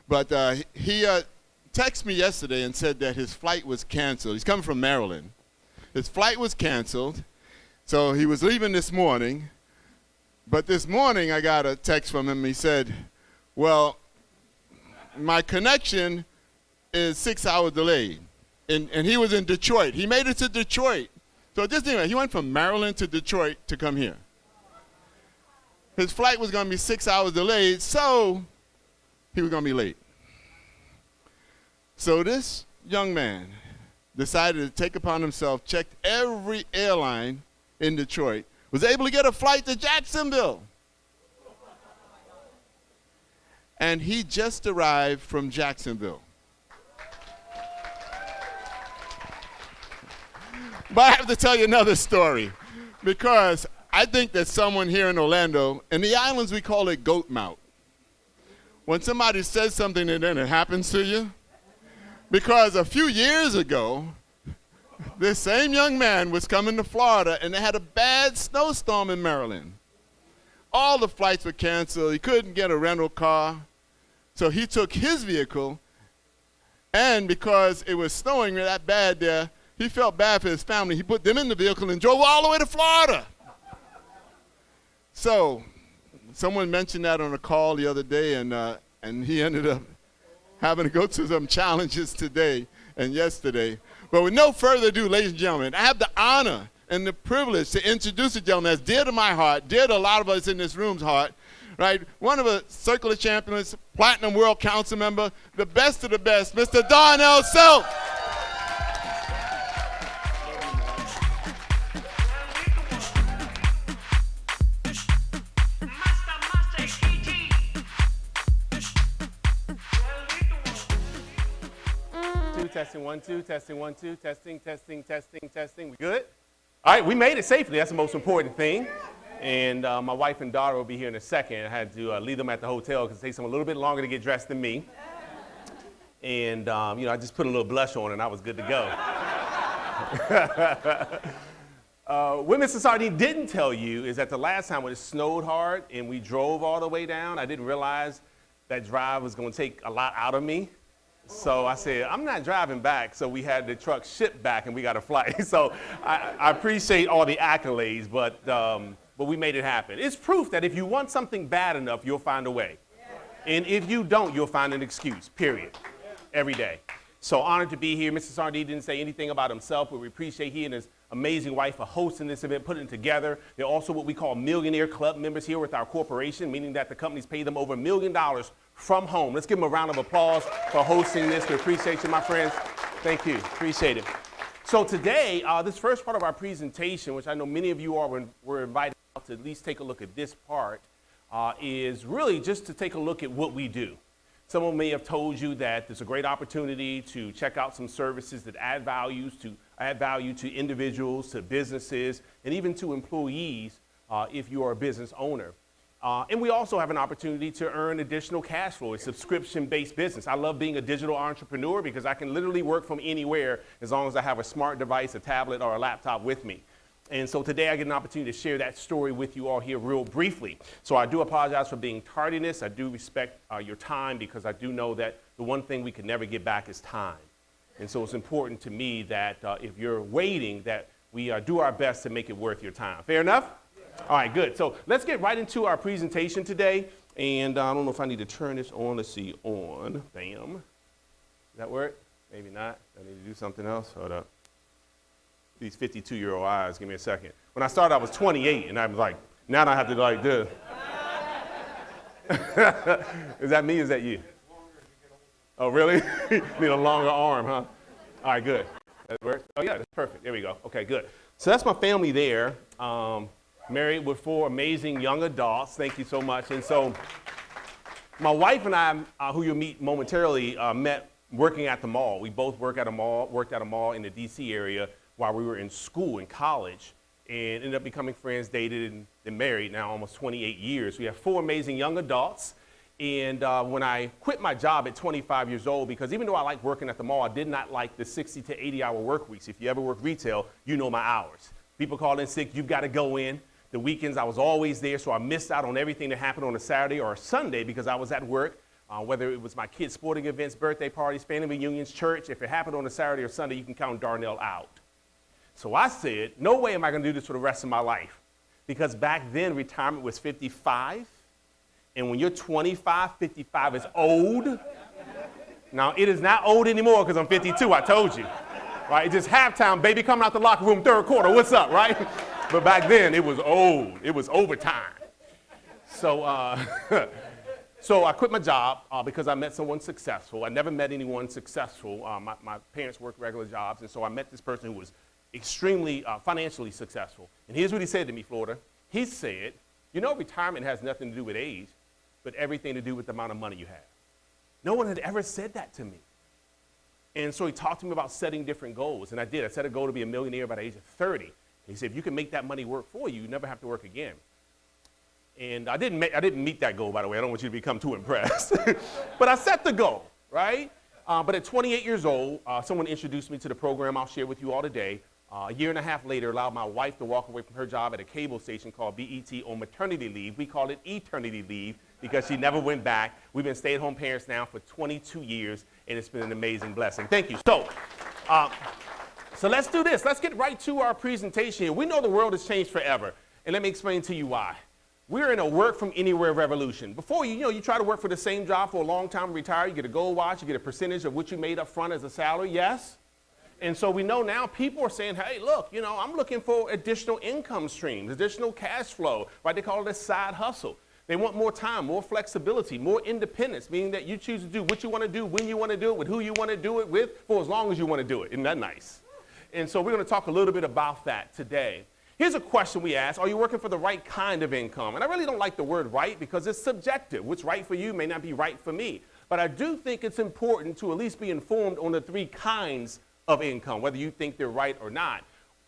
But he texted me yesterday and said that his flight was canceled. He's coming from Maryland. His flight was canceled, so he was leaving this morning. But this morning I got a text from him. He said, well, my connection is 6 hours delayed. And he was in Detroit. He made it to Detroit. So just think, he went from Maryland to Detroit to come here. His flight was going to be 6 hours delayed, so he was going to be late. So this young man decided to take upon himself, checked every airline in Detroit, was able to get a flight to Jacksonville. And he just arrived from Jacksonville. But I have to tell you another story, because I think that someone here in Orlando, in the islands we call it goat mouth. When somebody says something and then it happens to you, because a few years ago, this same young man was coming to Florida and they had a bad snowstorm in Maryland. All the flights were canceled. He couldn't get a rental car. So he took his vehicle, and because it was snowing that bad there, he felt bad for his family. He put them in the vehicle and drove all the way to Florida. So someone mentioned that on a call the other day, and he ended up having to go through some challenges today and yesterday. But with no further ado, ladies and gentlemen, I have the honor and the privilege to introduce a gentleman that's dear to my heart, dear to a lot of us in this room's heart, right? One of the Circular Champions, Platinum World Council member, the best of the best, Mr. Darnell Self. Testing, 1, 2, testing, 1, 2, testing, testing, testing, testing. We good? All right, we made it safely. That's the most important thing. And my wife and daughter will be here in a second. I had to leave them at the hotel because it takes them a little bit longer to get dressed than me. And, I just put a little blush on and I was good to go. What Mr. Sardine didn't tell you is that the last time when it snowed hard and we drove all the way down, I didn't realize that drive was going to take a lot out of me. So I said, I'm not driving back, so we had the truck shipped back and we got a flight. So I appreciate all the accolades, but we made it happen. It's proof that if you want something bad enough, you'll find a way. And if you don't, you'll find an excuse, period, every day. So honored to be here. Mr. Sardine didn't say anything about himself, but we appreciate he and his amazing wife for hosting this event, putting it together. They're also what we call Millionaire Club members here with our corporation, meaning that the companies pay them over $1 million from home. Let's give them a round of applause for hosting this. We appreciate you, my friends. Thank you. Appreciate it. So today, this first part of our presentation, which I know many of you were invited out to at least take a look at this part, is really just to take a look at what we do. Someone may have told you that there's a great opportunity to check out some services that add value to individuals, to businesses, and even to employees if you are a business owner. And we also have an opportunity to earn additional cash flow, a subscription-based business. I love being a digital entrepreneur because I can literally work from anywhere as long as I have a smart device, a tablet, or a laptop with me. And so today I get an opportunity to share that story with you all here real briefly. So I do apologize for being tardiness. I do respect your time because I do know that the one thing we can never get back is time. And so it's important to me that if you're waiting, that we do our best to make it worth your time. Fair enough? All right, good. So let's get right into our presentation today. And I don't know if I need to turn this on. Let's see, on. Bam. Does that work? Maybe not. I need to do something else. Hold up. These 52-year-old eyes. Give me a second. When I started, I was 28, and I was like, now I have to like this. Is that me or is that you? Oh, really? Need a longer arm, huh? All right, good. That works? Oh, yeah, that's perfect. There we go. Okay, good. So that's my family there. Married with 4 amazing young adults. Thank you so much. And so my wife and I, who you'll meet momentarily, met working at the mall. We both worked at a mall in the D.C. area while we were in school, in college, and ended up becoming friends, dated, and then married now almost 28 years. We have 4 amazing young adults. And when I quit my job at 25 years old, because even though I liked working at the mall, I did not like the 60 to 80-hour work weeks. If you ever work retail, you know my hours. People call in sick, you've got to go in. The weekends, I was always there, so I missed out on everything that happened on a Saturday or a Sunday because I was at work whether it was my kids' sporting events, birthday parties, family reunions, church. If it happened on a Saturday or Sunday, you can count Darnell out. So I said, no way am I going to do this for the rest of my life. Because back then, retirement was 55. And when you're 25, 55 is old. Now, it is not old anymore because I'm 52, I told you. Right? It's just halftime, baby, coming out the locker room, third quarter, what's up, right? But back then, it was old. It was overtime. So, so I quit my job because I met someone successful. I never met anyone successful. My parents worked regular jobs, and so I met this person who was extremely financially successful. And here's what he said to me, Florida. He said, you know, retirement has nothing to do with age, but everything to do with the amount of money you have. No one had ever said that to me. And so he talked to me about setting different goals, and I did. I set a goal to be a millionaire by the age of 30. He said, if you can make that money work for you, you never have to work again. And I didn't meet that goal, by the way. I don't want you to become too impressed. But I set the goal, right? But at 28 years old, someone introduced me to the program I'll share with you all today. A year and a half later, allowed my wife to walk away from her job at a cable station called BET on maternity leave. We call it eternity leave because she never went back. We've been stay-at-home parents now for 22 years, and it's been an amazing blessing. Thank you. So let's do this. Let's get right to our presentation here. We know the world has changed forever, and let me explain to you why. We're in a work-from-anywhere revolution. Before, you try to work for the same job for a long time, retire, you get a gold watch, you get a percentage of what you made up front as a salary, yes? And so we know now people are saying, hey, look, I'm looking for additional income streams, additional cash flow, right? They call it a side hustle. They want more time, more flexibility, more independence, meaning that you choose to do what you want to do, when you want to do it, with who you want to do it with, for as long as you want to do it. Isn't that nice? And so we're going to talk a little bit about that today. Here's a question we ask: are you working for the right kind of income? And I really don't like the word right because it's subjective. What's right for you may not be right for me. But I do think it's important to at least be informed on the three kinds of income, whether you think they're right or not.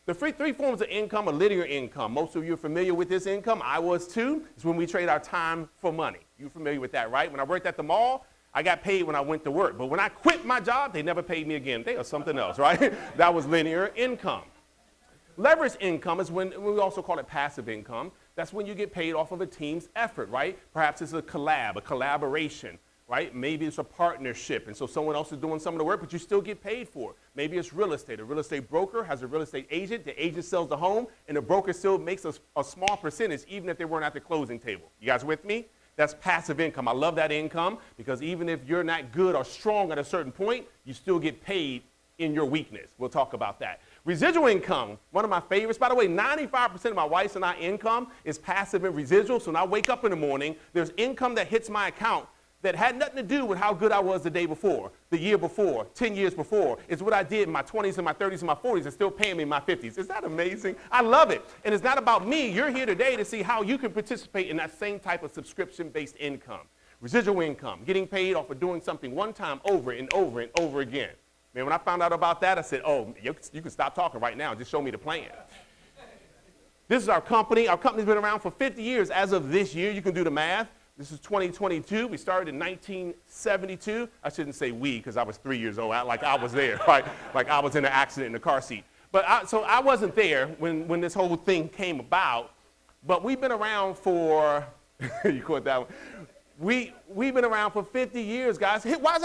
The three forms of income are linear income. Most of you are familiar with this income. I was too. It's when we trade our time for money. You're familiar with that, right? When I worked at the mall, I got paid when I went to work. But when I quit my job, they never paid me again. They are something else, right? That was linear income. Leverage income is when we also call it passive income. That's when you get paid off of a team's effort, right? Perhaps it's a collaboration, right? Maybe it's a partnership, and so someone else is doing some of the work, but you still get paid for it. Maybe it's real estate. A real estate broker has a real estate agent. The agent sells the home, and the broker still makes a small percentage, even if they weren't at the closing table. You guys with me? That's passive income. I love that income because even if you're not good or strong at a certain point, you still get paid in your weakness. We'll talk about that. Residual income, one of my favorites. By the way, 95% of my wife's and I income is passive and residual. So when I wake up in the morning, there's income that hits my account that had nothing to do with how good I was the day before, the year before, 10 years before. It's what I did in my 20s and my 30s and my 40s and still paying me in my 50s. Is that amazing? I love it. And it's not about me. You're here today to see how you can participate in that same type of subscription-based income. Residual income, getting paid off of doing something one time over and over and over again. Man, when I found out about that, I said, oh, you can stop talking right now. Just show me the plan. This is our company. Our company's been around for 50 years. As of this year, you can do the math. This is 2022. We started in 1972. I shouldn't say we because I was 3 years old. Like I was there, right? Like I was in an accident in the car seat. But so I wasn't there when this whole thing came about. But we've been around for, you caught that one. We've been around for 50 years, guys. Why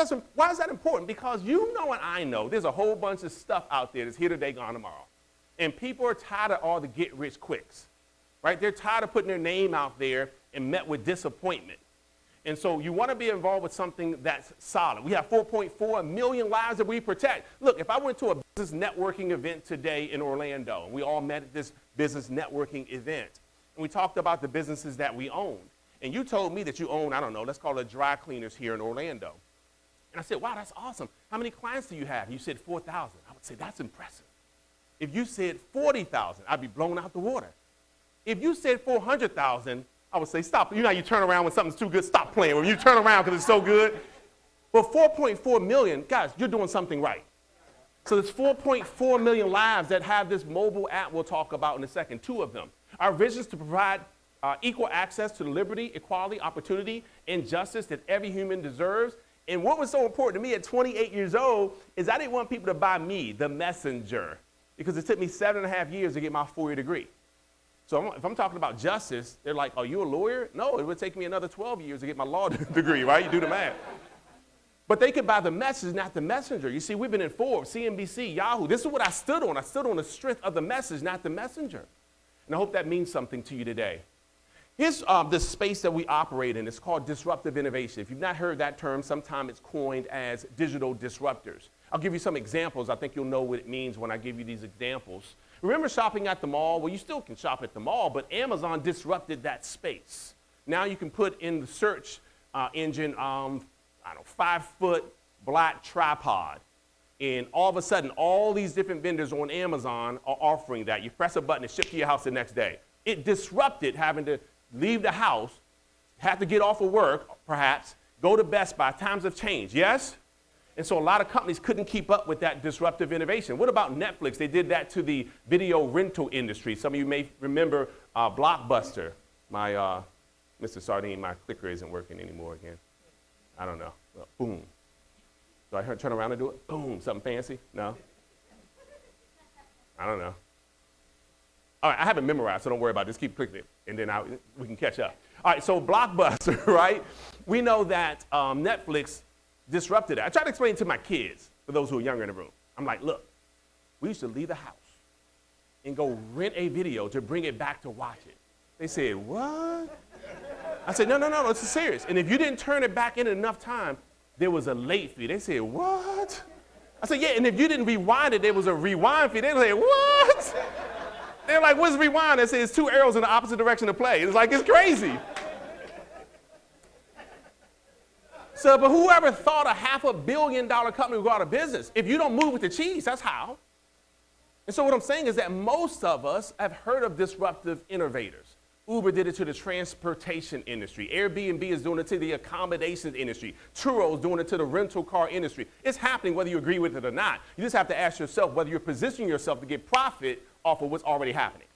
is that important? Because you know and I know there's a whole bunch of stuff out there that's here today, gone tomorrow. And people are tired of all the get-rich-quicks, right? They're tired of putting their name out there and met with disappointment. And so you want to be involved with something that's solid. We have 4.4 million lives that we protect. Look, if I went to a business networking event today in Orlando, and we all met at this business networking event, and we talked about the businesses that we owned. And you told me that you own, I don't know, let's call it dry cleaners here in Orlando. And I said, wow, that's awesome. How many clients do you have? And you said 4,000. I would say, that's impressive. If you said 40,000, I'd be blown out the water. If you said 400,000, I would say, stop. You know how you turn around when something's too good? Stop playing. When you turn around because it's so good. But 4.4 million, guys, you're doing something right. So there's 4.4 million lives that have this mobile app we'll talk about in a second, 2 of them. Our vision is to provide equal access to liberty, equality, opportunity, and justice that every human deserves. And what was so important to me at 28 years old is I didn't want people to buy me, the messenger, because it took me 7.5 years to get my 4-year degree. So if I'm talking about justice, they're like, are you a lawyer? No, it would take me another 12 years to get my law degree, right? You do the math. But they could buy the message, not the messenger. You see, we've been in Forbes, CNBC, Yahoo. This is what I stood on. I stood on the strength of the message, not the messenger. And I hope that means something to you today. Here's this space that we operate in. It's called disruptive innovation. If you've not heard that term, sometimes it's coined as digital disruptors. I'll give you some examples. I think you'll know what it means when I give you these examples. Remember shopping at the mall? Well, you still can shop at the mall, but Amazon disrupted that space. Now you can put in the search engine, 5-foot black tripod. And all of a sudden, all these different vendors on Amazon are offering that. You press a button, it's shipped to your house the next day. It disrupted having to leave the house, have to get off of work, perhaps, go to Best Buy. Times have changed, yes? And so a lot of companies couldn't keep up with that disruptive innovation. What about Netflix? They did that to the video rental industry. Some of you may remember Blockbuster. My, Mr. Sardine, my clicker isn't working anymore again. I don't know. Well, boom. Do I turn around and do it? Boom, something fancy? No? I don't know. All right, I haven't memorized, so don't worry about it. Just keep clicking it, and then we can catch up. All right, so Blockbuster, right? We know that Netflix disrupted it. I try to explain it to my kids, for those who are younger in the room. I'm like, look, we used to leave the house and go rent a video to bring it back to watch it. They said, what? I said, no, this is serious. And if you didn't turn it back in enough time, there was a late fee. They said, what? I said, yeah, and if you didn't rewind it, there was a rewind fee. They said, what? They're like, what's rewind? They say it's 2 arrows in the opposite direction to play. It's like, it's crazy. So, but whoever thought a $500 million company would go out of business? If you don't move with the cheese, that's how. And so what I'm saying is that most of us have heard of disruptive innovators. Uber did it to the transportation industry. Airbnb is doing it to the accommodations industry. Turo's doing it to the rental car industry. It's happening whether you agree with it or not. You just have to ask yourself whether you're positioning yourself to get profit off of what's already happening.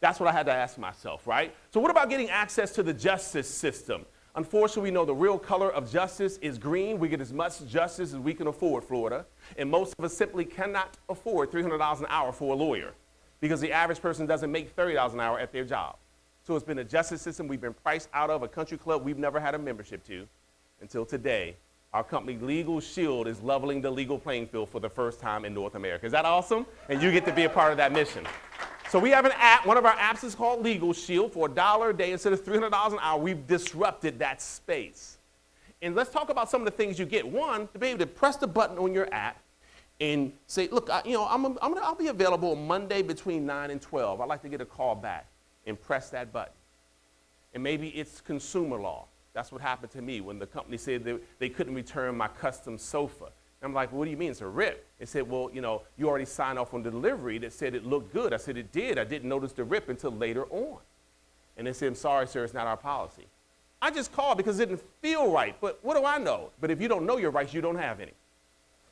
That's what I had to ask myself, right? So what about getting access to the justice system? Unfortunately, we know the real color of justice is green. We get as much justice as we can afford, Florida. And most of us simply cannot afford $300 an hour for a lawyer because the average person doesn't make $30 an hour at their job. So it's been a justice system we've been priced out of, a country club we've never had a membership to until today. Our company, Legal Shield, is leveling the legal playing field for the first time in North America. Is that awesome? And you get to be a part of that mission. So we have an app. One of our apps is called Legal Shield. For $1 a day instead of $300 an hour, we've disrupted that space. And let's talk about some of the things you get. One, to be able to press the button on your app and say, look, I'll be available Monday between 9 and 12. I'd like to get a call back, and press that button. And maybe it's consumer law. That's what happened to me when the company said that they couldn't return my custom sofa. And I'm like, well, what do you mean it's a rip? They said, well, you already signed off on the delivery that said it looked good. I said, it did. I didn't notice the rip until later on. And they said, I'm sorry, sir, it's not our policy. I just called because it didn't feel right. But what do I know? But if you don't know your rights, you don't have any.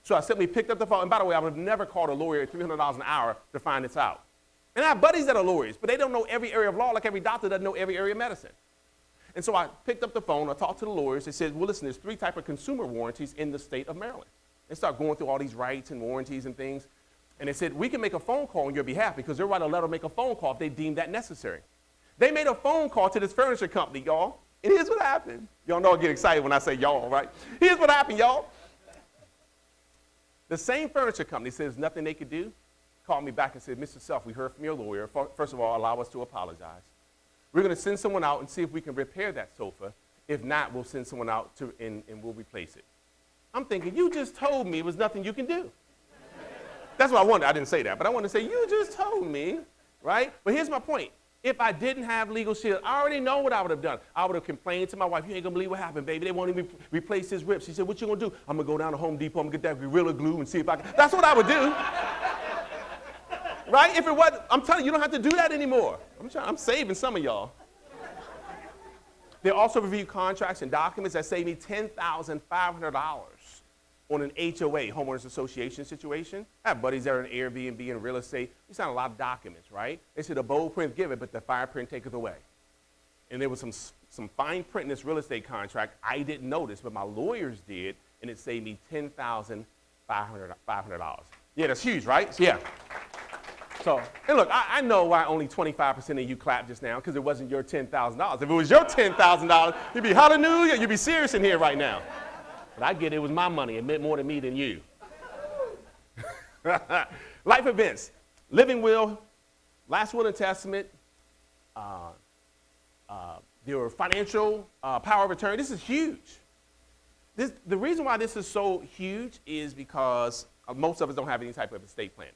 So I simply picked up the phone. And by the way, I would have never called a lawyer at $300 an hour to find this out. And I have buddies that are lawyers, but they don't know every area of law like every doctor doesn't know every area of medicine. And so I picked up the phone, I talked to the lawyers, they said, well, listen, there's 3 types of consumer warranties in the state of Maryland. They start going through all these rights and warranties and things. And they said, we can make a phone call on your behalf because they're right to let them make a phone call if they deem that necessary. They made a phone call to this furniture company, y'all. And here's what happened. Y'all know I get excited when I say y'all, right? Here's what happened, y'all. The same furniture company says nothing they could do. Called me back and said, Mr. Self, we heard from your lawyer. First of all, allow us to apologize. We're going to send someone out and see if we can repair that sofa. If not, we'll send someone out and we'll replace it. I'm thinking, you just told me it was nothing you can do. That's what I wanted. I didn't say that, but I wanted to say, you just told me, right? But here's my point. If I didn't have Legal Shield, I already know what I would have done. I would have complained to my wife, you ain't going to believe what happened, baby. They won't even replace this rip. She said, what you going to do? I'm going to go down to Home Depot. I'm going to get that Gorilla Glue and see if I can. That's what I would do. Right? If it wasn't, I'm telling you, you don't have to do that anymore. I'm saving some of y'all. They also review contracts and documents that save me $10,500 on an HOA, homeowners association situation. I have buddies that are in Airbnb and real estate. We sign a lot of documents, right? They said the bold print give it, but the fine print taketh away. And there was some fine print in this real estate contract I didn't notice, but my lawyers did, and it saved me $10,500. Yeah, that's huge, right? So, yeah. So, and look, I know why only 25% of you clapped just now, because it wasn't your $10,000. If it was your $10,000, you'd be hallelujah, you'd be serious in here right now. But I get it was my money. It meant more to me than you. Life events, living will, last will and testament, your financial power of attorney. This is huge. The reason why this is so huge is because most of us don't have any type of estate planning.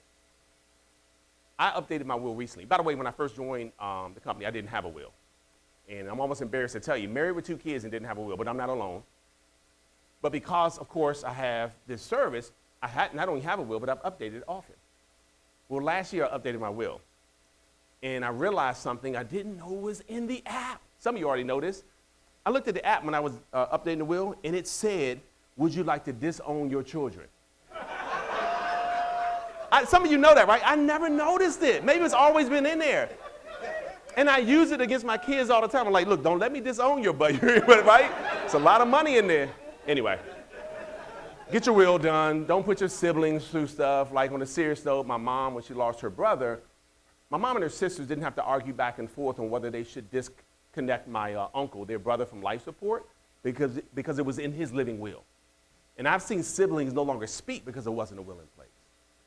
I updated my will recently. By the way, when I first joined the company, I didn't have a will. And I'm almost embarrassed to tell you, married with 2 kids and didn't have a will, but I'm not alone. But because, of course, I have this service, I not only have a will, but I've updated it often. Well, last year I updated my will. And I realized something I didn't know was in the app. Some of you already know this. I looked at the app when I was updating the will, and it said, would you like to disown your children? Some of you know that, right? I never noticed it. Maybe it's always been in there. And I use it against my kids all the time. I'm like, look, don't let me disown your buddy, right? It's a lot of money in there. Anyway, get your will done. Don't put your siblings through stuff. Like on a serious note, my mom, when she lost her brother, my mom and her sisters didn't have to argue back and forth on whether they should disconnect my uncle, their brother, from life support because it was in his living will. And I've seen siblings no longer speak because there wasn't a will in place.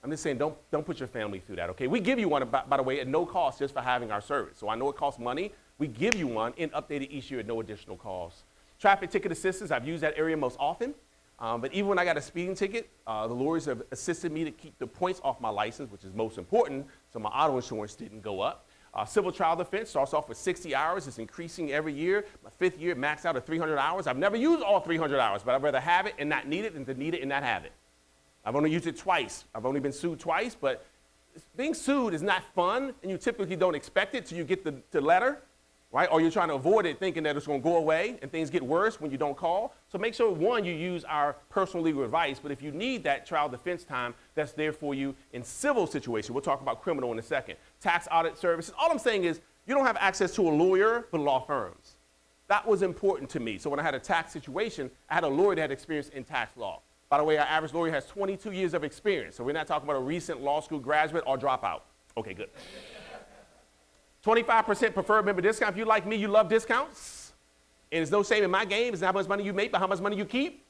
I'm just saying, don't put your family through that, okay? We give you one, by the way, at no cost just for having our service. So I know it costs money. We give you one and update it each year at no additional cost. Traffic ticket assistance, I've used that area most often. But even when I got a speeding ticket, the lawyers have assisted me to keep the points off my license, which is most important, so my auto insurance didn't go up. Civil trial defense starts off with 60 hours. It's increasing every year. My 5th year maxed out at 300 hours. I've never used all 300 hours, but I'd rather have it and not need it than to need it and not have it. I've only used it twice. I've only been sued twice, but being sued is not fun, and you typically don't expect it till you get the letter, right? Or you're trying to avoid it thinking that it's going to go away, and things get worse when you don't call. So make sure, one, you use our personal legal advice, but if you need that trial defense time, that's there for you in civil situations. We'll talk about criminal in a second. Tax audit services. All I'm saying is you don't have access to a lawyer, but law firms. That was important to me. So when I had a tax situation, I had a lawyer that had experience in tax law. By the way, our average lawyer has 22 years of experience, so we're not talking about a recent law school graduate or dropout. Okay, good. 25% preferred member discount. If you like me, you love discounts. And there's no shame in my game. It's not how much money you make, but how much money you keep.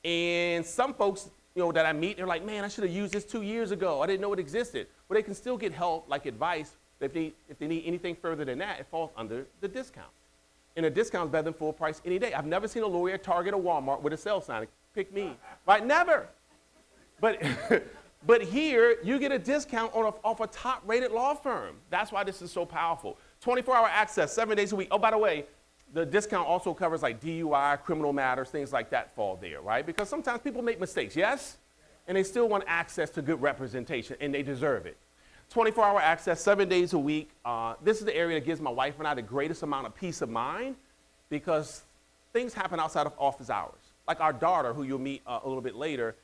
And some folks, that I meet, they're like, man, I should have used this 2 years ago. I didn't know it existed. Well, they can still get help, like advice. If they need anything further than that, it falls under the discount. And a discount is better than full price any day. I've never seen a lawyer at Target or Walmart with a sale sign. Pick me, right? Never. But here, you get a discount off a top-rated law firm. That's why this is so powerful. 24-hour access, 7 days a week. Oh, by the way, the discount also covers like DUI, criminal matters, things like that fall there, right? Because sometimes people make mistakes, yes? And they still want access to good representation, and they deserve it. 24-hour access, 7 days a week. This is the area that gives my wife and I the greatest amount of peace of mind because things happen outside of office hours. Like our daughter, who you'll meet a little bit later,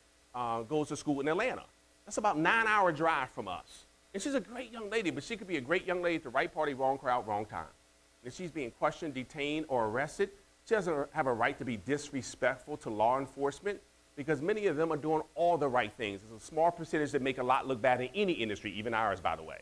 goes to school in Atlanta. That's about a 9-hour drive from us. And she's a great young lady, but she could be a great young lady at the right party, wrong crowd, wrong time. If she's being questioned, detained, or arrested, she doesn't have a right to be disrespectful to law enforcement because many of them are doing all the right things. There's a small percentage that make a lot look bad in any industry, even ours, by the way.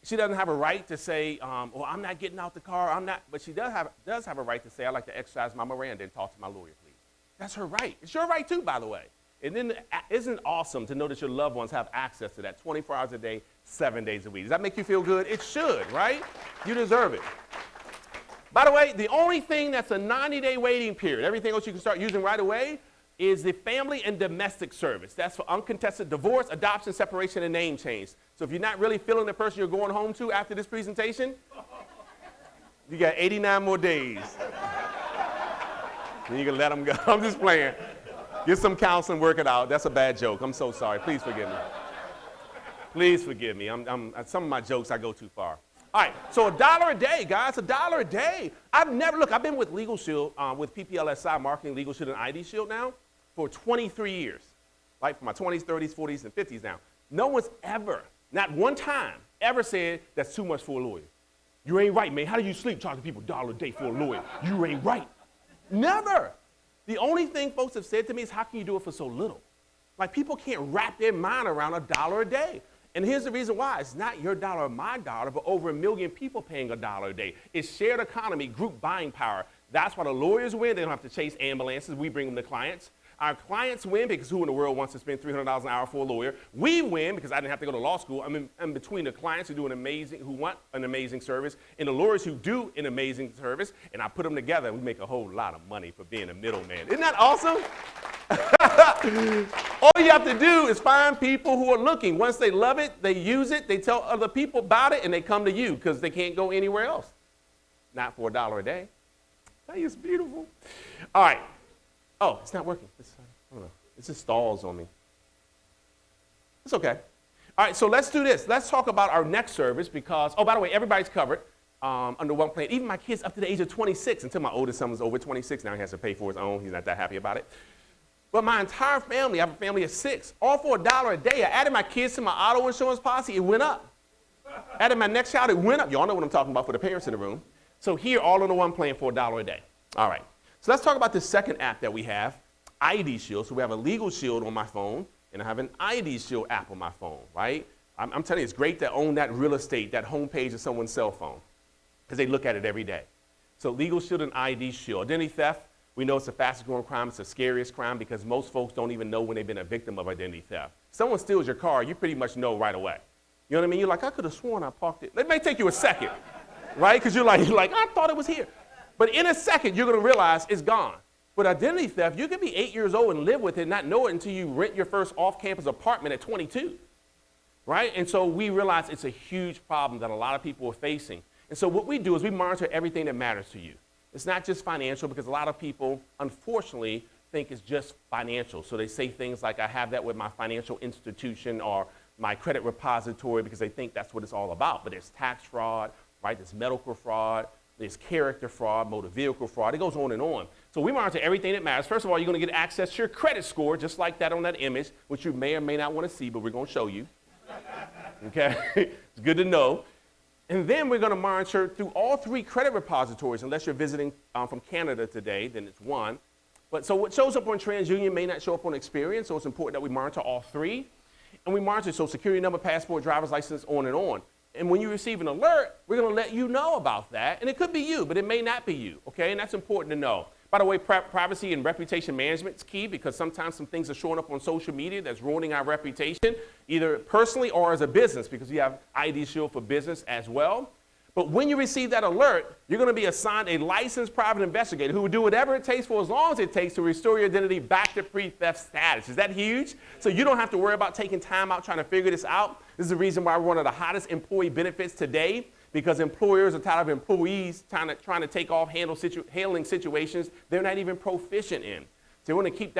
She doesn't have a right to say, well, I'm not getting out the car, I'm not, but she does have a right to say, I'd like to exercise my Miranda and talk to my lawyer, please. That's her right. It's your right too, by the way. And then isn't it awesome to know that your loved ones have access to that 24 hours a day, 7 days a week? Does that make you feel good? It should, right? You deserve it. By the way, the only thing that's a 90-day waiting period, everything else you can start using right away, is the family and domestic service. That's for uncontested divorce, adoption, separation, and name change. So if you're not really feeling the person you're going home to after this presentation, you got 89 more days. And you can let them go. I'm just playing. Get some counseling, work it out. That's a bad joke. I'm so sorry. Please forgive me. Please forgive me. Some of my jokes, I go too far. All right, so $1 a day, guys, $1 a day. I've been with Legal Shield, with PPLSI, Marketing Legal Shield and ID Shield now for 23 years, like for my 20s, 30s, 40s, and 50s now. No one's ever, not one time, ever said that's too much for a lawyer. You ain't right, man. How do you sleep charging people $1 a day for a lawyer? You ain't right. Never. The only thing folks have said to me is, how can you do it for so little? Like, people can't wrap their mind around $1 a day. And here's the reason why. It's not your dollar or my dollar, but over 1 million people paying $1 a day. It's shared economy, group buying power. That's why the lawyers win. They don't have to chase ambulances. We bring them to clients. Our clients win because who in the world wants to spend $300 an hour for a lawyer? We win because I didn't have to go to law school. I'm between the clients who want an amazing service and the lawyers who do an amazing service, and I put them together and we make a whole lot of money for being a middleman. Isn't that awesome? All you have to do is find people who are looking. Once they love it, they use it, they tell other people about it, and they come to you because they can't go anywhere else. Not for $1 a day. That is beautiful. All right. Oh, it's not working. I don't know. It just stalls on me. It's okay. All right, so let's do this. Let's talk about our next service because, oh, by the way, everybody's covered under one plan. Even my kids up to the age of 26, until my oldest son was over 26. Now he has to pay for his own. He's not that happy about it. But my entire family, I have a family of 6, all for $1 a day. I added my kids to my auto insurance policy. It went up. Added my next child. It went up. Y'all know what I'm talking about for the parents in the room. So here, all under one plan for $1 a day. All right. So let's talk about the second app that we have, ID Shield. So we have a Legal Shield on my phone, and I have an ID Shield app on my phone, right? I'm telling you, it's great to own that real estate, that homepage of someone's cell phone, because they look at it every day. So Legal Shield and ID Shield. Identity theft, we know it's the fastest growing crime. It's the scariest crime because most folks don't even know when they've been a victim of identity theft. Someone steals your car, you pretty much know right away. You know what I mean? You're like, I could have sworn I parked it. It may take you a second, right? Because you're like, I thought it was here. But in a second, you're going to realize it's gone. But identity theft, you can be 8 years old and live with it and not know it until you rent your first off-campus apartment at 22, right? And so we realize it's a huge problem that a lot of people are facing. And so what we do is we monitor everything that matters to you. It's not just financial because a lot of people, unfortunately, think it's just financial. So they say things like, I have that with my financial institution or my credit repository because they think that's what it's all about. But there's tax fraud, right? There's medical fraud. There's character fraud, motor vehicle fraud. It goes on and on. So we monitor everything that matters. First of all, you're going to get access to your credit score, just like that on that image, which you may or may not want to see, but we're going to show you. Okay? It's good to know. And then we're going to monitor through all 3 credit repositories. Unless you're visiting from Canada today, then it's 1. But so what shows up on TransUnion may not show up on Experian, so it's important that we monitor all 3. And we monitor Social Security number, passport, driver's license, on and on. And when you receive an alert, we're going to let you know about that. And it could be you, but it may not be you, okay? And that's important to know. By the way, privacy and reputation management is key because sometimes some things are showing up on social media that's ruining our reputation, either personally or as a business, because we have ID Shield for business as well. But when you receive that alert, you're going to be assigned a licensed private investigator who will do whatever it takes for as long as it takes to restore your identity back to pre-theft status. Is that huge? So you don't have to worry about taking time out trying to figure this out. This is the reason why we're one of the hottest employee benefits today, because employers are tired of employees trying to take off handling situations they're not even proficient in. So they want to keep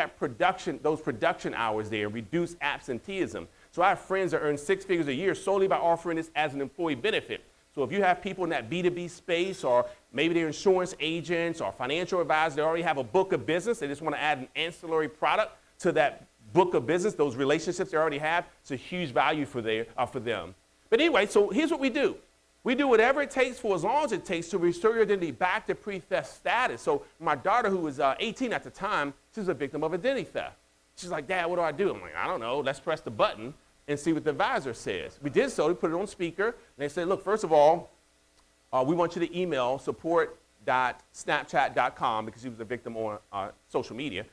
those production hours there, reduce absenteeism. So I have friends that earn 6 figures a year solely by offering this as an employee benefit. So if you have people in that B2B space, or maybe they're insurance agents or financial advisors, they already have a book of business, they just want to add an ancillary product to that book of business, those relationships they already have, it's a huge value for them. But anyway, so here's what we do. We do whatever it takes for as long as it takes to restore your identity back to pre-theft status. So my daughter, who was 18 at the time, she was a victim of identity theft. She's like, Dad, what do I do? I'm like, I don't know. Let's press the button and see what the advisor says. We did so. We put it on speaker. And they said, look, first of all, we want you to email support.snapchat.com because she was a victim on social media.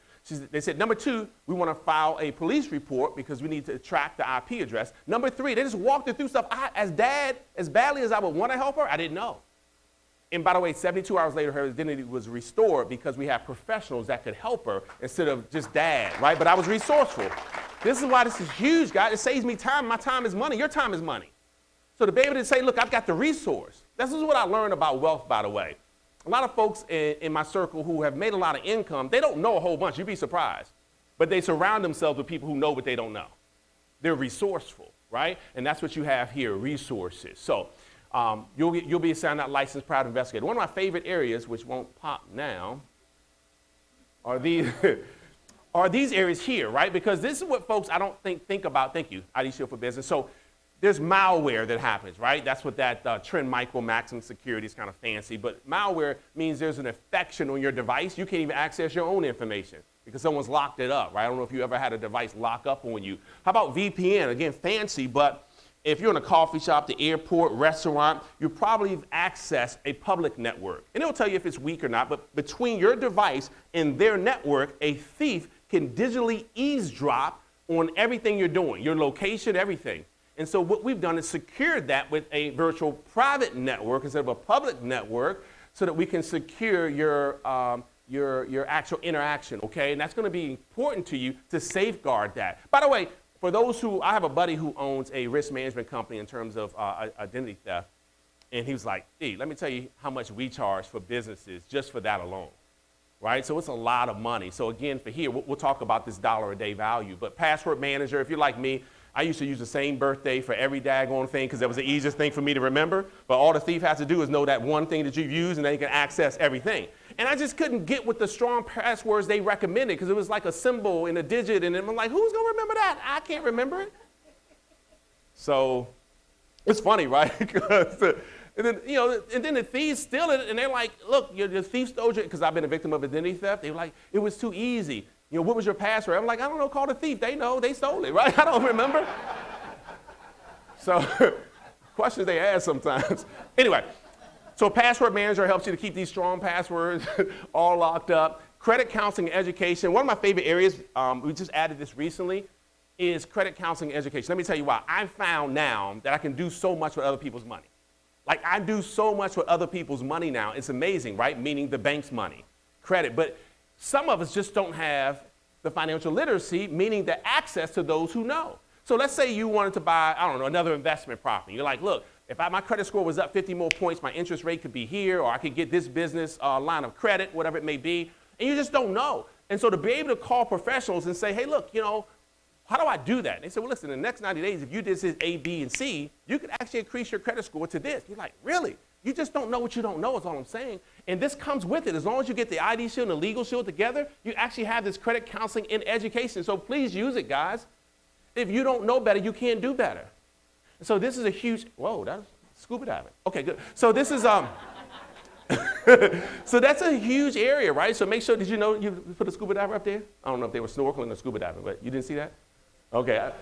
They said, number 2, we want to file a police report because we need to track the IP address. Number 3, they just walked her through stuff. As badly as I would want to help her, I didn't know. And by the way, 72 hours later, her identity was restored because we have professionals that could help her instead of just Dad, right? But I was resourceful. This is why this is huge, guys. It saves me time. My time is money. Your time is money. So to be able to say, look, I've got the resource. This is what I learned about wealth, by the way. A lot of folks in my circle who have made a lot of income, they don't know a whole bunch. You'd be surprised. But they surround themselves with people who know what they don't know. They're resourceful, right? And that's what you have here, resources. So you'll be assigned that licensed private investigator. One of my favorite areas, which won't pop now, are these, are these areas here, right? Because this is what folks I don't think about. Thank you, ID Shield for Business. So there's malware that happens, right? That's what that Trend Micro Maximum Security is kind of fancy. But malware means there's an infection on your device. You can't even access your own information because someone's locked it up, right? I don't know if you ever had a device lock up on you. How about VPN? Again, fancy, but if you're in a coffee shop, the airport, restaurant, you probably have accessed a public network. And it'll tell you if it's weak or not, but between your device and their network, a thief can digitally eavesdrop on everything you're doing, your location, everything. And so what we've done is secured that with a virtual private network instead of a public network so that we can secure your actual interaction, okay? And that's gonna be important to you to safeguard that. By the way, for those who, I have a buddy who owns a risk management company in terms of identity theft, and he was like, hey, let me tell you how much we charge for businesses just for that alone, right? So it's a lot of money. So again, for here, we'll talk about this $1 a day value, but password manager, if you're like me, I used to use the same birthday for every daggone thing because that was the easiest thing for me to remember, but all the thief has to do is know that one thing that you've used and then you can access everything. And I just couldn't get with the strong passwords they recommended because it was like a symbol and a digit, and I'm like, who's gonna remember that? I can't remember it. So it's funny, right? And then, you know, and then the thieves steal it, and they're like, look, the thief stole it, because I've been a victim of identity theft. They were like, it was too easy. You know, what was your password? I'm like, I don't know, call the thief. They know, they stole it, right? I don't remember. So questions they ask sometimes. Anyway, so password manager helps you to keep these strong passwords all locked up. Credit counseling and education. One of my favorite areas, we just added this recently, is credit counseling and education. Let me tell you why. I found now that I can do so much with other people's money. Like, I do so much with other people's money now. It's amazing, right? Meaning the bank's money, credit. But some of us just don't have the financial literacy, meaning the access to those who know. So let's say you wanted to buy, I don't know, another investment property. You're like, look, if my credit score was up 50 more points, my interest rate could be here, or I could get this business line of credit, whatever it may be, and you just don't know. And so to be able to call professionals and say, hey, look, you know, how do I do that? And they said, well, listen, in the next 90 days, if you did this A, B, and C, you could actually increase your credit score to this. You're like, really? You just don't know what you don't know is all I'm saying. And this comes with it. As long as you get the ID shield and the legal shield together, you actually have this credit counseling and education. So please use it, guys. If you don't know better, you can't do better. So this is a huge, whoa, that's scuba diving. Okay, good. So this is, so that's a huge area, right? So make sure, did you know you put a scuba diver up there? I don't know if they were snorkeling or scuba diving, but you didn't see that? Okay,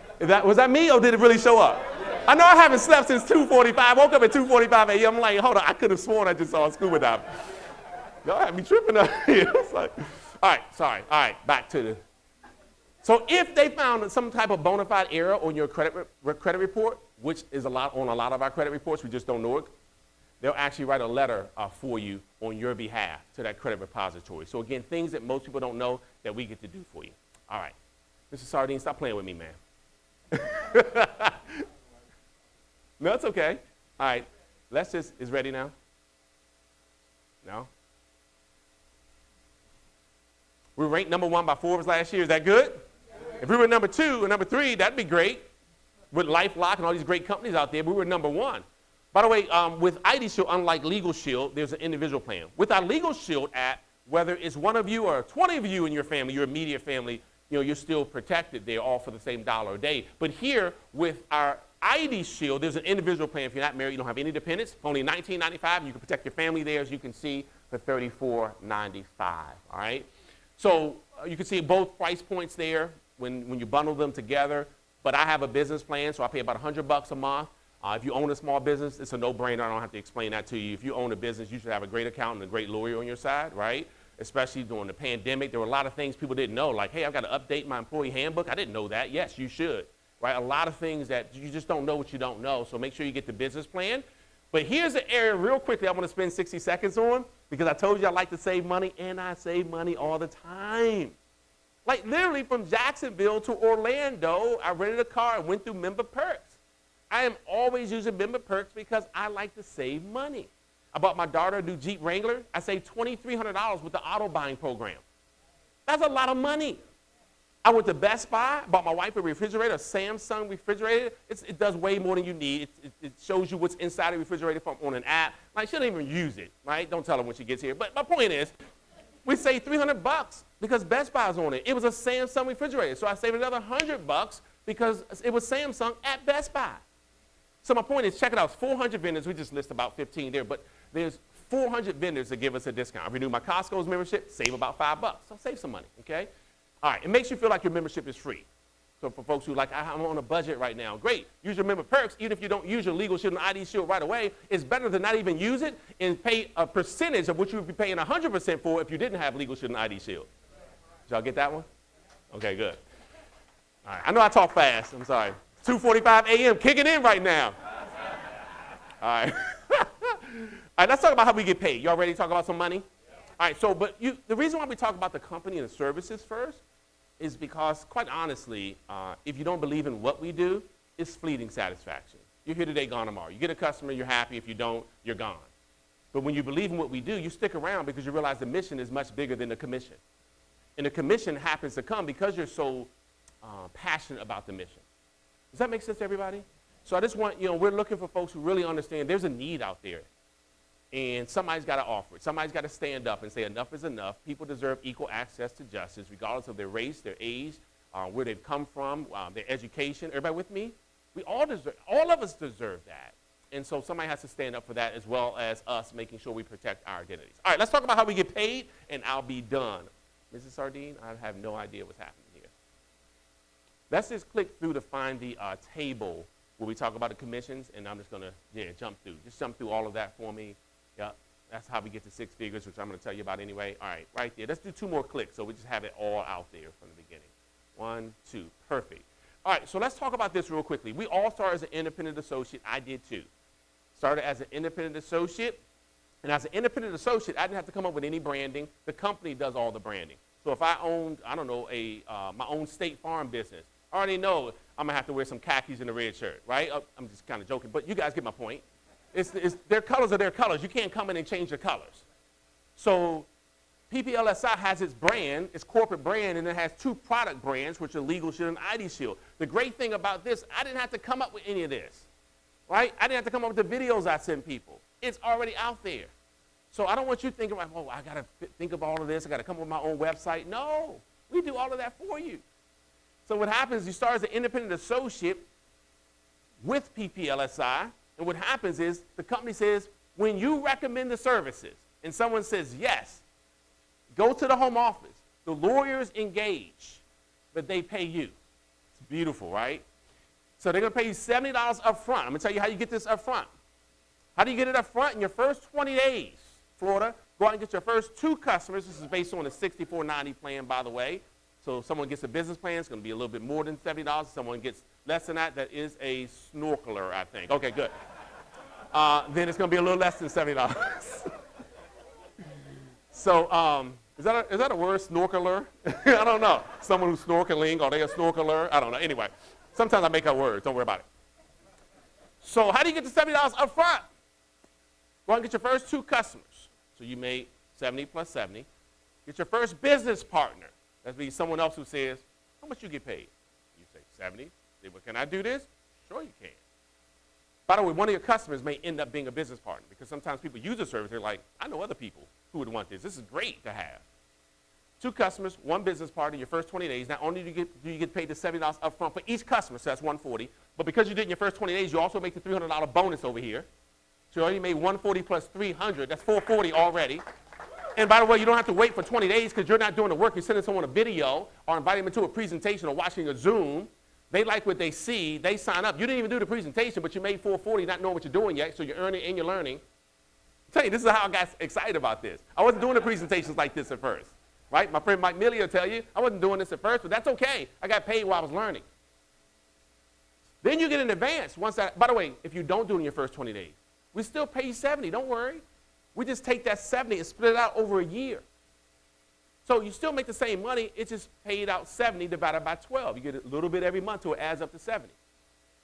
was that me or did it really show up? I know I haven't slept since 2:45. I woke up at 2:45 a.m. I'm like, hold on, I could have sworn I just saw a scuba diver. Y'all had me tripping up here. It's like, all right, sorry. All right, back to the. So if they found some type of bona fide error on your credit report, which is on a lot of our credit reports, we just don't know it, they'll actually write a letter for you on your behalf to that credit repository. So again, things that most people don't know that we get to do for you. All right. Mr. Sardine, stop playing with me, man. No, it's okay. All right, is ready now? No? We were ranked number 1 by Forbes last year. Is that good? Yeah. If we were number 2 or number 3, that'd be great. With LifeLock and all these great companies out there, we were number 1. By the way, with ID Shield, unlike Legal Shield, there's an individual plan. With our Legal Shield app, whether it's one of you or 20 of you in your family, your immediate family, you know, you're still protected. They're all for the same $1 a day. But here, with our ID Shield, there's an individual plan. If you're not married, you don't have any dependents, only $19.95, and you can protect your family there, as you can see, for $34.95, all right? So you can see both price points there when you bundle them together. But I have a business plan, so I pay about $100 a month. If you own a small business, it's a no-brainer. I don't have to explain that to you. If you own a business, you should have a great accountant and a great lawyer on your side, right? Especially during the pandemic. There were a lot of things people didn't know, like, hey, I've got to update my employee handbook. I didn't know that. Yes, you should, right? A lot of things that you just don't know what you don't know, so make sure you get the business plan. But here's the area real quickly I want to spend 60 seconds on, because I told you I like to save money, and I save money all the time. Like literally from Jacksonville to Orlando, I rented a car and went through member perks. I am always using member perks because I like to save money. I bought my daughter a new Jeep Wrangler. I saved $2,300 with the auto buying program. That's a lot of money. I went to Best Buy, bought my wife a refrigerator, a Samsung refrigerator. It does way more than you need. It shows you what's inside the refrigerator on an app. Like, she doesn't even use it, right? Don't tell her when she gets here. But my point is, we saved $300 because Best Buy's on it. It was a Samsung refrigerator. So I saved another $100 because it was Samsung at Best Buy. So my point is, check it out. It's 400 vendors. We just list about 15 there, but there's 400 vendors that give us a discount. I renew my Costco's membership, save about $5. So save some money, okay? All right, it makes you feel like your membership is free. So for folks who like, I'm on a budget right now, great. Use your member perks. Even if you don't use your legal shield and ID shield right away, it's better to not even use it and pay a percentage of what you would be paying 100% for if you didn't have legal shield and ID shield. Did y'all get that one? Okay, good. All right, I know I talk fast. I'm sorry. 2:45 a.m. kicking in right now. All right. All right, let's talk about how we get paid. Y'all ready to talk about some money? All right, so the reason why we talk about the company and the services first is because, quite honestly, if you don't believe in what we do, it's fleeting satisfaction. You're here today, gone tomorrow. You get a customer, you're happy. If you don't, you're gone. But when you believe in what we do, you stick around because you realize the mission is much bigger than the commission. And the commission happens to come because you're so passionate about the mission. Does that make sense to everybody? So I just want, we're looking for folks who really understand there's a need out there. And somebody's got to offer it. Somebody's got to stand up and say enough is enough. People deserve equal access to justice, regardless of their race, their age, where they've come from, their education. Everybody with me? All of us deserve that. And so somebody has to stand up for that, as well as us making sure we protect our identities. All right, let's talk about how we get paid, and I'll be done. Mrs. Sardine, I have no idea what's happening here. Let's just click through to find the table where we talk about the commissions, and I'm just going to, jump through. Just jump through all of that for me. Yeah, that's how we get to six figures, which I'm going to tell you about anyway. All right, right there. Let's do 2 more clicks so we just have it all out there from the beginning. 1, 2, perfect. All right, so let's talk about this real quickly. We all started as an independent associate. I did too. Started as an independent associate, and as an independent associate, I didn't have to come up with any branding. The company does all the branding. So if I owned, I don't know, my own State Farm business, I already know I'm going to have to wear some khakis and a red shirt, right? I'm just kind of joking, but you guys get my point. Their colors are their colors. You can't come in and change the colors. So PPLSI has its brand, its corporate brand, and it has 2 product brands, which are Legal Shield and ID Shield. The great thing about this, I didn't have to come up with any of this, right? I didn't have to come up with the videos I send people. It's already out there. So I don't want you thinking, oh, I got to think of all of this. I got to come up with my own website. No, we do all of that for you. So what happens, you start as an independent associate with PPLSI, and what happens is the company says, when you recommend the services and someone says yes, go to the home office. The lawyers engage, but they pay you. It's beautiful, right? So they're going to pay you $70 up front. I'm going to tell you how you get this up front. How do you get it up front? In your first 20 days, Florida, go out and get your first 2 customers. This is based on a 6490 plan, by the way. So if someone gets a business plan, it's going to be a little bit more than $70. If someone gets less than that, that is a snorkeler, I think. Okay, good. Then it's going to be a little less than $70. So is that a word, snorkeler? I don't know. Someone who's snorkeling, are they a snorkeler? I don't know. Anyway, sometimes I make up words. Don't worry about it. So how do you get the $70 up front? Go out and get your first 2 customers. So you made 70 plus 70. Get your first business partner. That'd be someone else who says, how much you get paid? You say 70. Say, well, can I do this? Sure you can. By the way, one of your customers may end up being a business partner because sometimes people use the service. They're like, I know other people who would want this. This is great to have. 2 customers, 1 business partner, your first 20 days. Not only do you get paid the $70 up front for each customer, so that's $140, but because you did in your first 20 days, you also make the $300 bonus over here. So you already made $140 plus $300. That's $440 already. And by the way, you don't have to wait for 20 days because you're not doing the work. You're sending someone a video or inviting them to a presentation or watching a Zoom. They like what they see. They sign up. You didn't even do the presentation, but you made $440 not knowing what you're doing yet, so you're earning and you're learning. I'm telling you, this is how I got excited about this. I wasn't doing the presentations like this at first, right? My friend Mike Milley will tell you, I wasn't doing this at first, but that's okay. I got paid while I was learning. Then you get in advance. By the way, if you don't do it in your first 20 days, we still pay you 70. Don't worry. We just take that 70 and split it out over a year. So you still make the same money. It's just paid out 70 divided by 12. You get a little bit every month till it adds up to 70.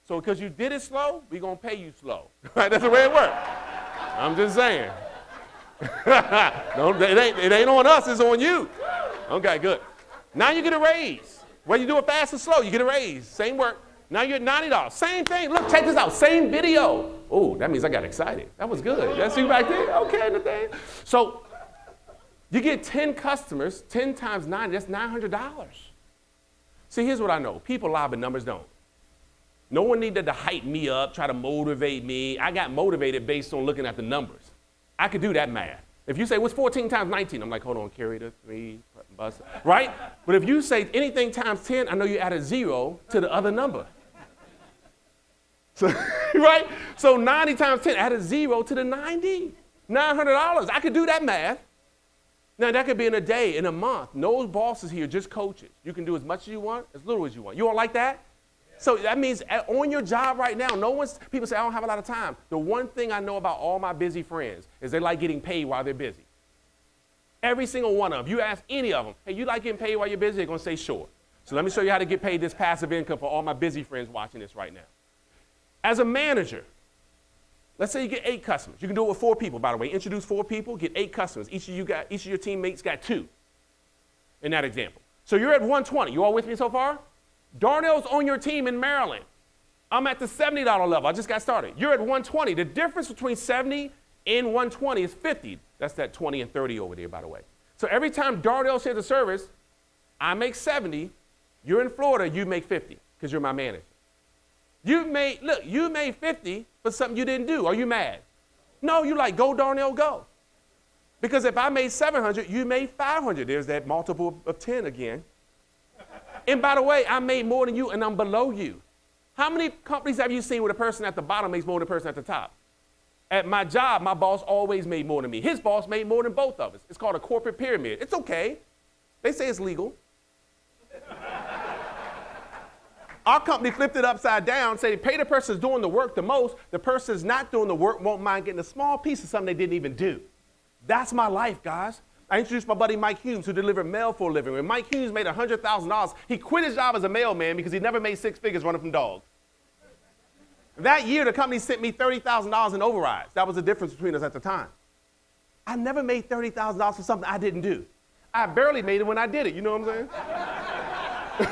So because you did it slow, we're going to pay you slow. Right? That's the way it works. I'm just saying. No, it ain't on us. It's on you. Okay, good. Now you get a raise. Whether you do it fast or slow, you get a raise. Same work. Now you're at $90. Same thing. Look, check this out. Same video. Oh, that means I got excited. That was good. That's you right there? Okay, Nathaniel. So you get 10 customers, 10 times 90, that's $900. See, here's what I know. People lie, but numbers don't. No one needed to hype me up, try to motivate me. I got motivated based on looking at the numbers. I could do that math. If you say, what's 14 times 19? I'm like, hold on, carry the 3, bus, right? But if you say anything times 10, I know you add a 0 to the other number. So, right? So 90 times 10, add a 0 to the 90. $900. I could do that math. Now, that could be in a day, in a month. No bosses here, just coaches. You can do as much as you want, as little as you want. You all like that? So that means on your job right now, people say, I don't have a lot of time. The one thing I know about all my busy friends is they like getting paid while they're busy. Every single one of them. You ask any of them, hey, you like getting paid while you're busy? They're going to say, sure. So let me show you how to get paid this passive income for all my busy friends watching this right now. As a manager, let's say you get 8 customers. You can do it with 4 people, by the way. Introduce 4 people, get 8 customers. Each of your teammates got 2 in that example. So you're at 120. You all with me so far? Darnell's on your team in Maryland. I'm at the $70 level. I just got started. You're at 120. The difference between 70 and 120 is 50. That's that 20 and 30 over there, by the way. So every time Darnell shares a service, I make 70. You're in Florida, you make 50 because you're my manager. You made 50 for something you didn't do. Are you mad? No, you like, go Darnell, go. Because if I made 700, you made 500. There's that multiple of 10 again. And by the way, I made more than you and I'm below you. How many companies have you seen where the person at the bottom makes more than the person at the top? At my job, my boss always made more than me. His boss made more than both of us. It's called a corporate pyramid. It's okay. They say it's legal. Our company flipped it upside down, say pay the person who's doing the work the most. The person who's not doing the work won't mind getting a small piece of something they didn't even do. That's my life, guys. I introduced my buddy Mike Humes, who delivered mail for a living. When Mike Humes made $100,000, he quit his job as a mailman because he never made 6 figures running from dogs. That year, the company sent me $30,000 in overrides. That was the difference between us at the time. I never made $30,000 for something I didn't do. I barely made it when I did it. You know what I'm saying?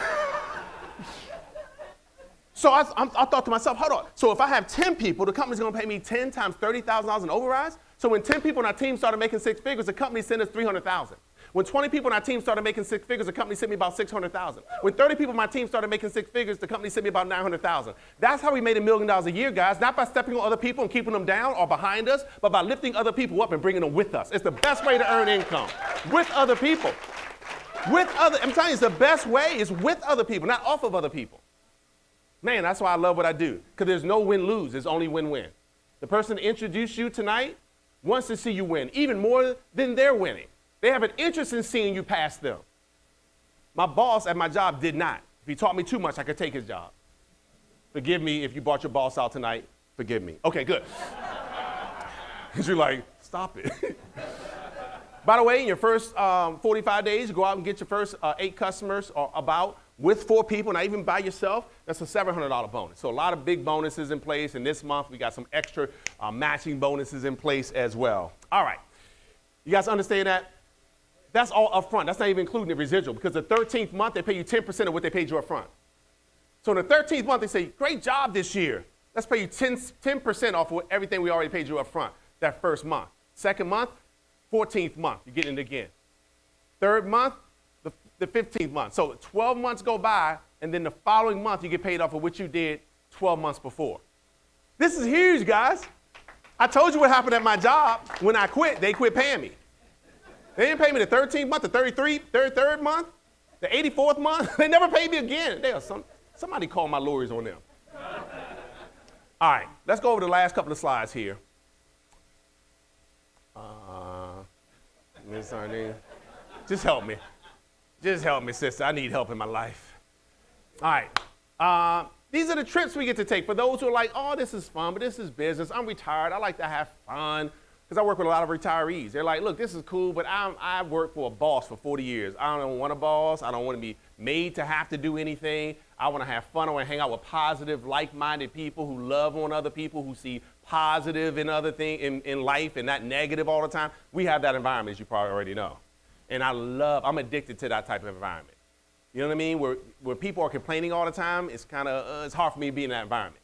So I thought to myself, hold on. So if I have 10 people, the company's going to pay me 10 times $30,000 in overrides? So when 10 people on our team started making 6 figures, the company sent us $300,000. When 20 people on our team started making 6 figures, the company sent me about $600,000. When 30 people on my team started making 6 figures, the company sent me about $900,000. That's how we made $1 million a year, guys. Not by stepping on other people and keeping them down or behind us, but by lifting other people up and bringing them with us. It's the best way to earn income, with other people. I'm telling you, it's the best way is with other people, not off of other people. Man, that's why I love what I do, because there's no win-lose. There's only win-win. The person that introduced you tonight wants to see you win, even more than they're winning. They have an interest in seeing you pass them. My boss at my job did not. If he taught me too much, I could take his job. Forgive me if you brought your boss out tonight. Forgive me. Okay, good. Because you're like, stop it. By the way, in your first 45 days, you go out and get your first 8 customers or about with 4 people, not even by yourself. That's a $700 bonus. So a lot of big bonuses in place. And this month, we got some extra matching bonuses in place as well. All right. You guys understand that? That's all up front. That's not even including the residual, because the 13th month, they pay you 10% of what they paid you up front. So in the 13th month, they say, great job this year. Let's pay you 10% off of everything we already paid you up front that first month. Second month, 14th month, you're getting it again. Third month, the 15th month. So 12 months go by, and then the following month, you get paid off of what you did 12 months before. This is huge, guys. I told you what happened at my job. When I quit, they quit paying me. They didn't pay me the 13th month, the 33rd month, the 84th month. They never paid me again. Somebody call my lawyers on them. All right, let's go over the last couple of slides here. Miss Arlene, just help me. Just help me, sister. I need help in my life. All right. These are the trips we get to take. For those who are like, oh, this is fun, but this is business. I'm retired. I like to have fun. Because I work with a lot of retirees. They're like, look, this is cool, but I've worked for a boss for 40 years. I don't want a boss. I don't want to be made to have to do anything. I want to have fun. I want to hang out with positive, like-minded people who love on other people, who see positive in other things in life and not negative all the time. We have that environment, as you probably already know. And I'm addicted to that type of environment. You know what I mean? Where people are complaining all the time, it's hard for me to be in that environment.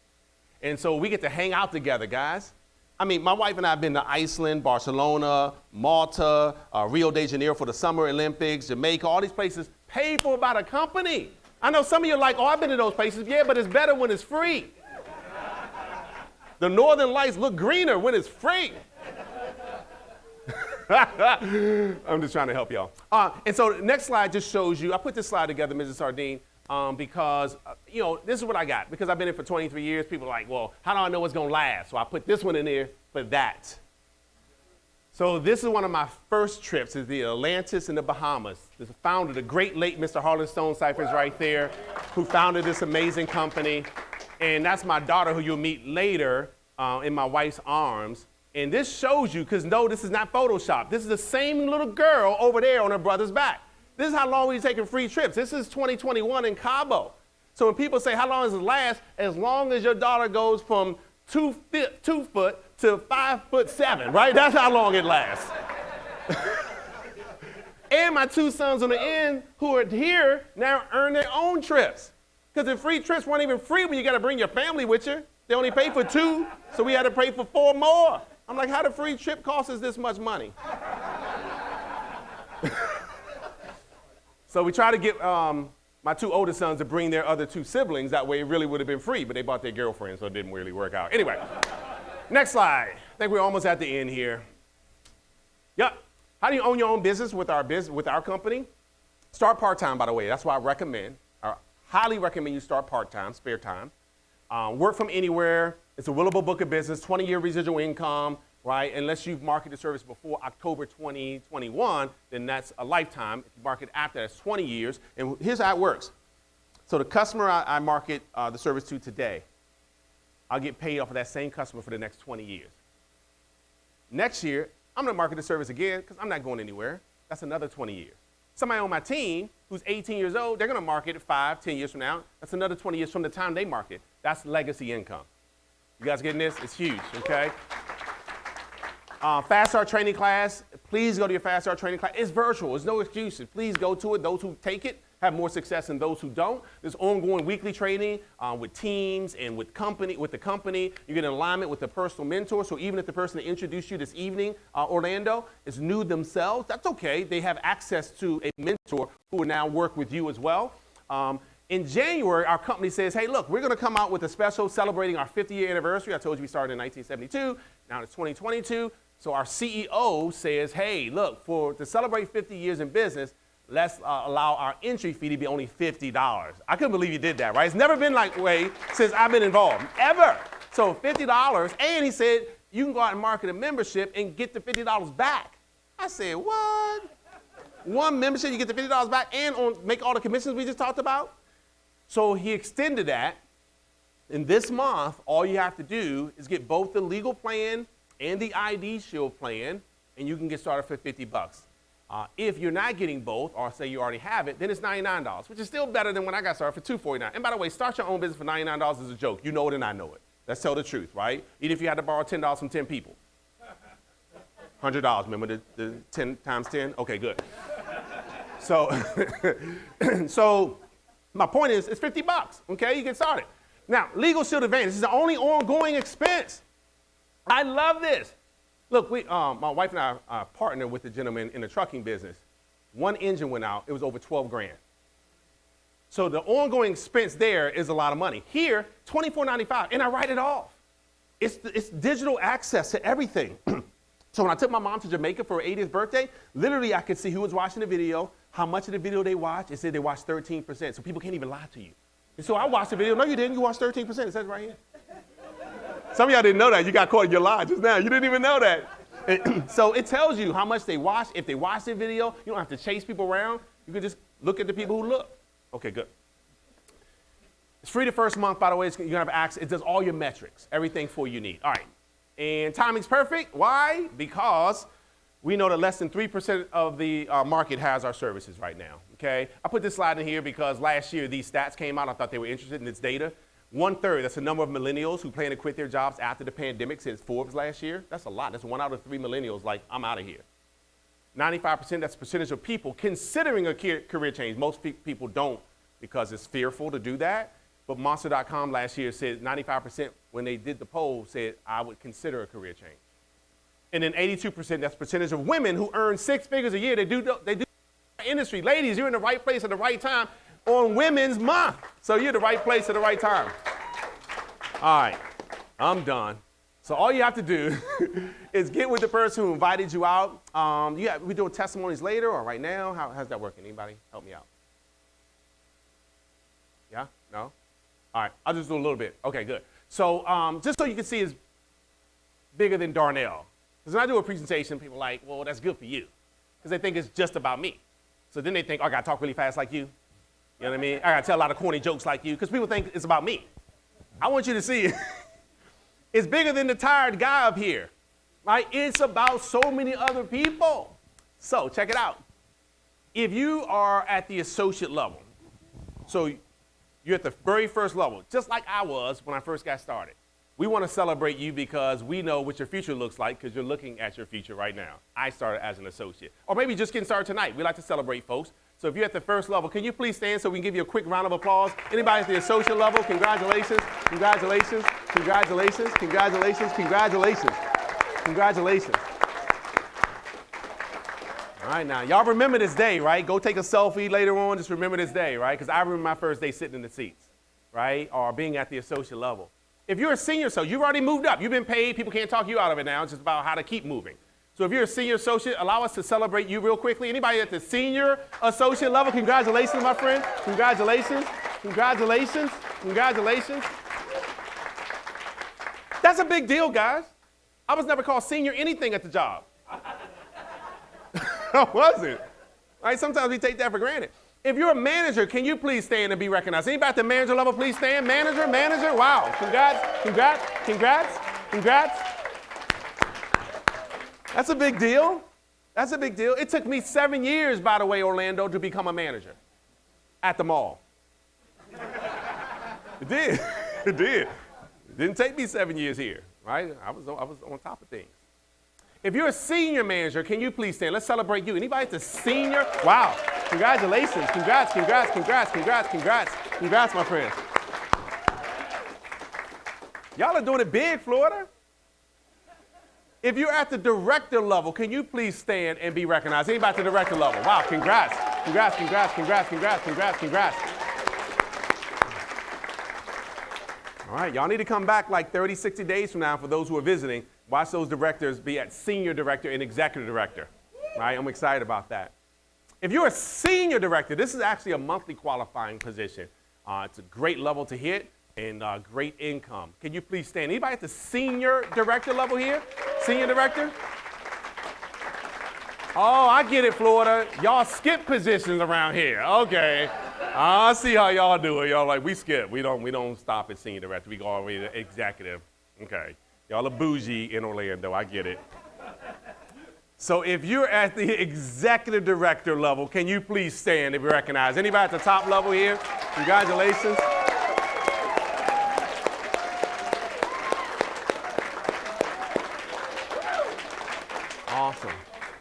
And so we get to hang out together, guys. I mean, my wife and I have been to Iceland, Barcelona, Malta, Rio de Janeiro for the Summer Olympics, Jamaica, all these places paid for by the company. I know some of you are like, oh, I've been to those places. Yeah, but it's better when it's free. The northern lights look greener when it's free. I'm just trying to help y'all. And so the next slide just shows you, I put this slide together, Mrs. Sardine, because, this is what I got. Because I've been in for 23 years, people are like, well, how do I know it's going to last? So I put this one in there for that. So this is one of my first trips, is the Atlantis in the Bahamas. This founder, the great late Mr. Harlan Stonecipher is right there, who founded this amazing company. And that's my daughter, who you'll meet later in my wife's arms. And this shows you, because no, this is not Photoshop. This is the same little girl over there on her brother's back. This is how long we've taken free trips. This is 2021 in Cabo. So when people say, how long does it last? As long as your daughter goes from 2 foot to 5'7", right? That's how long it lasts. And my 2 sons on the end who are here now earn their own trips. Because the free trips weren't even free when you got to bring your family with you. They only pay for 2, so we had to pay for 4 more. I'm like, how the free trip cost us this much money? So we try to get my 2 older sons to bring their other 2 siblings. That way it really would have been free, but they brought their girlfriends, so it didn't really work out. Anyway, next slide. I think we're almost at the end here. Yep. How do you own your own business with our company? Start part-time, by the way. That's what I highly recommend you start part-time, spare time. Work from anywhere. It's a willable book of business, 20-year residual income, right? Unless you've marketed the service before October 2021, then that's a lifetime. If you market after, that's 20 years. And here's how it works. So the customer I market the service to today, I'll get paid off of that same customer for the next 20 years. Next year, I'm going to market the service again because I'm not going anywhere. That's another 20 years. Somebody on my team who's 18 years old, they're going to market it 5, 10 years from now. That's another 20 years from the time they market. That's legacy income. You guys getting this? It's huge, okay? Fast Start training class. Please go to your Fast Start training class. It's virtual. There's no excuses. Please go to it. Those who take it have more success than those who don't. There's ongoing weekly training with teams and with the company. You get in alignment with a personal mentor. So even if the person that introduced you this evening, Orlando, is new themselves, that's okay. They have access to a mentor who will now work with you as well. In January, our company says, hey, look, we're going to come out with a special celebrating our 50-year anniversary. I told you we started in 1972. Now it's 2022. So our CEO says, hey, look, to celebrate 50 years in business, let's allow our entry fee to be only $50. I couldn't believe he did that, right? It's never been like way since I've been involved, ever. So $50, and he said, you can go out and market a membership and get the $50 back. I said, what? One membership, you get the $50 back and make all the commissions we just talked about? So he extended that. And this month, all you have to do is get both the legal plan and the ID Shield plan, and you can get started for $50. If you're not getting both, or say you already have it, then it's $99, which is still better than when I got started for $249. And by the way, start your own business for $99 is a joke. You know it and I know it. Let's tell the truth, right? Even if you had to borrow $10 from 10 people. $100, remember the 10 times 10? Okay, good. So, so my point is, it's $50, okay? You get started. Now, Legal Shield Advantage is the only ongoing expense. I love this. Look, my wife and I partnered with a gentleman in the trucking business. One engine went out. It was over 12 grand. So the ongoing expense there is a lot of money. Here, $24.95, and I write it off. It's digital access to everything. So when I took my mom to Jamaica for her 80th birthday, literally I could see who was watching the video, how much of the video they watched. It said they watched 13%, so people can't even lie to you. And so I watched the video. No, you didn't. You watched 13%. It says right here. Some of y'all didn't know that. You got caught in your lie just now. You didn't even know that. So it tells you how much they watch. If they watch the video, you don't have to chase people around. You can just look at the people who look. Okay, good. It's free the first month, by the way. You're going to have access. It does all your metrics, everything for you need. All right. And timing's perfect. Why? Because we know that less than 3% of the market has our services right now. Okay? I put this slide in here because last year these stats came out. I thought they were interested in this data. 1/3, that's the number of millennials who plan to quit their jobs after the pandemic since Forbes last year. That's a lot. That's 1 out of 3 millennials like, I'm out of here. 95%, that's the percentage of people considering a career change. Most people don't because it's fearful to do that. But Monster.com last year said 95% when they did the poll said, I would consider a career change. And then 82%, that's percentage of women who earn 6 figures a year. They do industry. Ladies, you're in the right place at the right time on Women's Month. So you're in the right place at the right time. All right, I'm done. So all you have to do is get with the person who invited you out. We doing testimonies later or right now? How's that working? Anybody help me out? Yeah? No? All right, I'll just do a little bit. Okay, good. So just so you can see, it's bigger than Darnell. Because when I do a presentation, people are like, well, that's good for you. Because they think it's just about me. So then they think, oh, I got to talk really fast like you. You know what I mean? I got to tell a lot of corny jokes like you. Because people think it's about me. I want you to see it. It's bigger than the tired guy up here. Right? It's about so many other people. So check it out. If you are at the associate level, so you're at the very first level, just like I was when I first got started. We want to celebrate you because we know what your future looks like because you're looking at your future right now. I started as an associate. Or maybe just getting started tonight. We like to celebrate folks. So if you're at the first level, can you please stand so we can give you a quick round of applause? Anybody at the associate level, congratulations, congratulations, congratulations, congratulations, congratulations, congratulations. All right, now, y'all remember this day, right? Go take a selfie later on. Just remember this day, right? Because I remember my first day sitting in the seats, right? Or being at the associate level. If you're a senior associate, you've already moved up. You've been paid. People can't talk you out of it now. It's just about how to keep moving. So if you're a senior associate, allow us to celebrate you real quickly. Anybody at the senior associate level, congratulations, my friend. Congratulations, congratulations, congratulations. That's a big deal, guys. I was never called senior anything at the job. I wasn't. Right? Sometimes we take that for granted. If you're a manager, can you please stand and be recognized? Anybody at the manager level, please stand. Manager, manager, wow. Congrats, congrats, congrats, congrats. That's a big deal. That's a big deal. It took me 7 years, by the way, Orlando, to become a manager at the mall. It did. It did. It didn't take me 7 years here, right? I was on top of things. If you're a senior manager, can you please stand? Let's celebrate you. Anybody at the senior? Wow. Congratulations. Congrats, congrats, congrats, congrats, congrats. Congrats, my friends. Y'all are doing it big, Florida. If you're at the director level, can you please stand and be recognized? Anybody at the director level? Wow, congrats. Congrats, congrats, congrats, congrats, congrats, congrats. All right, y'all need to come back like 30, 60 days from now for those who are visiting. Watch those directors be at senior director and executive director. Right? I'm excited about that. If you're a senior director, this is actually a monthly qualifying position. It's a great level to hit and great income. Can you please stand? Anybody at the senior director level here? Senior director? Oh, I get it, Florida. Y'all skip positions around here. Okay. I see how y'all do it. Y'all like, we skip. We don't stop at senior director. We go all the way to executive. Okay. Y'all are bougie in Orlando. I get it. So if you're at the executive director level, can you please stand and be recognized? Anybody at the top level here? Congratulations. Awesome.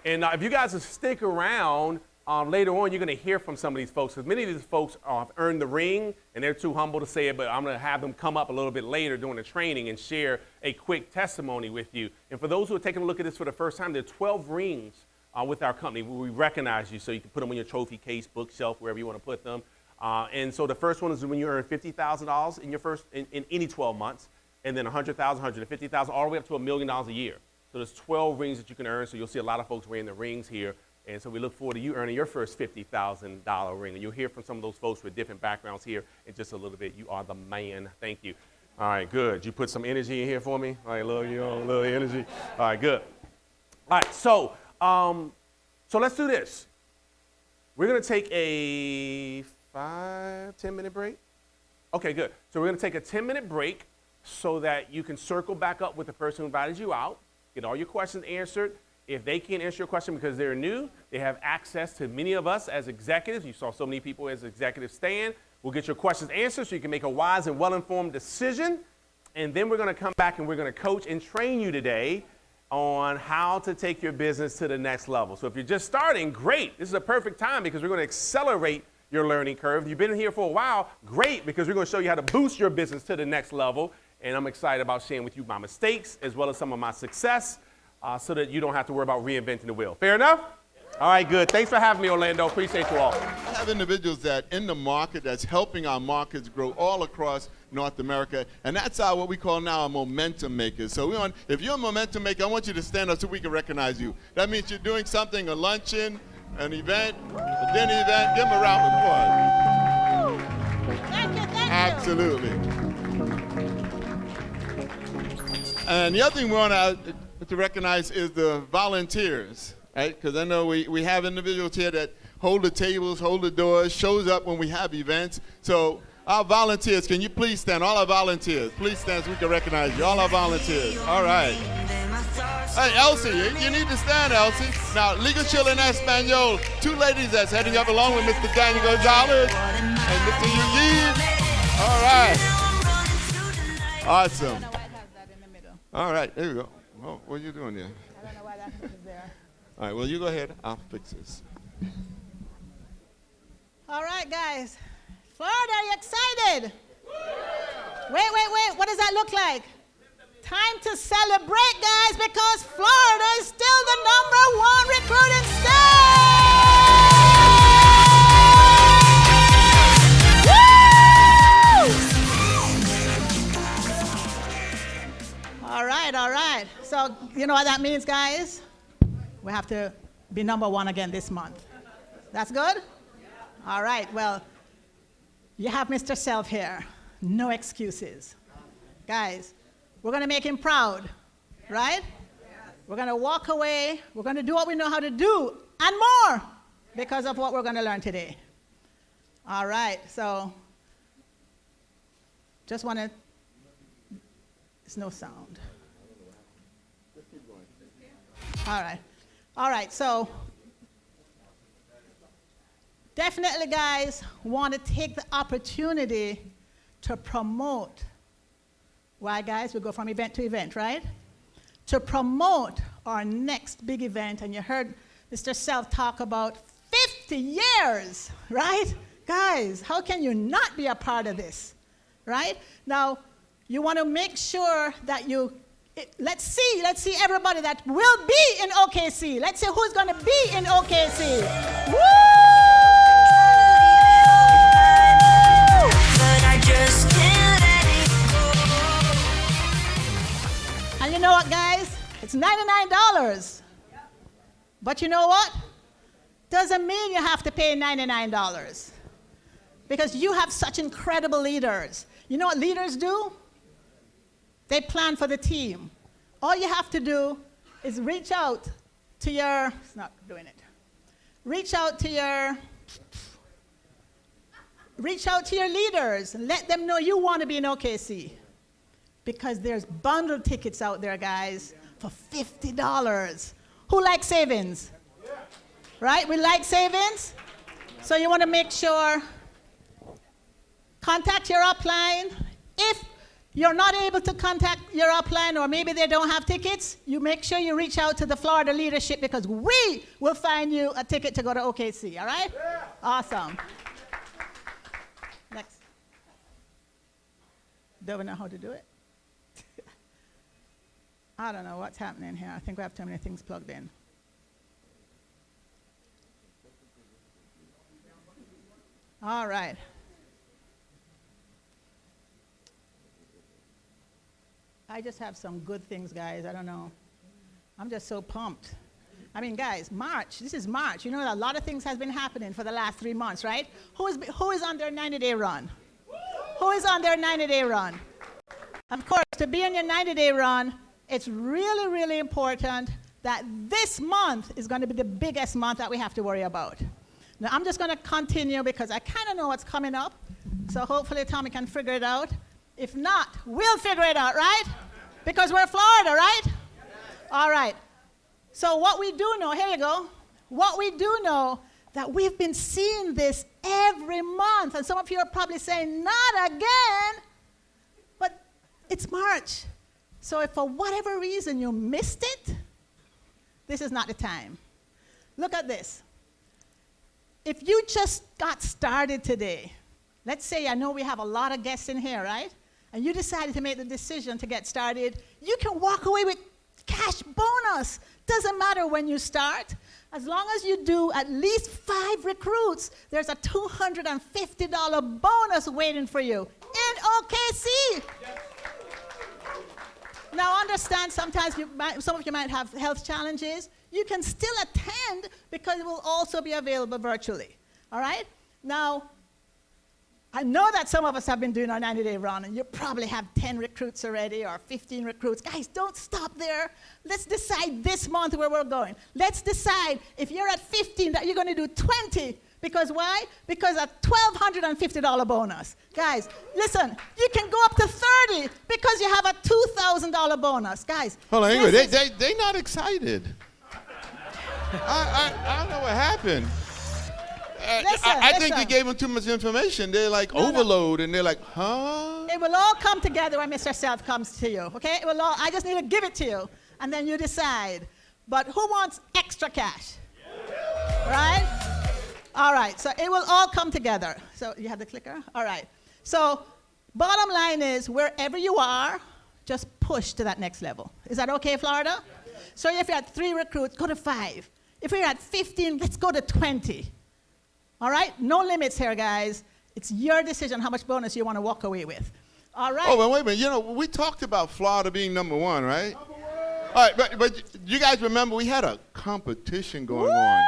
And if you guys will stick around, later on, you're going to hear from some of these folks, because many of these folks have earned the ring, and they're too humble to say it, but I'm going to have them come up a little bit later during the training and share a quick testimony with you. And for those who are taking a look at this for the first time, there are 12 rings with our company where we recognize you, so you can put them on your trophy case, bookshelf, wherever you want to put them. And so the first one is when you earn $50,000 in your in any 12 months, and then $100,000, $150,000, all the way up to $1 million a year. So there's 12 rings that you can earn, so you'll see a lot of folks wearing the rings here. And so we look forward to you earning your first $50,000 ring. And you'll hear from some of those folks with different backgrounds here in just a little bit. You are the man. Thank you. All right, good. You put some energy in here for me? All right, little energy. All right, good. All right, so let's do this. We're going to take a 10-minute break. Okay, good. So we're going to take a 10-minute break so that you can circle back up with the person who invited you out, get all your questions answered. If they can't answer your question because they're new, they have access to many of us as executives. You saw so many people as executives stand. We'll get your questions answered so you can make a wise and well-informed decision. And then we're going to come back and we're going to coach and train you today on how to take your business to the next level. So if you're just starting, great. This is a perfect time because we're going to accelerate your learning curve. If you've been here for a while, great, because we're going to show you how to boost your business to the next level. And I'm excited about sharing with you my mistakes as well as some of my success. So that you don't have to worry about reinventing the wheel. Fair enough? All right, good. Thanks for having me, Orlando. Appreciate you all. I have individuals that in the market that's helping our markets grow all across North America, and that's our what we call now a momentum maker. So if you're a momentum maker, I want you to stand up so we can recognize you. That means you're doing something, a luncheon, an event, a dinner event. Give them a round of applause. Thank you, thank you. Absolutely. And the other thing we want to recognize is the volunteers, right? Because I know we have individuals here that hold the tables, hold the doors, shows up when we have events. So our volunteers, can you please stand? All our volunteers, please stand so we can recognize you. All our volunteers. All right. Hey, Elsie, you need to stand, Elsie. Now, Liga Chile en Espanol, two ladies that's heading up along with Mr. Daniel Gonzalez and Mr. Eugene. All right. Awesome. All right, there we go. Oh, what are you doing there? I don't know why that is there. All right, well, you go ahead. I'll fix this. All right, guys. Florida, are you excited? Wait. What does that look like? Time to celebrate, guys, because Florida is still the #1 recruiting state! Woo! All right. So, you know what that means, guys? We have to be #1 again this month. That's good? All right, well, you have Mr. Self here. No excuses. Guys, we're going to make him proud, right? We're going to walk away. We're going to do what we know how to do and more because of what we're going to learn today. All right, so just want to, there's no sound. All right, so definitely, guys, want to take the opportunity to promote. Why, guys? We go from event to event, right? To promote our next big event. And you heard Mr. Self talk about 50 years, right? Guys, how can you not be a part of this, right? Now, you want to make sure that let's see everybody that will be in OKC. Let's see who's going to be in OKC. Woo! And you know what, guys? It's $99. But you know what? Doesn't mean you have to pay $99. Because you have such incredible leaders. You know what leaders do? They plan for the team. All you have to do is reach out to your, it's not doing it. Reach out to your leaders and let them know you want to be in OKC. Because there's bundle tickets out there, guys, for $50. Who likes savings? Yeah. Right? We like savings? So you want to make sure, contact your upline. If you're not able to contact your upline or maybe they don't have tickets, you make sure you reach out to the Florida leadership because we will find you a ticket to go to OKC, all right? Yeah. Awesome. Next. Don't know how to do it. I don't know what's happening here. I think we have too many things plugged in. All right. I just have some good things, guys. I don't know. I'm just so pumped. I mean, guys, March. This is March. You know, a lot of things has been happening for the last 3 months, right? Who is on their 90-day run? Who is on their 90-day run? Of course, to be on your 90-day run, it's really, really important that this month is going to be the biggest month that we have to worry about. Now, I'm just going to continue because I kind of know what's coming up. So hopefully Tommy can figure it out. If not, we'll figure it out, right? Because we're Florida, right? All right. So what we do know, here you go. What we do know that we've been seeing this every month. And some of you are probably saying, not again. But it's March. So if for whatever reason you missed it, this is not the time. Look at this. If you just got started today, let's say I know we have a lot of guests in here, right? And you decided to make the decision to get started, you can walk away with cash bonus, Doesn't matter when you start. As long as you do at least 5 recruits, there's a $250 bonus waiting for you in OKC. Now understand, sometimes some of you might have health challenges. You can still attend because it will also be available virtually. All right? Now, I know that some of us have been doing our 90-day run, and you probably have 10 recruits already or 15 recruits. Guys, don't stop there. Let's decide this month where we're going. Let's decide if you're at 15 that you're going to do 20. Because why? Because a $1,250 bonus. Guys, listen, you can go up to 30 because you have a $2,000 bonus. Guys. Hold on, anyway, they're not excited. I don't know what happened. I think you gave them too much information. They're like overload, and they're like, huh? It will all come together when Mr. Self comes to you, okay? It will all, I just need to give it to you, and then you decide. But who wants extra cash? Right? All right, so it will all come together. So you have the clicker? All right. So bottom line is, wherever you are, just push to that next level. Is that okay, Florida? So if you're at 3 recruits, go to 5. If you're at 15, let's go to 20. All right? No limits here, guys. It's your decision how much bonus you want to walk away with. All right? Oh, but wait a minute. You know, we talked about Florida being number 1, right? Number 1. All right, but you guys remember we had a competition going on.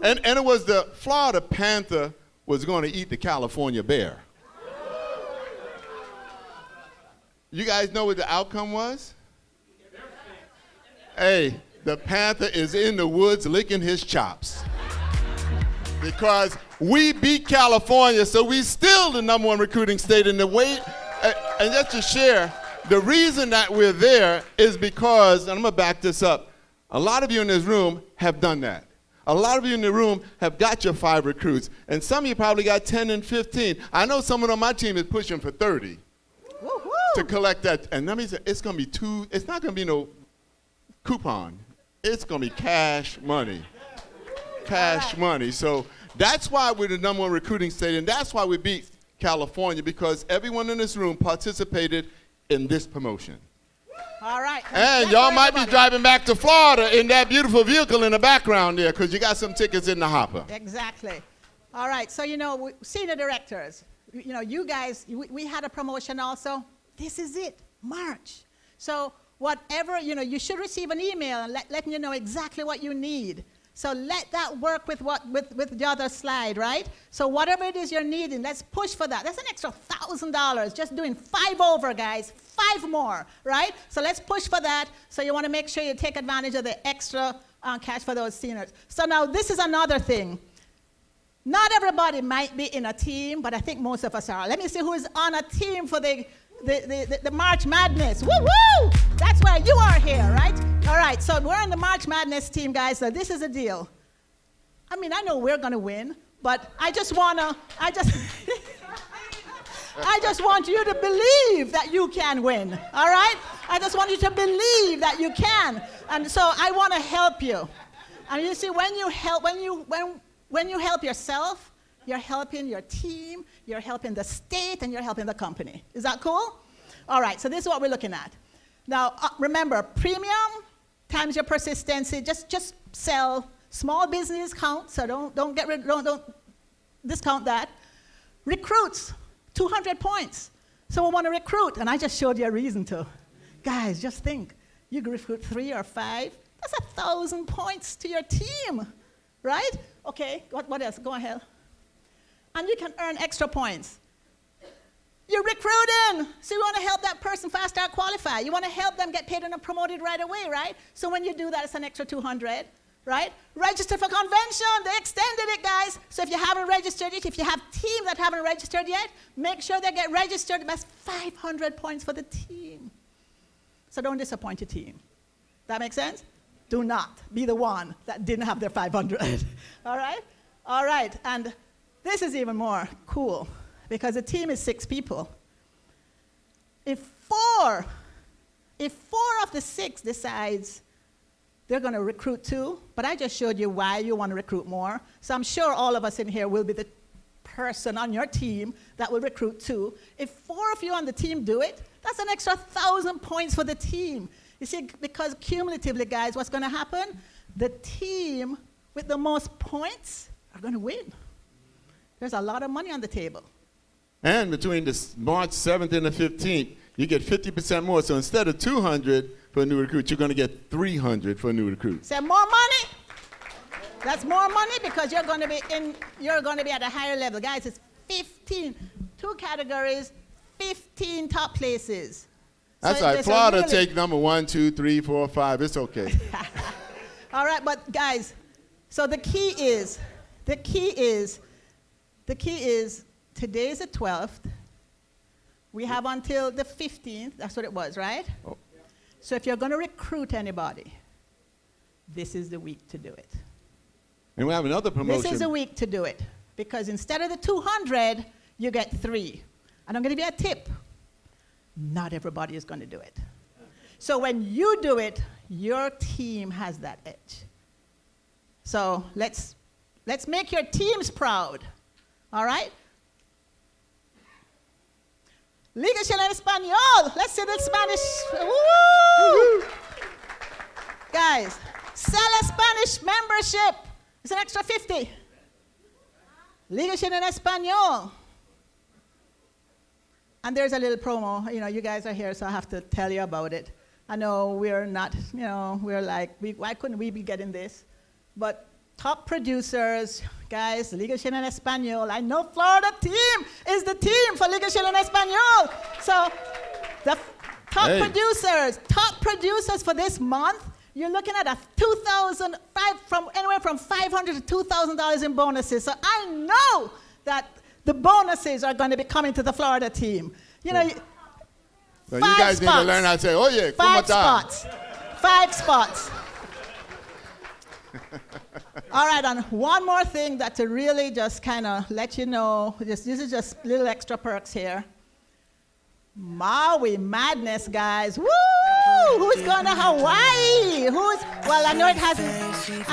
And it was the Florida Panther was going to eat the California Bear. You guys know what the outcome was? Hey, the Panther is in the woods licking his chops. Because we beat California, so we still the number 1 recruiting state in the way. And just to share, the reason that we're there is because, and I'm going to back this up, a lot of you in this room have done that. A lot of you in the room have got your 5 recruits, and some of you probably got 10 and 15. I know someone on my team is pushing for 30 to collect that. And let me say, it's going to be it's not going to be no coupon. It's going to be cash money. Cash money. So that's why we're the number 1 recruiting state, and that's why we beat California, because everyone in this room participated in this promotion. All right. And y'all might be driving back to Florida in that beautiful vehicle in the background there, because you got some tickets in the hopper. Exactly. All right. So, senior directors, you guys, we had a promotion also. This is it, March. So whatever, you should receive an email and letting you know exactly what you need. So let that work with the other slide, right? So whatever it is you're needing, let's push for that. That's an extra $1,000, just doing 5 over, guys, 5 more, right? So let's push for that. So you want to make sure you take advantage of the extra cash for those seniors. So now this is another thing. Not everybody might be in a team, but I think most of us are. Let me see who is on a team for the March Madness. Woo-woo! That's why you are here, right? All right, so we're in the March Madness team, guys. So this is the deal. I mean, I know we're going to win, but I just want you to believe that you can win, all right? I just want you to believe that you can. And so I want to help you. And you see, when you help yourself, you're helping your team, you're helping the state, and you're helping the company. Is that cool? All right, so this is what we're looking at. Now, remember, premium times your persistency. Just sell. Small business count, so don't discount that. Recruits, 200 points. So we want to recruit, and I just showed you a reason to. Guys, just think. You can recruit 3 or 5. That's 1,000 points to your team, right? Okay, what else? Go ahead. And you can earn extra points. You're recruiting, so you want to help that person fast start qualify. You want to help them get paid and promoted right away, right? So when you do that, it's an extra 200, right? Register for convention. They extended it, guys. So if you haven't registered yet, if you have teams that haven't registered yet, make sure they get registered. That's 500 points for the team. So don't disappoint your team. That make sense? Do not be the one that didn't have their 500. All right? All right, and this is even more cool because the team is 6 people. If 4 of the 6 decides they're going to recruit 2, but I just showed you why you want to recruit more. So I'm sure all of us in here will be the person on your team that will recruit 2. If 4 of you on the team do it, that's an extra 1,000 points for the team. You see, because cumulatively, guys, what's going to happen? The team with the most points are going to win. There's a lot of money on the table. And between the March 7th and the 15th, you get 50% more. So instead of 200 for a new recruit, you're going to get 300 for a new recruit. Say more money? That's more money because you're going to be at a higher level. Guys, it's 15, 2 categories, 15 top places. That's So right. there's a Florida really- take number 1, 2, 3, 4, 5. It's okay. All right, but guys, so the key is, today is the 12th. We have until the 15th. That's what it was, right? Oh. So if you're going to recruit anybody, this is the week to do it. And we have another promotion. This is the week to do it. Because instead of the 200, you get 3. And I'm going to give you a tip. Not everybody is going to do it. So when you do it, your team has that edge. So let's make your teams proud. All right? Liga Chilena Español. Let's see the Spanish. Woo! Guys, sell a Spanish membership. It's an extra 50. Liga Chilena Español. And there's a little promo. You know, you guys are here, so I have to tell you about it. I know we're not, you know, we're like, why couldn't we be getting this? But top producers, guys, Liga Chilena Español. I know Florida team is the team for Liga Chilena Español. So the top producers for this month, you're looking at anywhere from $500 to $2,000 in bonuses. So I know that the bonuses are going to be coming to the Florida team. You know, So you guys need to learn how to say, oh yeah, come on. 5 spots. All right, and one more thing that to really just kind of let you know, this is just little extra perks here. Maui Madness, guys. Woo! Who's going to Hawaii? Well, I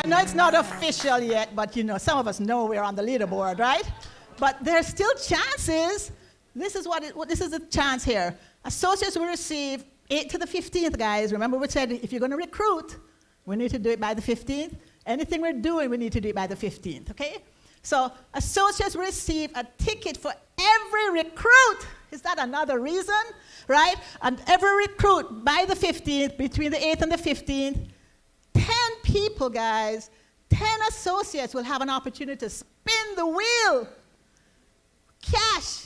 know it's not official yet, but you know, some of us know we're on the leaderboard, right? But there's still chances. This is the chance here. Associates will receive 8 to the 15th, guys. Remember we said if you're going to recruit, we need to do it by the 15th. Anything we're doing, we need to do it by the 15th, okay? So associates will receive a ticket for every recruit. Is that another reason, right? And every recruit by the 15th, between the 8th and the 15th, 10 people, guys, 10 associates will have an opportunity to spin the wheel, cash,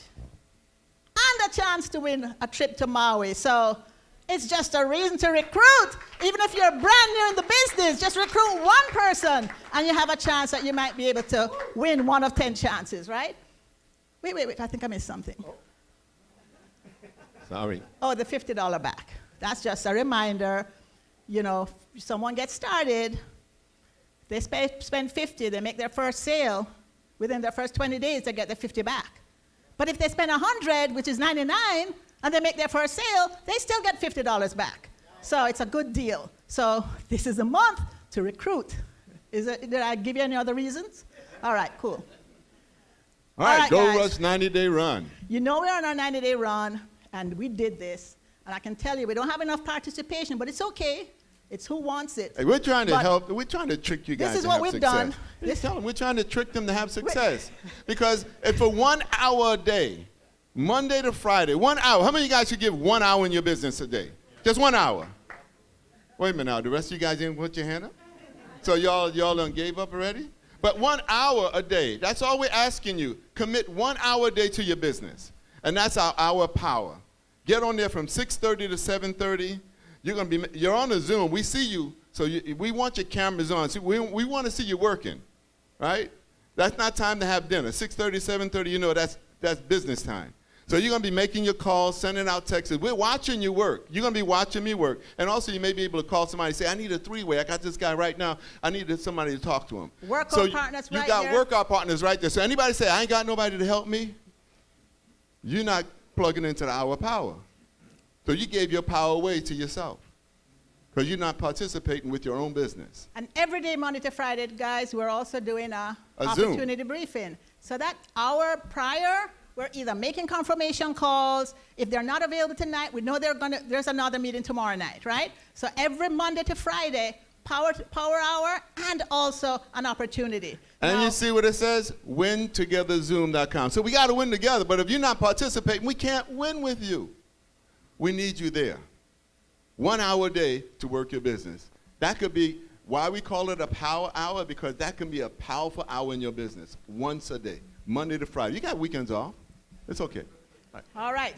and a chance to win a trip to Maui. So it's just a reason to recruit. Even if you're brand new in the business, just recruit one person, and you have a chance that you might be able to win 1 of 10 chances, right? Wait, I think I missed something. Sorry. Oh, the $50 back. That's just a reminder. You know, if someone gets started, they spend $50, they make their first sale. Within their first 20 days, they get their $50 back. But if they spend $100, which is $99, and they make their first sale, they still get $50 back. So it's a good deal. So this is a month to recruit. Did I give you any other reasons? All right, cool. All right, Go guys. Rush 90-day run. You know we're on our 90-day run, and we did this. And I can tell you, we don't have enough participation, but it's okay. It's who wants it. Hey, we're trying to But help. We're trying to trick you guys this is to what have we've success. done. Just tell them we're trying to trick them to have success. Because if for 1 hour a day, Monday to Friday, 1 hour. How many of you guys should give 1 hour in your business a day? Just 1 hour. Wait a minute now. The rest of you guys didn't put your hand up? So y'all done gave up already? But 1 hour a day, that's all we're asking you. Commit 1 hour a day to your business. And that's our hour power. Get on there from 6:30 to 7:30. You're on a Zoom. We see you. So we want your cameras on. See, we want to see you working, right? That's not time to have dinner. 6:30, 7:30, you know, that's business time. So you're going to be making your calls, sending out texts. We're watching you work. You're going to be watching me work. And also you may be able to call somebody and say, I need a 3-way. I got this guy right now. I need somebody to talk to him. Workout partners right there. You got there. workout partners right there. So anybody say, I ain't got nobody to help me, you're not plugging into the hour power. So you gave your power away to yourself because you're not participating with your own business. And every day, Monday to Friday, guys, we're also doing a Zoom. opportunity briefing. So that hour prior, we're either making confirmation calls. If they're not available tonight, we know there's another meeting tomorrow night, right? So every Monday to Friday, power hour, and also an opportunity. And now, you see what it says? WinTogetherZoom.com. So we got to win together, but if you're not participating, we can't win with you. We need you there. 1 hour a day to work your business. That could be why we call it a power hour, because that can be a powerful hour in your business once a day, Monday to Friday. You got weekends off. It's okay. All right.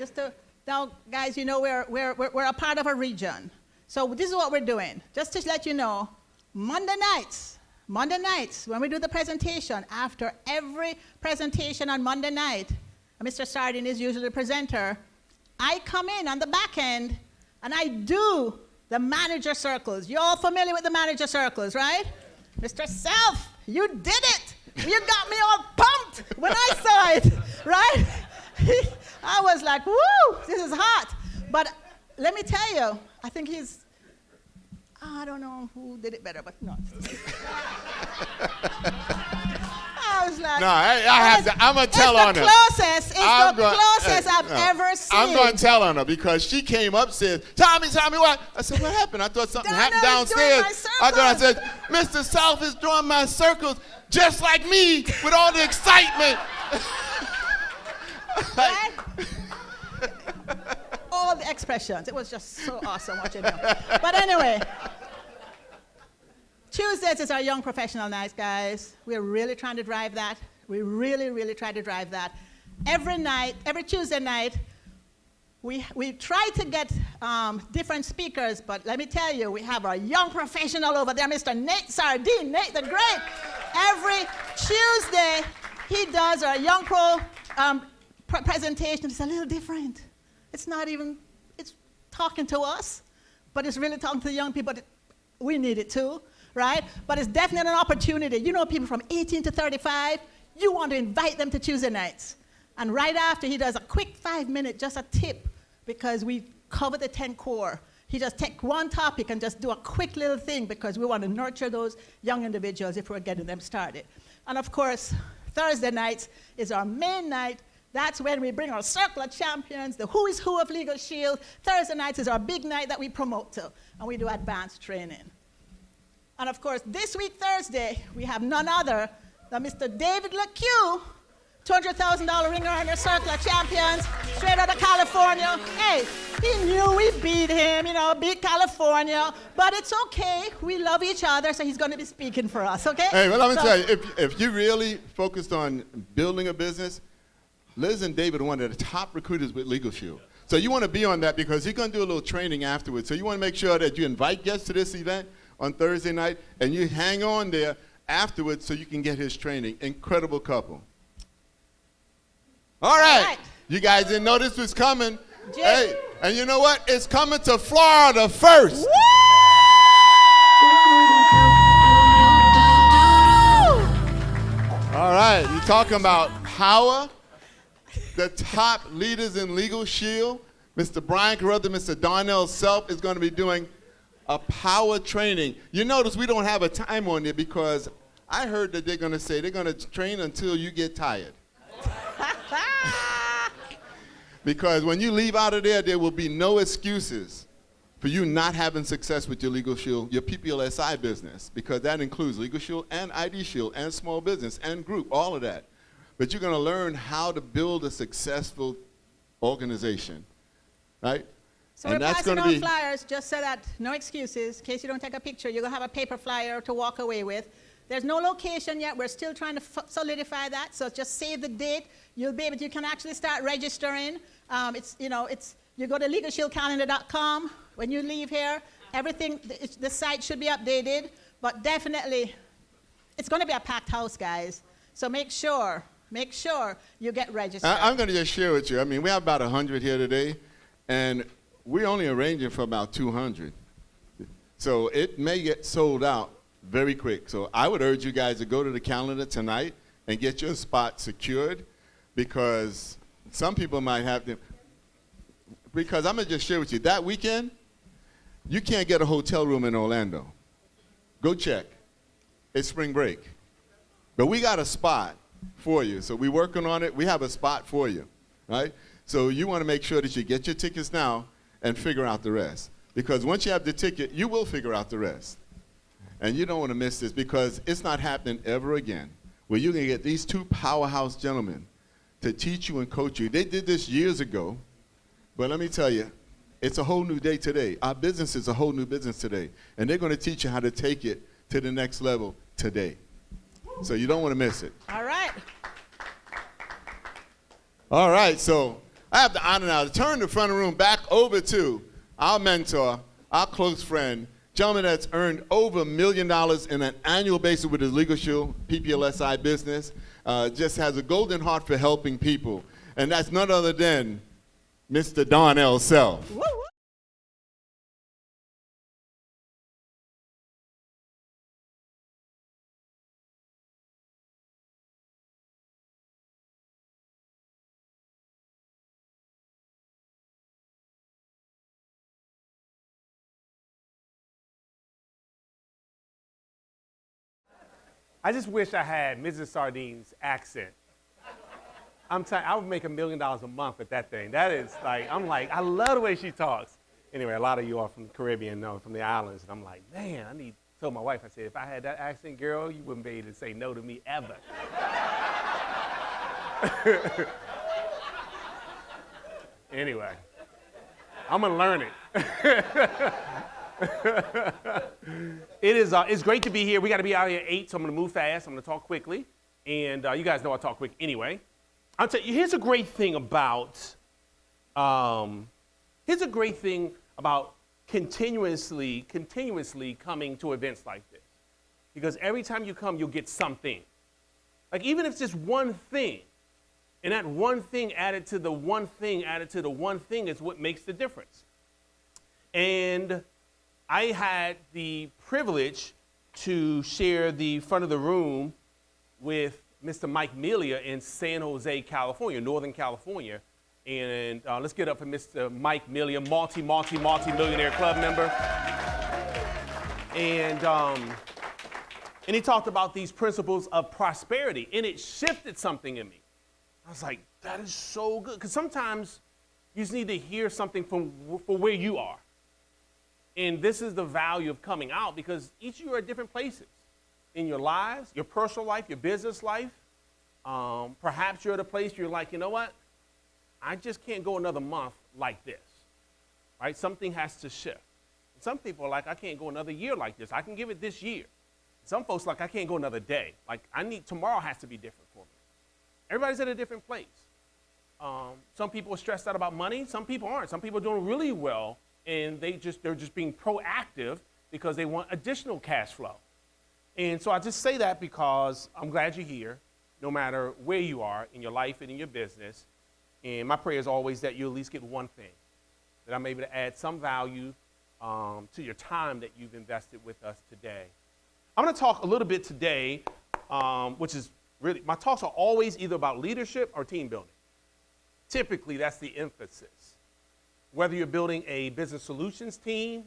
Now, guys, you know we're a part of a region. So this is what we're doing. Just to let you know, Monday nights, when we do the presentation, after every presentation on Monday night, Mr. Sardin is usually the presenter, I come in on the back end and I do the manager circles. You're all familiar with the manager circles, right? Mr. Self, you did it. You got me all pumped when I saw it, right? I was like, woo, this is hot. But let me tell you, I think I don't know who did it better, but no. I was like, no, I'm going to tell on her. It's the closest I've ever seen. I'm going to tell on her because she came upstairs. Tommy, what? I said, what happened? I thought something happened downstairs. I said, Mr. South is drawing my circles just like me with all the excitement. Right? All the expressions. It was just so awesome watching him. But anyway, Tuesdays is our young professional night, guys. We're really trying to drive that. We really, really try to drive that. Every Tuesday night, we try to get different speakers, but let me tell you, we have our young professional over there, Mr. Nate Sardine, Nate the Great. Every Tuesday, he does our young pro presentation. It's a little different. It's talking to us, but it's really talking to the young people. We need it too, right? But it's definitely an opportunity. You know, people from 18 to 35, you want to invite them to Tuesday nights. And right after, he does a quick 5-minute, just a tip, because we cover the 10 core. He just take one topic and just do a quick little thing because we want to nurture those young individuals if we're getting them started. And of course, Thursday nights is our main night. That's when we bring our Circle of Champions, the who is who of Legal Shield. Thursday nights is our big night that we promote to, and we do advanced training. And of course, this week, Thursday, we have none other than Mr. David LeCue, $200,000 ring earner, Circle of Champions, straight out of California. Hey, he knew we beat him, beat California, but it's okay. We love each other, so he's going to be speaking for us, okay? Hey, well, let me tell you, if you really focused on building a business, Liz and David are one of the top recruiters with Legal Shield. So you want to be on that because he's going to do a little training afterwards. So you want to make sure that you invite guests to this event on Thursday night, and you hang on there afterwards so you can get his training. Incredible couple. All right. You guys didn't know this was coming. Jim. Hey, and you know what? It's coming to Florida first. Woo! All right. You're talking about power. The top leaders in Legal Shield, Mr. Brian Carruthers, Mr. Darnell Self is going to be doing a power training. You notice we don't have a time on there because I heard that they're going to train until you get tired. Because when you leave out of there will be no excuses for you not having success with your Legal Shield, your PPLSI business, because that includes Legal Shield and ID Shield and small business and group, all of that. But you're going to learn how to build a successful organization, right? So we're passing on flyers just so that no excuses. In case you don't take a picture, you're going to have a paper flyer to walk away with. There's no location yet. We're still trying to solidify that. So just save the date. You can actually start registering. You go to LegalShieldCalendar.com. When you leave here, everything, the site should be updated. But definitely, it's going to be a packed house, guys. So make sure you get registered. I'm going to just share with you. I mean, we have about 100 here today, and we're only arranging for about 200. So it may get sold out very quick. So I would urge you guys to go to the calendar tonight and get your spot secured, because some people might have to. Because I'm going to just share with you, that weekend, you can't get a hotel room in Orlando. Go check. It's spring break. But we got a spot for you. So we're working on it. We have a spot for you, right? So you want to make sure that you get your tickets now and figure out the rest. Because once you have the ticket, you will figure out the rest. And you don't want to miss this because it's not happening ever again, where you can get these two powerhouse gentlemen to teach you and coach you. They did this years ago, but let me tell you, it's a whole new day today. Our business is a whole new business today, and they're going to teach you how to take it to the next level today. So you don't want to miss it. All right. All right, so I have the honor now to turn the front of the room back over to our mentor, our close friend, gentleman that's earned over $1 million in an annual basis with his Legal Shield PPLSI business, just has a golden heart for helping people. And that's none other than Mr. Darnell Self. Woo, woo. I just wish I had Mrs. Sardine's accent. I would make $1 million a month with that thing. That is like, I love the way she talks. Anyway, a lot of you are from the Caribbean, from the islands, and I'm like, man, I told my wife, I said, if I had that accent, girl, you wouldn't be able to say no to me ever. Anyway, I'm gonna learn it. It's great to be here. We got to be out here at 8, so I'm going to move fast. I'm going to talk quickly. And you guys know I talk quick anyway. I'll tell you, here's a great thing about continuously coming to events like this. Because every time you come, you'll get something. Like even if it's just one thing, and that one thing added to the one thing added to the one thing is what makes the difference. And I had the privilege to share the front of the room with Mr. Mike Melia in San Jose, California, Northern California. And let's get up for Mr. Mike Melia, multi-millionaire club member. And he talked about these principles of prosperity, and it shifted something in me. I was like, that is so good. Because sometimes you just need to hear something from where you are. And this is the value of coming out because each of you are at different places in your lives, your personal life, your business life. Perhaps you're at a place you're like, you know what? I just can't go another month like this, right? Something has to shift. Some people are like, I can't go another year like this. I can give it this year. Some folks are like, I can't go another day. Like, tomorrow has to be different for me. Everybody's at a different place. Some people are stressed out about money. Some people aren't. Some people are doing really well. And they're just being proactive because they want additional cash flow. And so I just say that because I'm glad you're here, no matter where you are in your life and in your business. And my prayer is always that you at least get one thing, that I'm able to add some value to your time that you've invested with us today. I'm going to talk a little bit today, which is really, my talks are always either about leadership or team building. Typically, that's the emphasis. Whether you're building a business solutions team,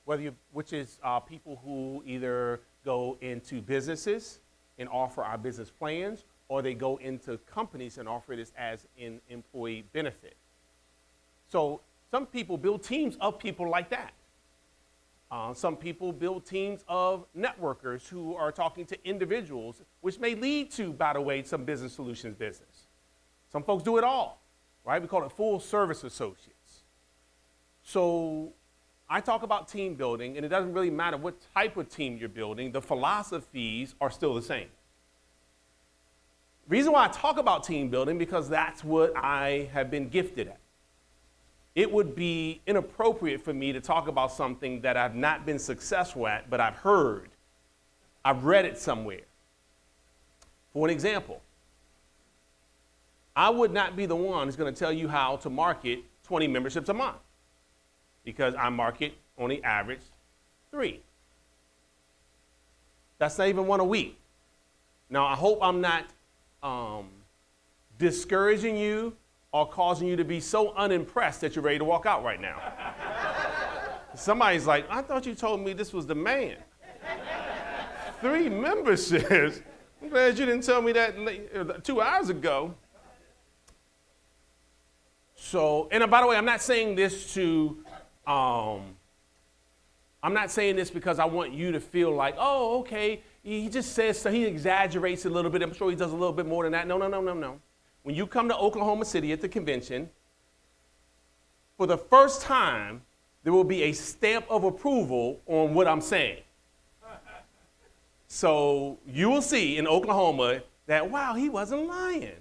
which is people who either go into businesses and offer our business plans, or they go into companies and offer this as an employee benefit. So some people build teams of people like that. Some people build teams of networkers who are talking to individuals, which may lead to, by the way, some business solutions business. Some folks do it all, right? We call it full service associates. So I talk about team building, and it doesn't really matter what type of team you're building. The philosophies are still the same. The reason why I talk about team building, because that's what I have been gifted at. It would be inappropriate for me to talk about something that I've not been successful at, but I've heard. I've read it somewhere. For an example, I would not be the one who's going to tell you how to market 20 memberships a month, because I market on the average 3. That's not even 1 a week. Now, I hope I'm not discouraging you or causing you to be so unimpressed that you're ready to walk out right now. Somebody's like, I thought you told me this was the man. 3 memberships? I'm glad you didn't tell me that 2 hours ago. So, and by the way, I'm not saying this because I want you to feel like, oh, okay, he just says, so he exaggerates a little bit. I'm sure he does a little bit more than that. No. When you come to Oklahoma City at the convention, for the first time, there will be a stamp of approval on what I'm saying. So you will see in Oklahoma that, wow, he wasn't lying.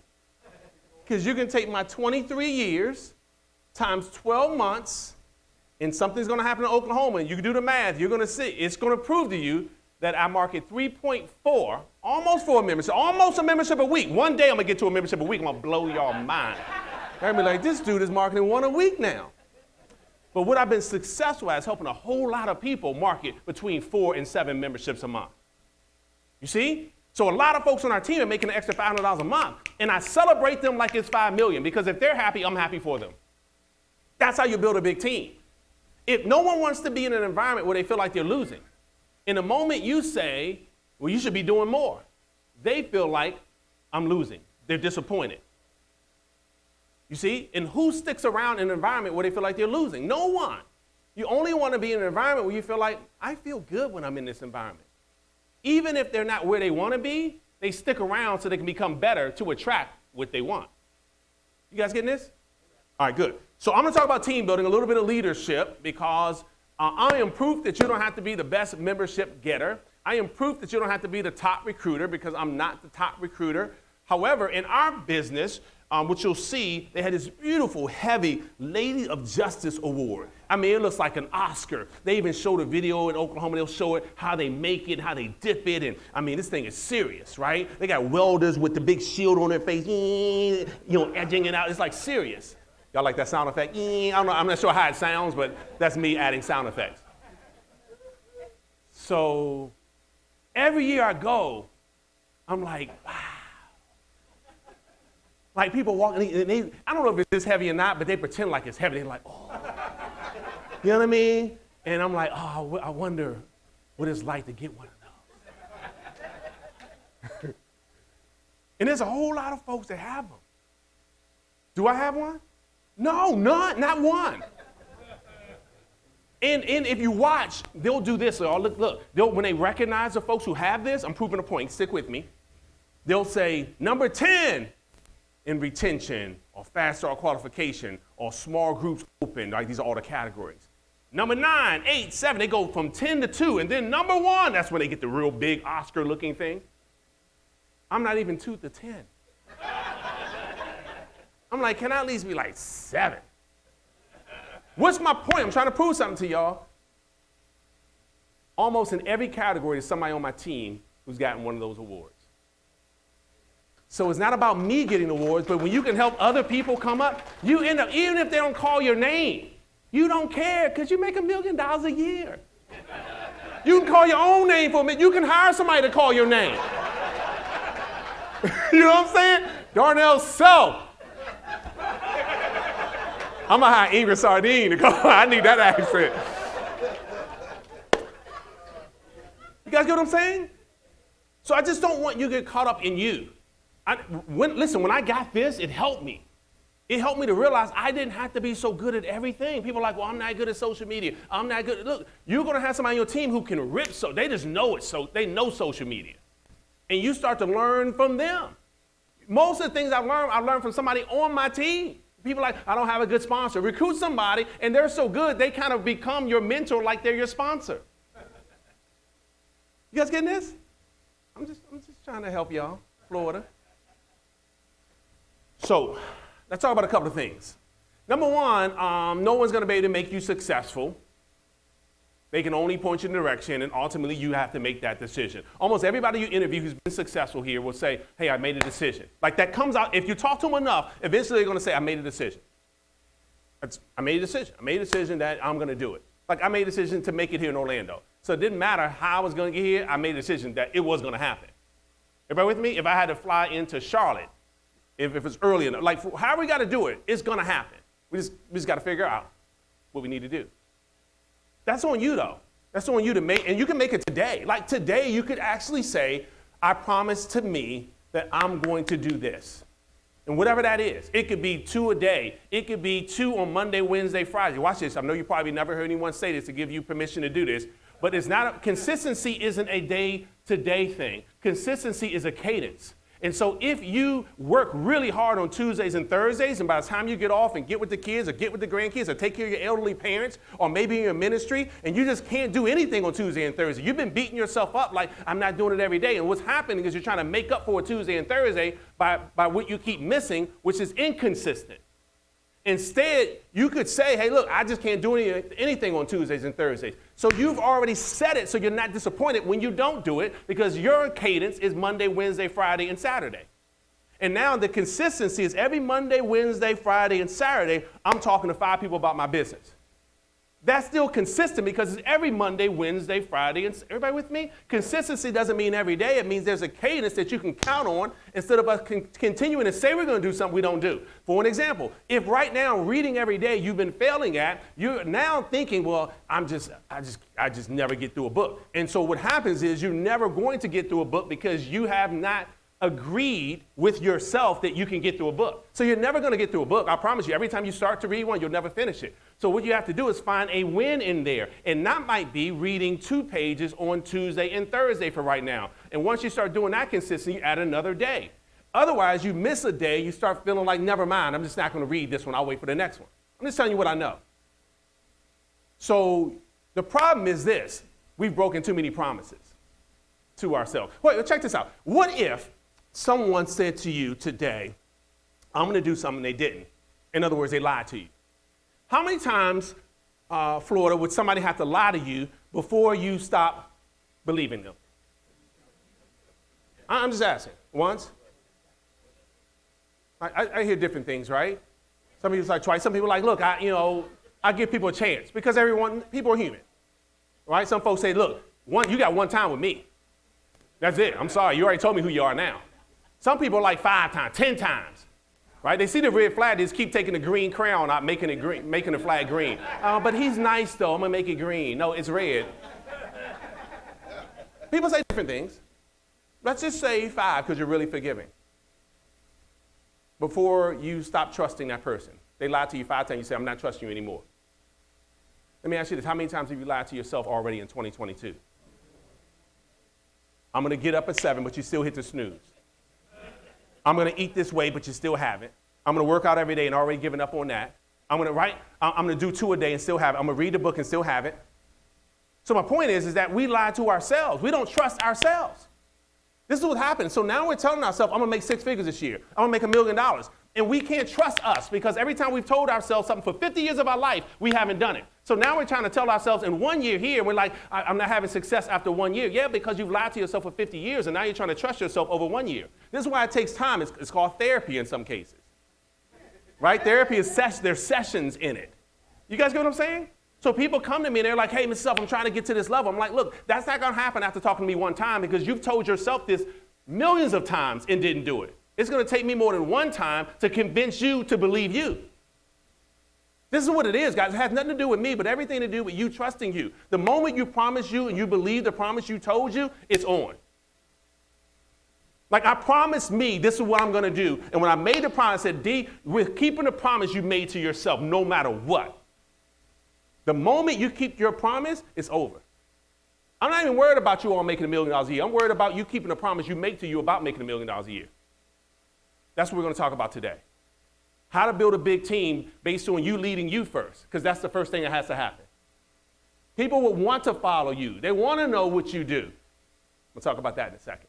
Because you can take my 23 years times 12 months, and something's going to happen in Oklahoma, and you can do the math. You're going to see. It's going to prove to you that I market 3.4, almost 4 membership, almost a membership a week. One day I'm going to get to a membership a week. I'm going to blow y'all mind. They're going to be like, this dude is marketing 1 a week now. But what I've been successful at is helping a whole lot of people market between 4 and 7 memberships a month. You see? So a lot of folks on our team are making an extra $500 a month, and I celebrate them like it's $5 million, because if they're happy, I'm happy for them. That's how you build a big team. If no one wants to be in an environment where they feel like they're losing, in the moment you say, well, you should be doing more, they feel like I'm losing. They're disappointed. You see? And who sticks around in an environment where they feel like they're losing? No one. You only want to be in an environment where you feel like, I feel good when I'm in this environment. Even if they're not where they want to be, they stick around so they can become better to attract what they want. You guys getting this? All right, good. So I'm going to talk about team building, a little bit of leadership, because I am proof that you don't have to be the best membership getter. I am proof that you don't have to be the top recruiter, because I'm not the top recruiter. However, in our business, what you'll see, they had this beautiful, heavy Lady of Justice Award. I mean, it looks like an Oscar. They even showed a video in Oklahoma. They'll show it, how they make it, how they dip it. And I mean, this thing is serious, right? They got welders with the big shield on their face, edging it out. It's like serious. Y'all like that sound effect? I don't know. I'm not sure how it sounds, but that's me adding sound effects. So every year I go, I'm like, wow. Like people walking, I don't know if it's this heavy or not, but they pretend like it's heavy. They're like, oh. You know what I mean? And I'm like, oh, I wonder what it's like to get one of those. And there's a whole lot of folks that have them. Do I have one? No, not one. And if you watch, they'll do this. Look. When they recognize the folks who have this, I'm proving a point. Stick with me. They'll say, number 10 in retention, or fast start qualification, or small groups open. Like, these are all the categories. Number 9, 8, 7, they go from 10 to 2. And then number 1, that's when they get the real big Oscar-looking thing. I'm not even 2 to 10. I'm like, can I at least be like 7? What's my point? I'm trying to prove something to y'all. Almost in every category, there's somebody on my team who's gotten one of those awards. So it's not about me getting awards, but when you can help other people come up, you end up, even if they don't call your name, you don't care, because you make $1 million a year. You can call your own name for a minute. You can hire somebody to call your name. You know what I'm saying? Darnell self. I'm going to hire Ingrid Sardine to call. I need that accent. You guys get what I'm saying? So I just don't want you to get caught up in you. Listen, when I got this, it helped me. It helped me to realize I didn't have to be so good at everything. People are like, well, I'm not good at social media. I'm not good. Look, you're going to have somebody on your team who can rip, so they just know it. So they know social media. And you start to learn from them. Most of the things I learned from somebody on my team. People are like, I don't have a good sponsor. Recruit somebody, and they're so good, they kind of become your mentor like they're your sponsor. You guys getting this? I'm just trying to help y'all, Florida. So let's talk about a couple of things. Number one, no one's going to be able to make you successful. They can only point you in a direction, and ultimately you have to make that decision. Almost everybody you interview who's been successful here will say, hey, I made a decision. Like, that comes out, if you talk to them enough, eventually they're going to say, I made a decision. I made a decision. I made a decision that I'm going to do it. Like, I made a decision to make it here in Orlando. So it didn't matter how I was going to get here, I made a decision that it was going to happen. Everybody with me? If I had to fly into Charlotte, if it's early enough, like, however we got to do it, it's going to happen. We just got to figure out what we need to do. That's on you, though. That's on you to make, and you can make it today. Like today, you could actually say, I promise to me that I'm going to do this. And whatever that is, it could be 2 a day. It could be 2 on Monday, Wednesday, Friday. Watch this. I know you probably never heard anyone say this to give you permission to do this, but consistency isn't a day-to-day thing. Consistency is a cadence. And so if you work really hard on Tuesdays and Thursdays, and by the time you get off and get with the kids or get with the grandkids or take care of your elderly parents or maybe in your ministry, and you just can't do anything on Tuesday and Thursday, you've been beating yourself up like, I'm not doing it every day. And what's happening is you're trying to make up for a Tuesday and Thursday by what you keep missing, which is inconsistent. Instead, you could say, hey, look, I just can't do anything on Tuesdays and Thursdays. So you've already set it so you're not disappointed when you don't do it because your cadence is Monday, Wednesday, Friday, and Saturday. And now the consistency is every Monday, Wednesday, Friday, and Saturday, I'm talking to 5 people about my business. That's still consistent because it's every Monday, Wednesday, Friday, and everybody with me? Consistency doesn't mean every day. It means there's a cadence that you can count on instead of us continuing to say we're going to do something we don't do. For an example, if right now reading every day you've been failing at, you're now thinking, well, I just never get through a book. And so what happens is you're never going to get through a book because you have not agreed with yourself that you can get through a book. So you're never going to get through a book. I promise you, every time you start to read one, you'll never finish it. So what you have to do is find a win in there. And that might be reading 2 pages on Tuesday and Thursday for right now. And once you start doing that consistently, you add another day. Otherwise, you miss a day, you start feeling like, never mind, I'm just not going to read this one. I'll wait for the next one. I'm just telling you what I know. So the problem is this. We've broken too many promises to ourselves. Wait, check this out. What if someone said to you today, I'm going to do something they didn't? In other words, they lied to you. How many times, Florida, would somebody have to lie to you before you stop believing them? I'm just asking. Once? I hear different things, right? Some people like twice. Some people are like, look, I give people a chance because people are human, right? Some folks say, look, you got one time with me. That's it. I'm sorry. You already told me who you are now. Some people are like 5 times, 10 times, right? They see the red flag, they just keep taking the green crayon out, making it green, making the flag green. But he's nice, though. I'm going to make it green. No, it's red. People say different things. Let's just say 5 because you're really forgiving. Before you stop trusting that person. They lied to you 5 times, you say, I'm not trusting you anymore. Let me ask you this. How many times have you lied to yourself already in 2022? I'm going to get up at 7, but you still hit the snooze. I'm going to eat this way, but you still haven't. I'm going to work out every day and already given up on that. I'm going to do 2 a day and still have it. I'm going to read the book and still have it. So my point is that we lie to ourselves. We don't trust ourselves. This is what happens. So now we're telling ourselves, I'm going to make 6 figures this year. I'm going to make $1 million. And we can't trust us because every time we've told ourselves something for 50 years of our life, we haven't done it. So now we're trying to tell ourselves in 1 year here, we're like, I'm not having success after 1 year. Yeah, because you've lied to yourself for 50 years and now you're trying to trust yourself over 1 year. This is why it takes time. It's called therapy in some cases. Right? Therapy is there's sessions in it. You guys get what I'm saying? So people come to me and they're like, hey, Mr. Self, I'm trying to get to this level. I'm like, look, that's not going to happen after talking to me one time because you've told yourself this millions of times and didn't do it. It's going to take me more than one time to convince you to believe you. This is what it is, guys. It has nothing to do with me, but everything to do with you trusting you. The moment you promise you and you believe the promise you told you, it's on. Like I promised me, this is what I'm going to do. And when I made the promise, I said, D, we're keeping the promise you made to yourself no matter what. The moment you keep your promise, it's over. I'm not even worried about you all making $1 million a year. I'm worried about you keeping the promise you make to you about making $1 million a year. That's what we're going to talk about today. How to build a big team based on you leading you first, because that's the first thing that has to happen. People will want to follow you. They want to know what you do. We'll talk about that in a second.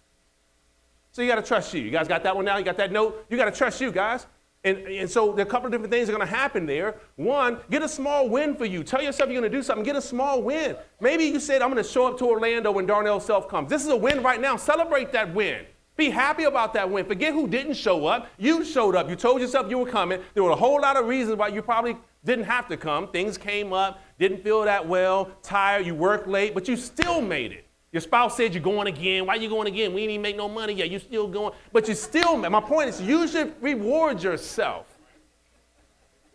So you got to trust you. You guys got that one now? You got that note? You got to trust you, guys. And so there are a couple of different things that are going to happen there. One, get a small win for you. Tell yourself you're going to do something. Get a small win. Maybe you said, I'm going to show up to Orlando when Darnell Self comes. This is a win right now. Celebrate that win. Be happy about that win. Forget who didn't show up. You showed up. You told yourself you were coming. There were a whole lot of reasons why you probably didn't have to come. Things came up, didn't feel that well, tired, you worked late, but you still made it. Your spouse said you're going again. Why are you going again? We didn't even make no money yet. You're still going. But you still, my point is you should reward yourself.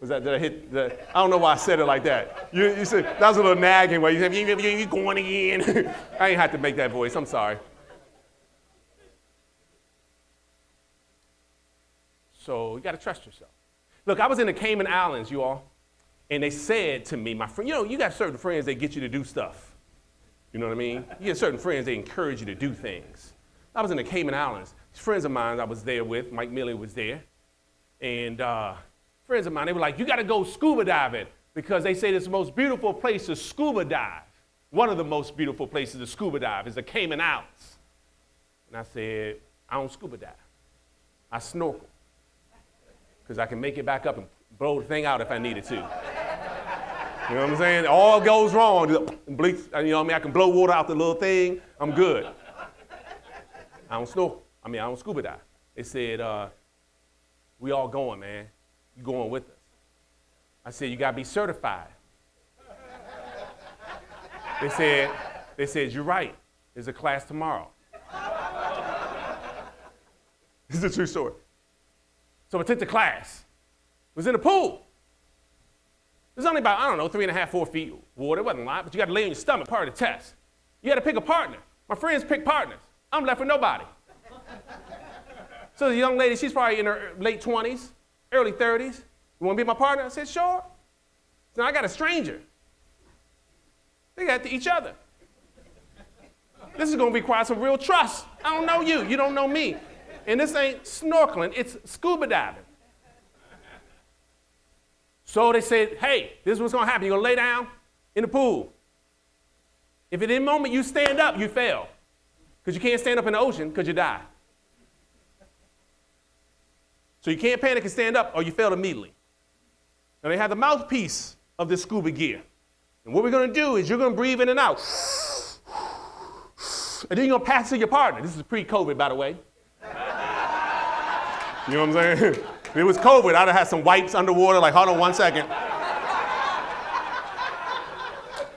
Did I hit the, I don't know why I said it like that. You said, that was a little nagging where you said, you're going again. I ain't have to make that voice. I'm sorry. So you got to trust yourself. Look, I was in the Cayman Islands, you all, and they said to me, my friend, you got certain friends that get you to do stuff. You know what I mean? You get certain friends that encourage you to do things. I was in the Cayman Islands. Friends of mine I was there with, Mike Milley was there, and friends of mine, they were like, you got to go scuba diving because they say it's the most beautiful place to scuba dive. One of the most beautiful places to scuba dive is the Cayman Islands. And I said, I don't scuba dive. I snorkel because I can make it back up and blow the thing out if I needed to. You know what I'm saying? All goes wrong. Bleach, you know what I mean? I can blow water out the little thing. I'm good. I don't snorkel. I don't scuba dive. They said, we all going, man. You going with us. I said, you got to be certified. They said, you're right. There's a class tomorrow. This is a true story. So I took the class. Was in the pool. There's only about, 3.5, 4 feet water. It wasn't a lot, but you got to lay on your stomach, part of the test. You got to pick a partner. My friends pick partners. I'm left with nobody. So the young lady, she's probably in her late 20s, early 30s. You want to be my partner? I said, sure. So I got a stranger. They got to each other. This is going to require some real trust. I don't know you. You don't know me. And this ain't snorkeling. It's scuba diving. So they said, hey, this is what's going to happen. You're going to lay down in the pool. If at any moment you stand up, you fail. Because you can't stand up in the ocean because you die. So you can't panic and stand up or you fail immediately. Now they have the mouthpiece of this scuba gear. And what we're going to do is you're going to breathe in and out. And then you're going to pass it to your partner. This is pre-COVID, by the way. You know what I'm saying? If it was COVID, I'd have had some wipes underwater, like, hold on 1 second.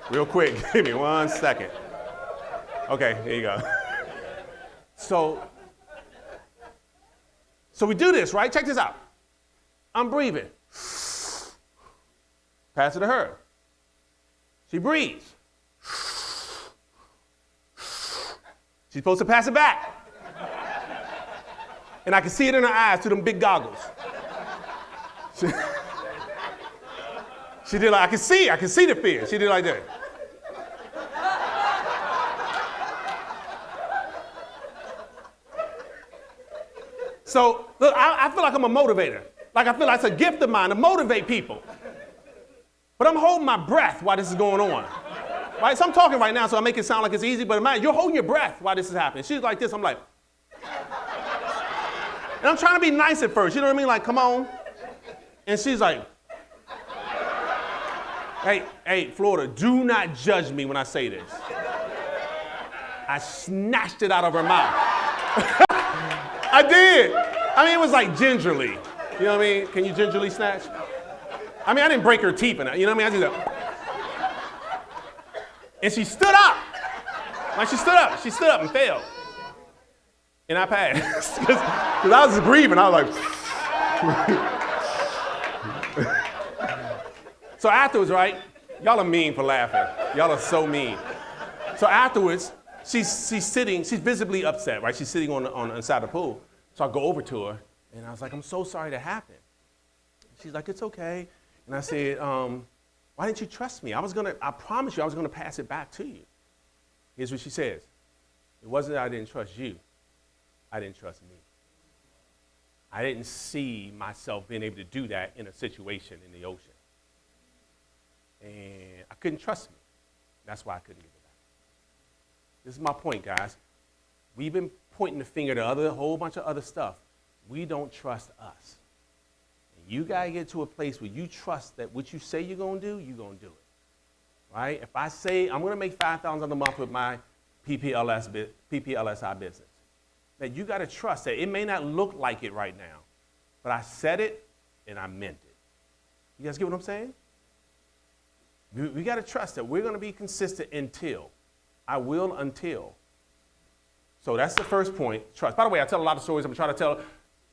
Real quick, give me 1 second. Okay, here you go. So we do this, right? Check this out. I'm breathing. Pass it to her. She breathes. She's supposed to pass it back. And I can see it in her eyes through them big goggles. She did like, I can see the fear. She did like that. So, look, I feel like I'm a motivator. Like I feel like it's a gift of mine to motivate people. But I'm holding my breath while this is going on. Right? So I'm talking right now, so I make it sound like it's easy, but imagine you're holding your breath while this is happening. She's like this, I'm like. And I'm trying to be nice at first, you know what I mean? Like, come on. And she's like, hey, Florida, do not judge me when I say this. I snatched it out of her mouth. I did. I mean, it was like gingerly. You know what I mean? Can you gingerly snatch? I mean, I didn't break her teeth in it. You know what I mean? I just and she stood up. Like she stood up. She stood up and fell. And I passed. Because I was just breathing. I was like. So afterwards, right? Y'all are mean for laughing. Y'all are so mean. So afterwards, she's visibly upset, right? She's sitting on the side of the pool. So I go over to her, and I was like, I'm so sorry that happened. She's like, it's okay. And I said, why didn't you trust me? I promised you I was gonna pass it back to you. Here's what she says. It wasn't that I didn't trust you. I didn't trust me. I didn't see myself being able to do that in a situation in the ocean. And I couldn't trust me. That's why I couldn't give it back. This is my point, guys. We've been pointing the finger to a whole bunch of other stuff. We don't trust us. And you got to get to a place where you trust that what you say you're going to do, you're going to do it. Right? If I say I'm going to make $5,000 a month with my PPLSI business, that you got to trust that it may not look like it right now, but I said it and I meant it. You guys get what I'm saying? We got to trust that we're going to be consistent until. I will until. So that's the first point, trust. By the way, I tell a lot of stories. I'm trying to tell,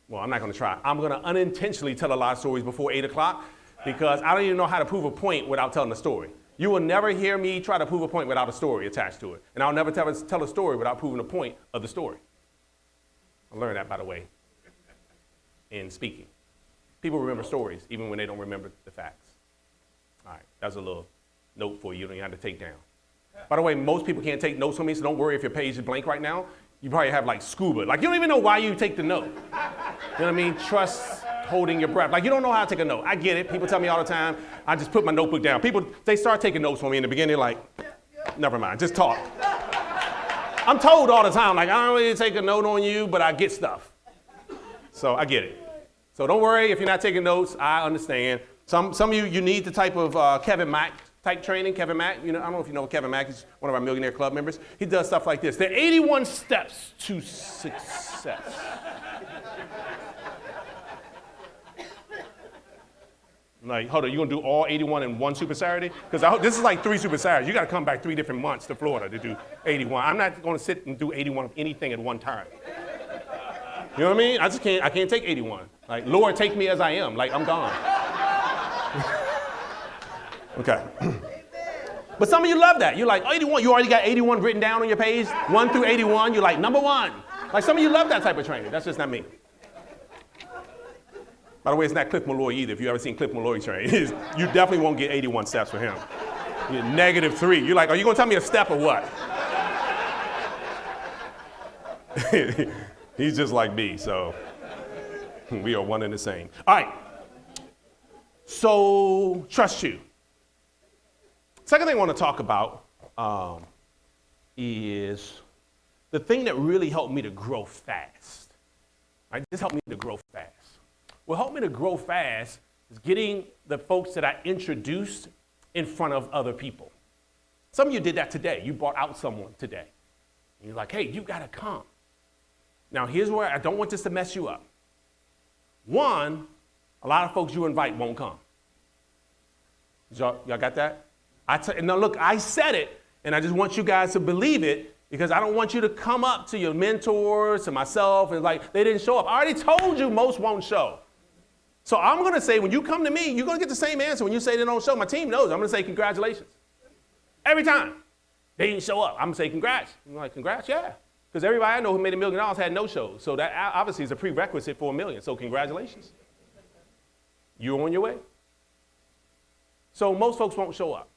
well, I'm not going to try. I'm going to unintentionally tell a lot of stories before 8 o'clock because I don't even know how to prove a point without telling a story. You will never hear me try to prove a point without a story attached to it. And I'll never tell a story without proving a point of the story. I learned that, by the way. in speaking. People remember stories even when they don't remember the facts. All right, that's a little note for you. You don't even have to take down. By the way, most people can't take notes from me, so don't worry if your page is blank right now. You probably have like scuba. Like, you don't even know why you take the note. You know what I mean? Trust holding your breath. Like, you don't know how to take a note. I get it. People tell me all the time. I just put my notebook down. People, they start taking notes from me in the beginning, like, never mind, just talk. I'm told all the time, like, I don't really take a note on you, but I get stuff. So I get it. So don't worry if you're not taking notes. I understand. Some of you need the type of Kevin Mack type training. Kevin Mack, you know, I don't know if you know Kevin Mack. He's one of our Millionaire Club members. He does stuff like this. There are 81 steps to success. Like, hold on, you gonna do all 81 in one Super Saturday? Because this is like 3 Super Saturdays. You gotta come back 3 different months to Florida to do 81. I'm not gonna sit and do 81 of anything at one time. You know what I mean? I can't take 81. Like, Lord, take me as I am. Like, I'm gone. Okay. But some of you love that. You're like, 81, you already got 81 written down on your page, 1 through 81. You're like, number 1. Like, some of you love that type of training. That's just not me. By the way, it's not Cliff Malloy either. If you've ever seen Cliff Malloy train, you definitely won't get 81 steps for him. You get -3. You're like, are you going to tell me a step or what? He's just like me, so we are one and the same. All right. So, trust you. Second thing I want to talk about is the thing that really helped me to grow fast. Right? This helped me to grow fast. What helped me to grow fast is getting the folks that I introduced in front of other people. Some of you did that today. You brought out someone today. You're like, hey, you got to come. Now, here's where I don't want this to mess you up. One, a lot of folks you invite won't come. Y'all got that? Now, look, I said it, and I just want you guys to believe it, because I don't want you to come up to your mentors, to myself, and like, they didn't show up. I already told you most won't show. So I'm going to say, when you come to me, you're going to get the same answer when you say they don't show. My team knows. I'm going to say congratulations. Every time. They didn't show up. I'm going to say congrats. I'm like, congrats? Yeah. Because everybody I know who made $1 million had no shows. So that obviously is a prerequisite for $1 million. So congratulations. You're on your way. So most folks won't show up.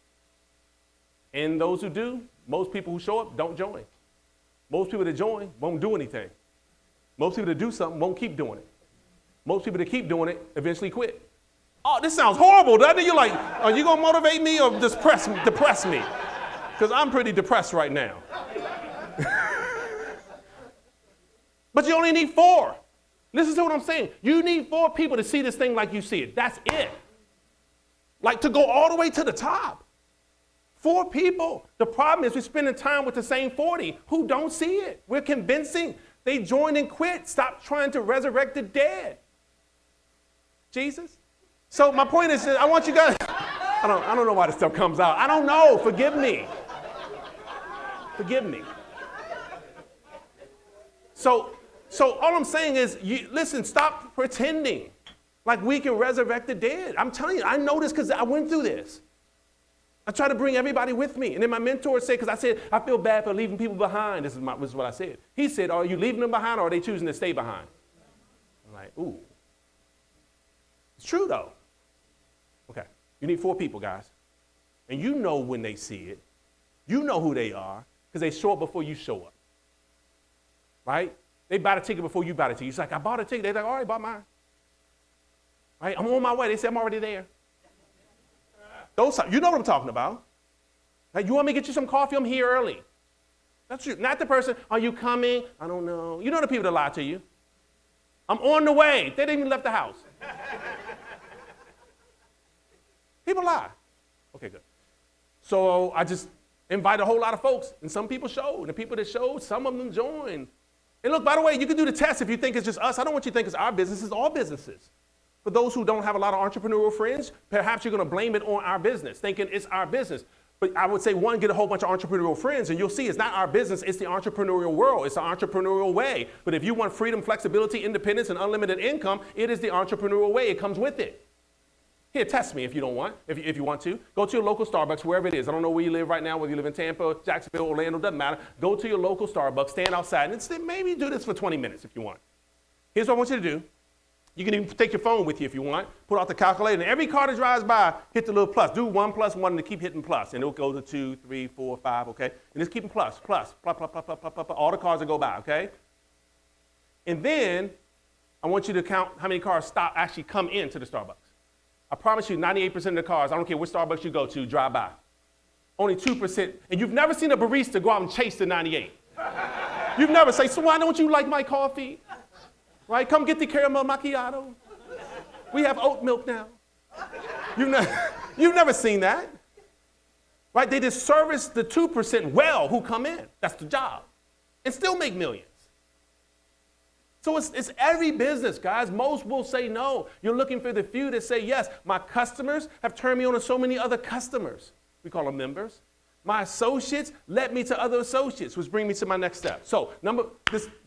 And those who do, most people who show up don't join. Most people that join won't do anything. Most people that do something won't keep doing it. Most people that keep doing it eventually quit. Oh, this sounds horrible, doesn't it? You're like, are you going to motivate me or depress me? Because I'm pretty depressed right now. But you only need 4. Listen to what I'm saying. You need 4 people to see this thing like you see it. That's it. Like, to go all the way to the top. 4 people. The problem is we're spending time with the same 40 who don't see it. We're convincing. They joined and quit. Stop trying to resurrect the dead. Jesus. So my point is, I want you guys, I don't know why this stuff comes out. I don't know. Forgive me. Forgive me. So all I'm saying is, listen, stop pretending like we can resurrect the dead. I'm telling you, I know this because I went through this. I try to bring everybody with me. And then my mentor said, because I said, I feel bad for leaving people behind. This is what I said. He said, are you leaving them behind or are they choosing to stay behind? I'm like, ooh. It's true, though. Okay. You need 4 people, guys. And you know when they see it. You know who they are because they show up before you show up. Right? They buy the ticket before you buy the ticket. It's like, I bought a ticket. They're like, all right, bought mine. Right? I'm on my way. They say, I'm already there. You know what I'm talking about. Like, you want me to get you some coffee? I'm here early. That's true. Not the person, are you coming? I don't know. You know the people that lie to you. I'm on the way. They didn't even left the house. People lie. Okay, good. So I just invited a whole lot of folks, and some people showed. And the people that showed, some of them joined. And look, by the way, you can do the test if you think it's just us. I don't want you to think it's our business. It's all businesses. For those who don't have a lot of entrepreneurial friends, perhaps you're going to blame it on our business, thinking it's our business. But I would say, one, get a whole bunch of entrepreneurial friends, and you'll see it's not our business, it's the entrepreneurial world. It's the entrepreneurial way. But if you want freedom, flexibility, independence, and unlimited income, it is the entrepreneurial way. It comes with it. Here, test me if you don't want, if you want to. Go to your local Starbucks, wherever it is. I don't know where you live right now, whether you live in Tampa, Jacksonville, Orlando, doesn't matter. Go to your local Starbucks, stand outside, and maybe do this for 20 minutes if you want. Here's what I want you to do. You can even take your phone with you if you want. Pull out the calculator. And every car that drives by, hit the little plus. Do 1 + 1 to keep hitting plus. And it'll go to 2, 3, 4, 5, okay? And just keep them plus. All the cars that go by, okay? And then I want you to count how many cars actually come into the Starbucks. I promise you 98% of the cars, I don't care which Starbucks you go to, drive by. Only 2%. And you've never seen a barista go out and chase the 98. You've never say, so why don't you like my coffee? Right? Come get the caramel macchiato. We have oat milk now. You've never seen that. Right? They just service the 2% well who come in. That's the job. And still make millions. So it's every business, guys. Most will say no. You're looking for the few that say yes. My customers have turned me on to so many other customers. We call them members. My associates led me to other associates, which brings me to my next step. So,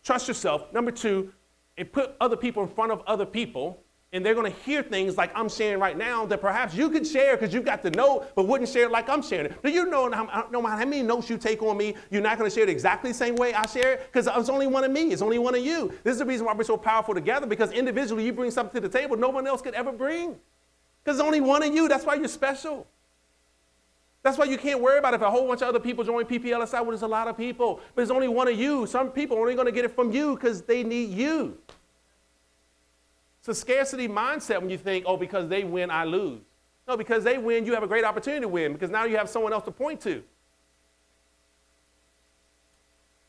trust yourself. Number 2, it put other people in front of other people, and they're going to hear things like I'm sharing right now that perhaps you could share because you've got the note, but wouldn't share it like I'm sharing it. Do you know no matter how many notes you take on me, you're not going to share it exactly the same way I share it? Because it's only one of me. It's only one of you. This is the reason why we're so powerful together, because individually you bring something to the table no one else could ever bring. Because it's only one of you. That's why you're special. That's why you can't worry about if a whole bunch of other people join PPLSI. Well, there's a lot of people, but it's only one of you. Some people are only going to get it from you because they need you. It's a scarcity mindset when you think, oh, because they win, I lose. No, because they win, you have a great opportunity to win because now you have someone else to point to.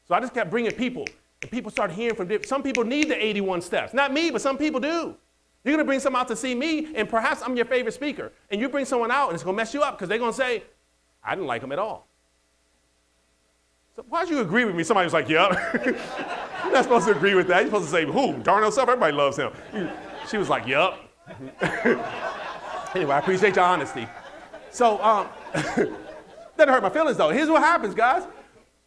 So I just kept bringing people, and people start hearing from different. Some people need the 81 steps. Not me, but some people do. You're going to bring someone out to see me, and perhaps I'm your favorite speaker. And you bring someone out, and it's going to mess you up because they're going to say, I didn't like him at all. So why'd you agree with me? Somebody was like, yep. You're not supposed to agree with that. You're supposed to say, who? Darnell Self, everybody loves him. She was like, yep. Anyway, I appreciate your honesty. So, doesn't hurt my feelings though. Here's what happens, guys.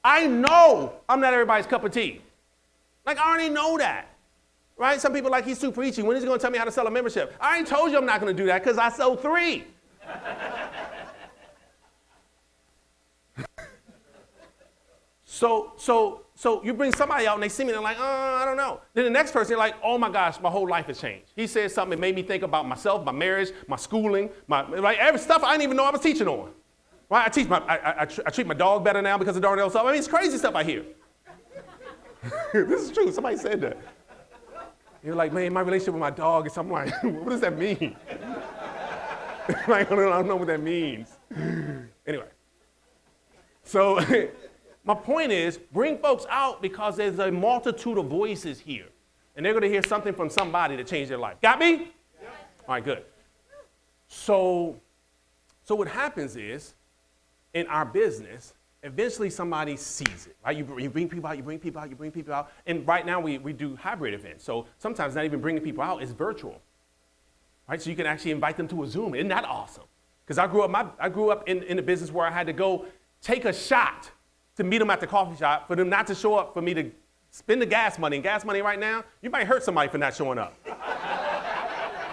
I know I'm not everybody's cup of tea. Like, I already know that. Right? Some people are like, he's too preachy. When is he going to tell me how to sell a membership? I already told you I'm not going to do that because I sold 3. So you bring somebody out and they see me and they're like, I don't know. Then the next person, they're like, oh my gosh, my whole life has changed. He said something that made me think about myself, my marriage, my schooling, every stuff I didn't even know I was teaching on. Right? I treat my dog better now because of Darnell Self. I mean, it's crazy stuff I hear. This is true. Somebody said that. You're like, man, my relationship with my dog is something like, what does that mean? Like, I don't know what that means. Anyway. So my point is, bring folks out because there's a multitude of voices here. And they're going to hear something from somebody to change their life. Got me? Yeah. All right, good. So what happens is, in our business, eventually somebody sees it. Right? You bring people out, you bring people out, you bring people out. And right now we do hybrid events. So sometimes not even bringing people out, it's virtual. Right? So you can actually invite them to a Zoom. Isn't that awesome? Because I grew up in a business where I had to go take a shot to meet them at the coffee shop, for them not to show up, for me to spend the gas money. And gas money right now, you might hurt somebody for not showing up.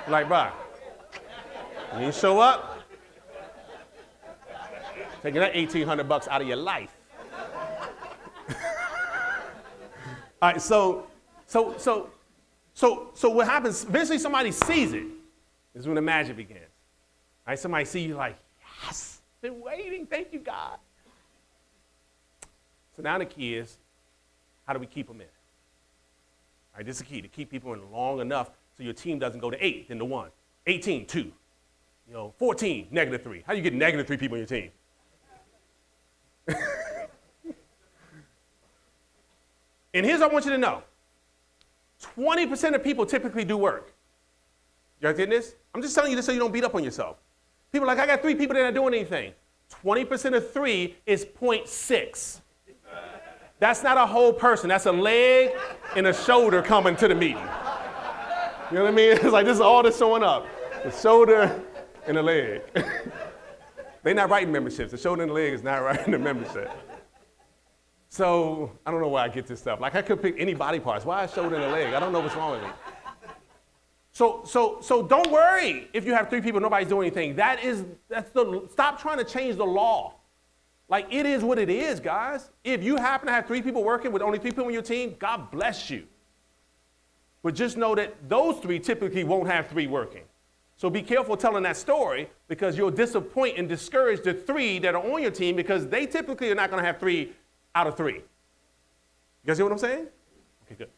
Like, bro, you didn't show up, taking that $1,800 out of your life. All right, so what happens, eventually somebody sees it. This is when the magic begins. All right, somebody sees you like, yes, been waiting, thank you, God. So now the key is, how do we keep them in? All right, this is the key, to keep people in long enough so your team doesn't go to 8, then to 1. 18, 2. 14, -3. How do you get -3 people on your team? And here's what I want you to know. 20% of people typically do work. You guys getting this? I'm just telling you this so you don't beat up on yourself. People are like, I got 3 people that are not doing anything. 20% of 3 is 0.6. That's not a whole person. That's a leg and a shoulder coming to the meeting. You know what I mean? It's like this is all that's showing up. The shoulder and the leg. They're not writing memberships. The shoulder and the leg is not writing the membership. So I don't know why I get this stuff. Like I could pick any body parts. Why a shoulder and a leg? I don't know what's wrong with me. So don't worry if you have 3 people, nobody's doing anything. Stop trying to change the law. Like it is what it is, guys. If you happen to have 3 people working with only 3 people on your team, God bless you. But just know that those three typically won't have three working. So be careful telling that story because you'll disappoint and discourage the three that are on your team because they typically are not going to have 3 out of 3. You guys see what I'm saying? Okay, good.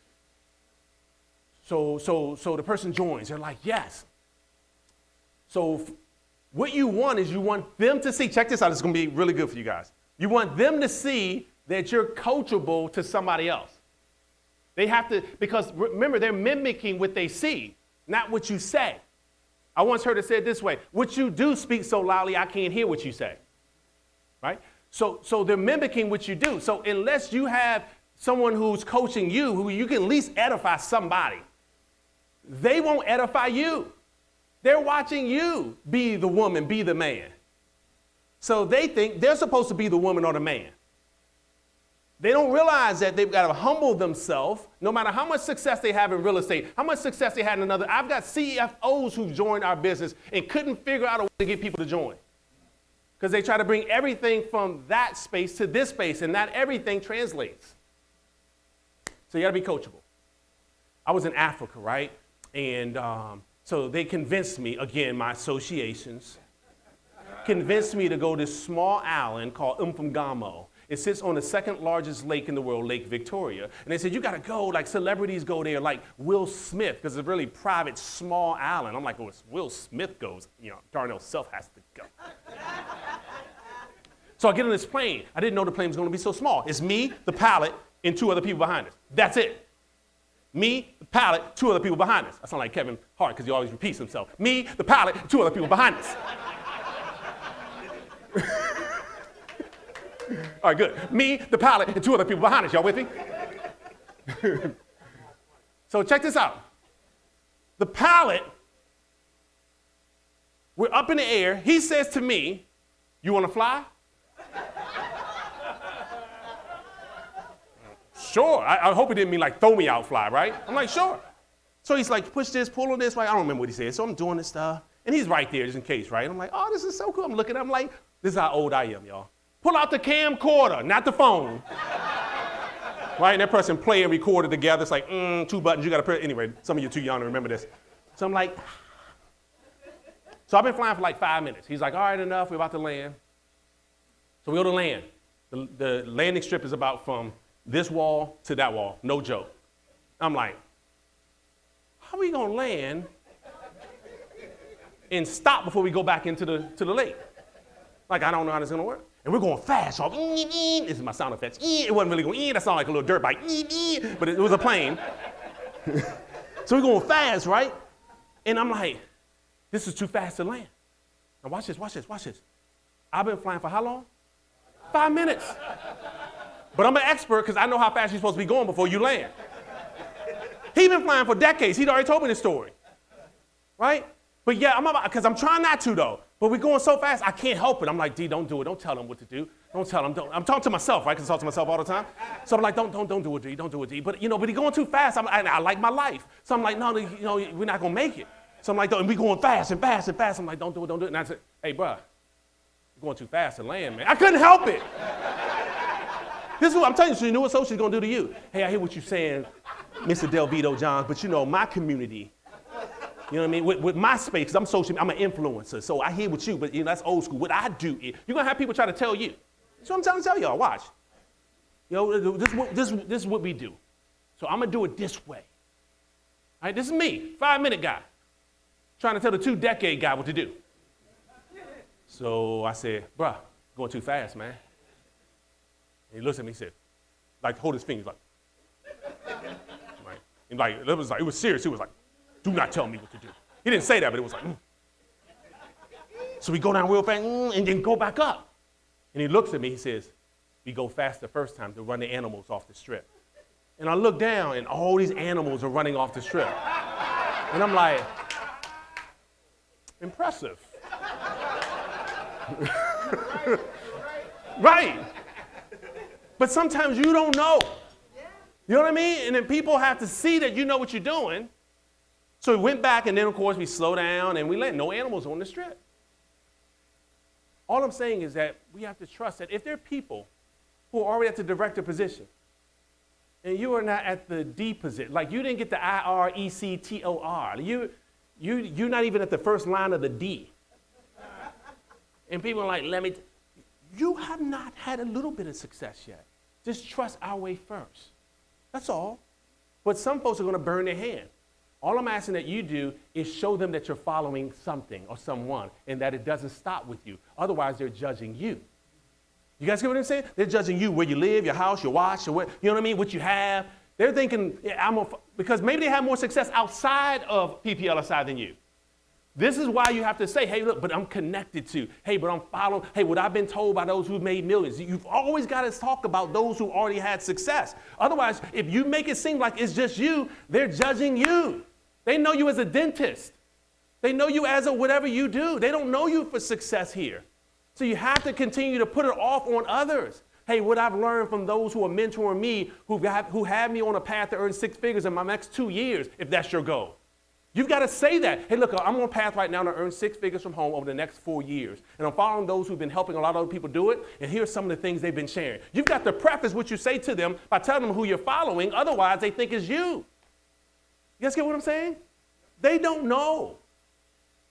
So the person joins. They're like, yes. So what you want is you want them to see, check this out, it's going to be really good for you guys. You want them to see that you're coachable to somebody else. They have to, because remember, they're mimicking what they see, not what you say. I once heard it said this way, what you do speak so loudly, I can't hear what you say, right? So they're mimicking what you do. So unless you have someone who's coaching you, who you can at least edify somebody, they won't edify you. They're watching you be the woman, be the man. So they think they're supposed to be the woman or the man. They don't realize that they've got to humble themselves no matter how much success they have in real estate, how much success they had in another. I've got CFOs who joined our business and couldn't figure out a way to get people to join because they try to bring everything from that space to this space, and not everything translates. So you got to be coachable. I was in Africa, right? And so they convinced me, again, my associations, convinced me to go to this small island called Mfungamo. It sits on the second largest lake in the world, Lake Victoria. And they said, you got to go, like celebrities go there, like Will Smith, because it's a really private, small island. I'm like, well, if Will Smith goes, Darnell self has to go. So I get on this plane. I didn't know the plane was going to be so small. It's me, the pilot, and 2 other people behind us. That's it. Me, the pilot, 2 other people behind us. I sound like Kevin Hart because he always repeats himself. Me, the pilot, 2 other people behind us. All right, good. Me, the pilot, and 2 other people behind us. Y'all with me? So check this out. The pilot, we're up in the air. He says to me, you want to fly? Sure. I hope he didn't mean like throw me out fly, right? I'm like, sure. So he's like, push this, pull on this, right? I don't remember what he said. So I'm doing this stuff. And he's right there just in case, right? I'm like, oh, this is so cool. I'm looking at him like, this is how old I am, y'all. Pull out the camcorder, not the phone. Right? And that person play and record it together. It's like, 2 buttons, you got to press. Anyway, some of you are too young to remember this. So I'm like, so I've been flying for like 5 minutes. He's like, all right, enough. We're about to land. So we go to land. The landing strip is about from this wall to that wall. No joke. I'm like, how are we going to land and stop before we go back into the lake? Like, I don't know how this is going to work. And we're going fast. So this is my sound effects. It wasn't really going, that sounded like a little dirt bike. But it was a plane. So we're going fast, right? And I'm like, this is too fast to land. Now watch this, watch this, watch this. I've been flying for how long? 5 minutes. But I'm an expert because I know how fast you're supposed to be going before you land. He's been flying for decades. He'd already told me this story. Right? But yeah, because I'm trying not to though. But we're going so fast, I can't help it. I'm like, D, don't do it. Don't tell them what to do. Don't tell them. Don't. I'm talking to myself, right? Because I talk to myself all the time. So I'm like, don't do it, D. Don't do it, D. But but he's going too fast. I like my life. So I'm like, no, we're not gonna make it. So I'm like, and we're going fast and fast and fast. I'm like, don't do it. And I said, hey, bro, you're going too fast to land, man. I couldn't help it. This is what I'm telling you. So you know what social's gonna do to you? Hey, I hear what you're saying, Mr. Delvito Johns, but my community. You know what I mean? With my space, because I'm an influencer, so I hear what you, but that's old school. What I do is, you're gonna have people try to tell you. So I'm trying to tell y'all, watch. This is what we do. So I'm gonna do it this way. All right, this is me, 5-minute guy, trying to tell the 2-decade guy what to do. So I said, bruh, going too fast, man. And he looks at me, he said, like, hold his fingers, like, right? And it was serious. He was like, do not tell me what to do. He didn't say that, but it was like, So we go down real fast, and then go back up. And he looks at me, he says, we go fast the first time to run the animals off the strip. And I look down, and all these animals are running off the strip. And I'm like, impressive. Right. But sometimes you don't know. You know what I mean? And then people have to see that you know what you're doing. So we went back, and then, of course, we slow down, and we let no animals on the strip. All I'm saying is that we have to trust that if there are people who are already at the director position, and you are not at the D position. Like you didn't get the IRECTOR. You're not even at the first line of the D. And people are like, you have not had a little bit of success yet. Just trust our way first. That's all. But some folks are going to burn their hand. All I'm asking that you do is show them that you're following something or someone and that it doesn't stop with you. Otherwise, they're judging you. You guys get what I'm saying? They're judging you, where you live, your house, your watch, you know what I mean, what you have. They're thinking, because maybe they have more success outside of PPLSI than you. This is why you have to say, hey, look, but I'm connected to. Hey, but I'm following. Hey, what I've been told by those who've made millions. You've always got to talk about those who already had success. Otherwise, if you make it seem like it's just you, they're judging you. They know you as a dentist. They know you as a whatever you do. They don't know you for success here. So you have to continue to put it off on others. Hey, what I've learned from those who are mentoring me, who have me on a path to earn 6 figures in my next 2 years, if that's your goal. You've got to say that. Hey, look, I'm on a path right now to earn 6 figures from home over the next 4 years. And I'm following those who've been helping a lot of other people do it. And here's some of the things they've been sharing. You've got to preface what you say to them by telling them who you're following. Otherwise, they think it's you. You guys get what I'm saying? They don't know.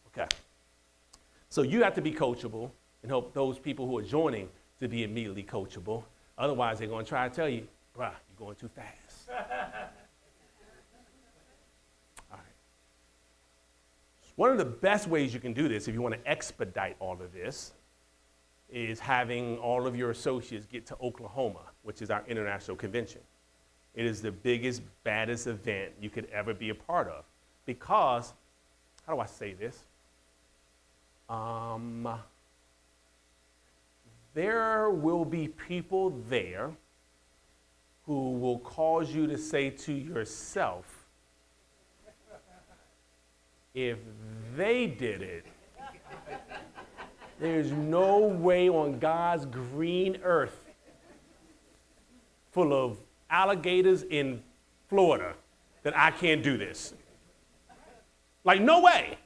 Okay. So you have to be coachable and help those people who are joining to be immediately coachable. Otherwise, they're going to try to tell you, bruh, you're going too fast. All right. One of the best ways you can do this, if you want to expedite all of this, is having all of your associates get to Oklahoma, which is our international convention. It is the biggest, baddest event you could ever be a part of. Because, how do I say this? There will be people there who will cause you to say to yourself, if they did it, there's no way on God's green earth full of alligators in Florida that I can't do this. Like, no way.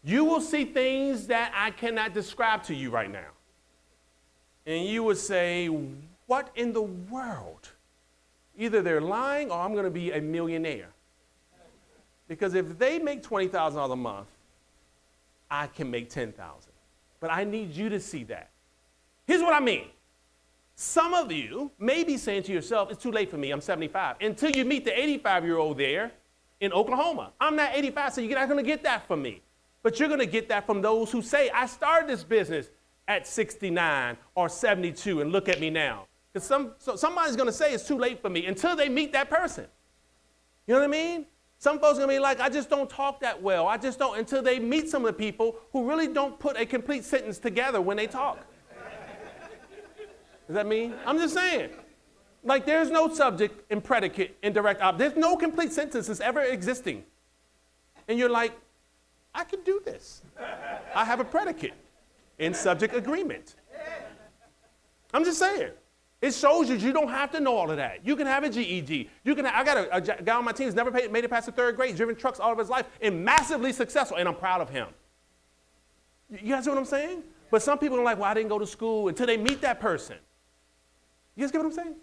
You will see things that I cannot describe to you right now. And you would say, what in the world? Either they're lying or I'm going to be a millionaire. Because if they make $20,000 a month, I can make $10,000. But I need you to see that. Here's what I mean. Some of you may be saying to yourself, it's too late for me, I'm 75. Until you meet the 85-year-old there in Oklahoma. I'm not 85, so you're not going to get that from me. But you're going to get that from those who say, I started this business at 69 or 72, and look at me now. Because somebody's going to say it's too late for me until they meet that person. You know what I mean? Some folks are going to be like, I just don't talk that well. I just don't, until they meet some of the people who really don't put a complete sentence together when they talk. Does that mean? I'm just saying. Like, there's no subject and predicate and direct object. There's no complete sentences ever existing. And you're like, I can do this. I have a predicate in subject agreement. I'm just saying. It shows you don't have to know all of that. You can have a GED. I got a guy on my team who's never made it past the 3rd grade, driven trucks all of his life, and massively successful, and I'm proud of him. You guys see what I'm saying? But some people are like, well, I didn't go to school until they meet that person. You guys get what I'm saying?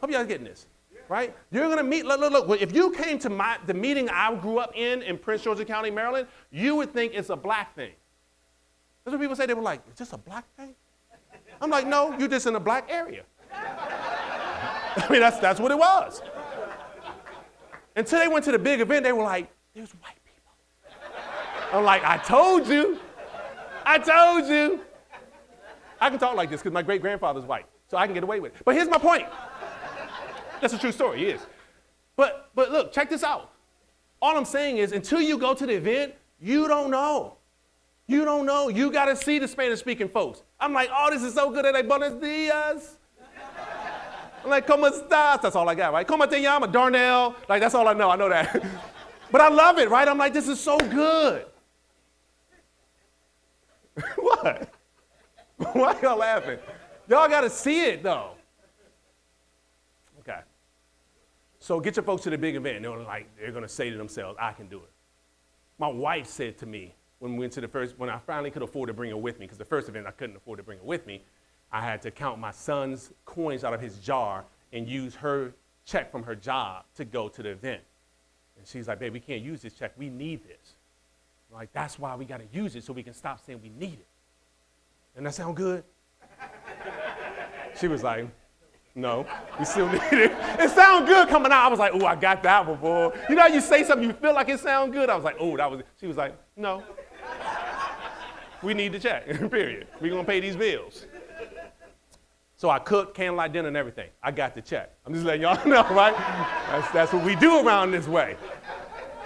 Hope you guys are getting this, right? You're going to meet, look, if you came to the meeting I grew up in Prince George's County, Maryland, you would think it's a black thing. That's what people say. They were like, is this a black thing? I'm like, no, you're just in a black area. I mean, that's what it was. Until they went to the big event, they were like, there's white people. I'm like, I told you. I told you. I can talk like this because my great-grandfather's white, so I can get away with it. But here's my point. That's a true story, he is. But look, check this out. All I'm saying is until you go to the event, you don't know. You don't know. You got to see the Spanish-speaking folks. I'm like, oh, this is so good. They're like, buenos dias. I'm like, ¿cómo estás? That's all I got, right? ¿Cómo te llamas? Darnell. Like, that's all I know. I know that. But I love it, right? I'm like, this is so good. What? Why y'all laughing? Y'all got to see it, though. Okay. So get your folks to the big event. They're going to say to themselves, I can do it. My wife said to me when we went to when I finally could afford to bring her with me, because the first event I couldn't afford to bring her with me, I had to count my son's coins out of his jar and use her check from her job to go to the event. And she's like, babe, we can't use this check. We need this. I'm like, that's why we got to use it so we can stop saying we need it. And that sound good? She was like, no, we still need it. It sound good coming out. I was like, oh, I got that one, boy. You know how you say something, you feel like it sound good? I was like, oh, that was it. She was like, no. We need the check, period. We're going to pay these bills. So I cooked candlelight dinner and everything. I got the check. I'm just letting y'all know, right? That's what we do around this way.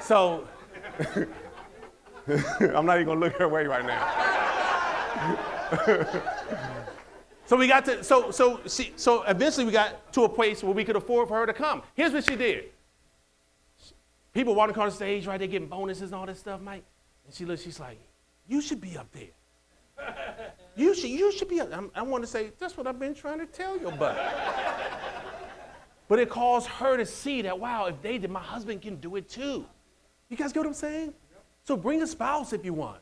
So I'm not even going to look her way right now. So we got to, so eventually we got to a place where we could afford for her to come. Here's what she did. People walking across the stage, right, they're getting bonuses and all this stuff, Mike. And she looks, she's like, you should be up there. You should be up. I want to say, that's what I've been trying to tell your butt. But it caused her to see that, wow, if they did, my husband can do it too. You guys get what I'm saying? So bring a spouse if you want.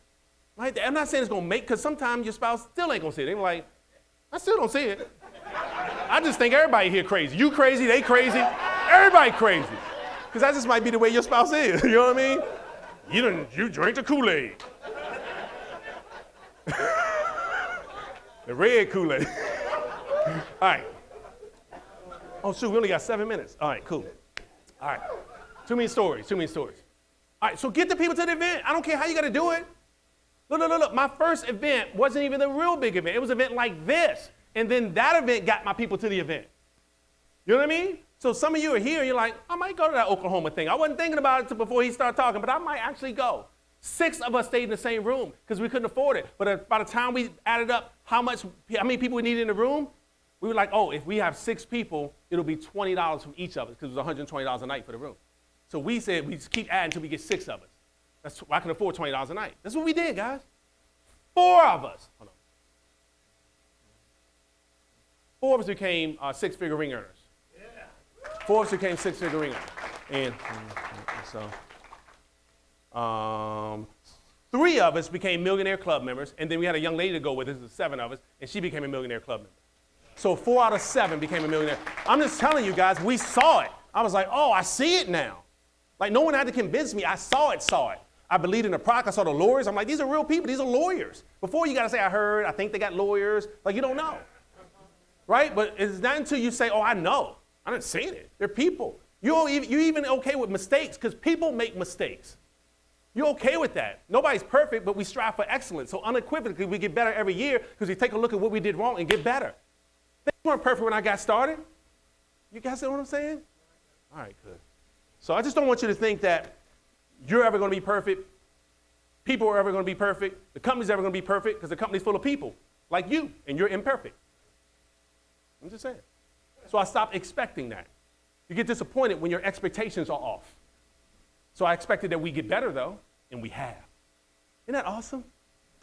Right? I'm not saying it's going to make, because sometimes your spouse still ain't going to see it. They're like, I still don't see it. I just think everybody here crazy. You crazy, they crazy, everybody crazy. Because that just might be the way your spouse is, you know what I mean? You drink the Kool-Aid. The red Kool-Aid. All right. Oh, shoot, we only got 7 minutes. All right, cool. All right. Too many stories. All right, so get the people to the event. I don't care how you got to do it. Look. My first event wasn't even a real big event. It was an event like this. And then that event got my people to the event. You know what I mean? So some of you are here and you're like, I might go to that Oklahoma thing. I wasn't thinking about it before he started talking, but I might actually go. 6 of us stayed in the same room because we couldn't afford it. But by the time we added up how many people we needed in the room, we were like, oh, if we have 6 people, it'll be $20 from each of us because it was $120 a night for the room. So we said we just keep adding until we get 6 of us. That's I can afford $20 a night. That's what we did, guys. 4 of us. Hold on. 4 of us became 6-figure ring earners. Yeah. 4 of us became 6-figure ring earners. And so 3 of us became millionaire club members, and then we had a young lady to go with us, 7 of us, and she became a millionaire club member. So 4 out of 7 became a millionaire. I'm just telling you guys, we saw it. I was like, oh, I see it now. Like no one had to convince me. I saw it. I believed in the product. I saw the lawyers. I'm like, these are real people. These are lawyers. Before you got to say, I heard, I think they got lawyers. Like you don't know. Right? But it's not until you say, oh, I know. I didn't see it. They're people. You're even okay with mistakes because people make mistakes. You're okay with that. Nobody's perfect, but we strive for excellence. So unequivocally, we get better every year because we take a look at what we did wrong and get better. Things weren't perfect when I got started. You guys see what I'm saying? All right, good. So I just don't want you to think that you're ever going to be perfect. People are ever going to be perfect. The company's ever going to be perfect because the company's full of people like you, and you're imperfect. I'm just saying. So I stopped expecting that. You get disappointed when your expectations are off. So I expected that we get better, though, and we have. Isn't that awesome?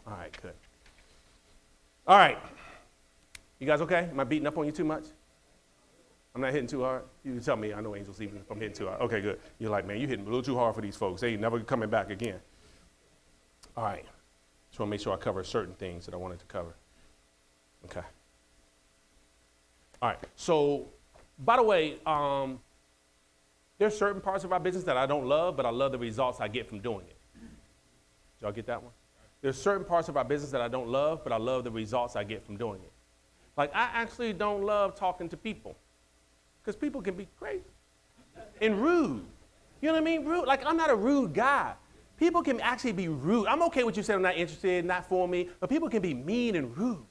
All right, good. All right. You guys okay? Am I beating up on you too much? I'm not hitting too hard? You can tell me. I know angels even if I'm hitting too hard. Okay, good. You're like, man, you're hitting a little too hard for these folks. They ain't never coming back again. All right. Just want to make sure I cover certain things that I wanted to cover. Okay. All right. So, by the way, there's certain parts of our business that I don't love, but I love the results I get from doing it. Did y'all get that one? There's certain parts of our business that I don't love, but I love the results I get from doing it. Like, I actually don't love talking to people because people can be crazy and rude. You know what I mean? Rude. Like, I'm not a rude guy. People can actually be rude. I'm okay with you saying I'm not interested, not for me, but people can be mean and rude,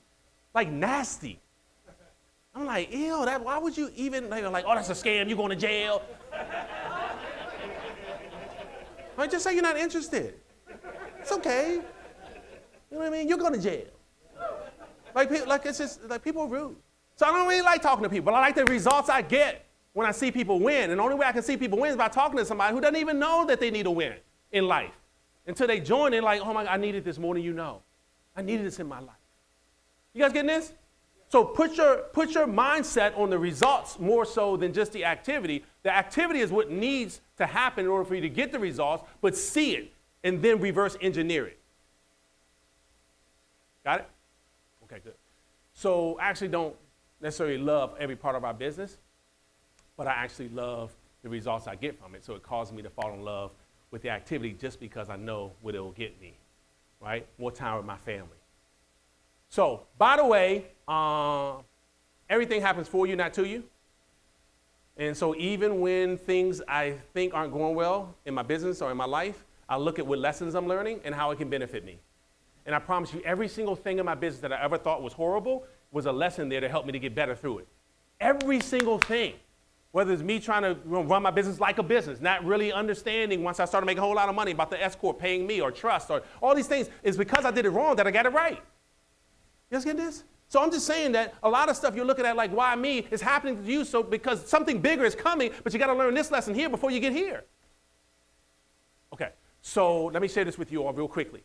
like nasty. I'm like, ew, why would you even, like, oh, that's a scam, you're going to jail. Like, just say you're not interested. It's okay. You know what I mean? You're going to jail. It's just, like, people are rude. So I don't really like talking to people, but I like the results I get when I see people win. And the only way I can see people win is by talking to somebody who doesn't even know that they need a win in life. Until they join in, like, oh my God, I needed this more than you know. I needed this in my life. You guys getting this? So put your mindset on the results more so than just the activity. The activity is what needs to happen in order for you to get the results, but see it and then reverse engineer it. Got it? Okay, good. So I actually don't necessarily love every part of our business, but I actually love the results I get from it. So it causes me to fall in love with the activity just because I know what it will get me, right? More time with my family. So, by the way, everything happens for you, not to you. And so even when things I think aren't going well in my business or in my life, I look at what lessons I'm learning and how it can benefit me. And I promise you, every single thing in my business that I ever thought was horrible was a lesson there to help me to get better through it. Every single thing. Whether it's me trying to run my business like a business, not really understanding once I started making a whole lot of money about the S Corp paying me or trust or all these things, is because I did it wrong that I got it right. You guys get this? So I'm just saying that a lot of stuff you're looking at like, why me, is happening to you so because something bigger is coming, but you got to learn this lesson here before you get here. Okay, so let me share this with you all real quickly.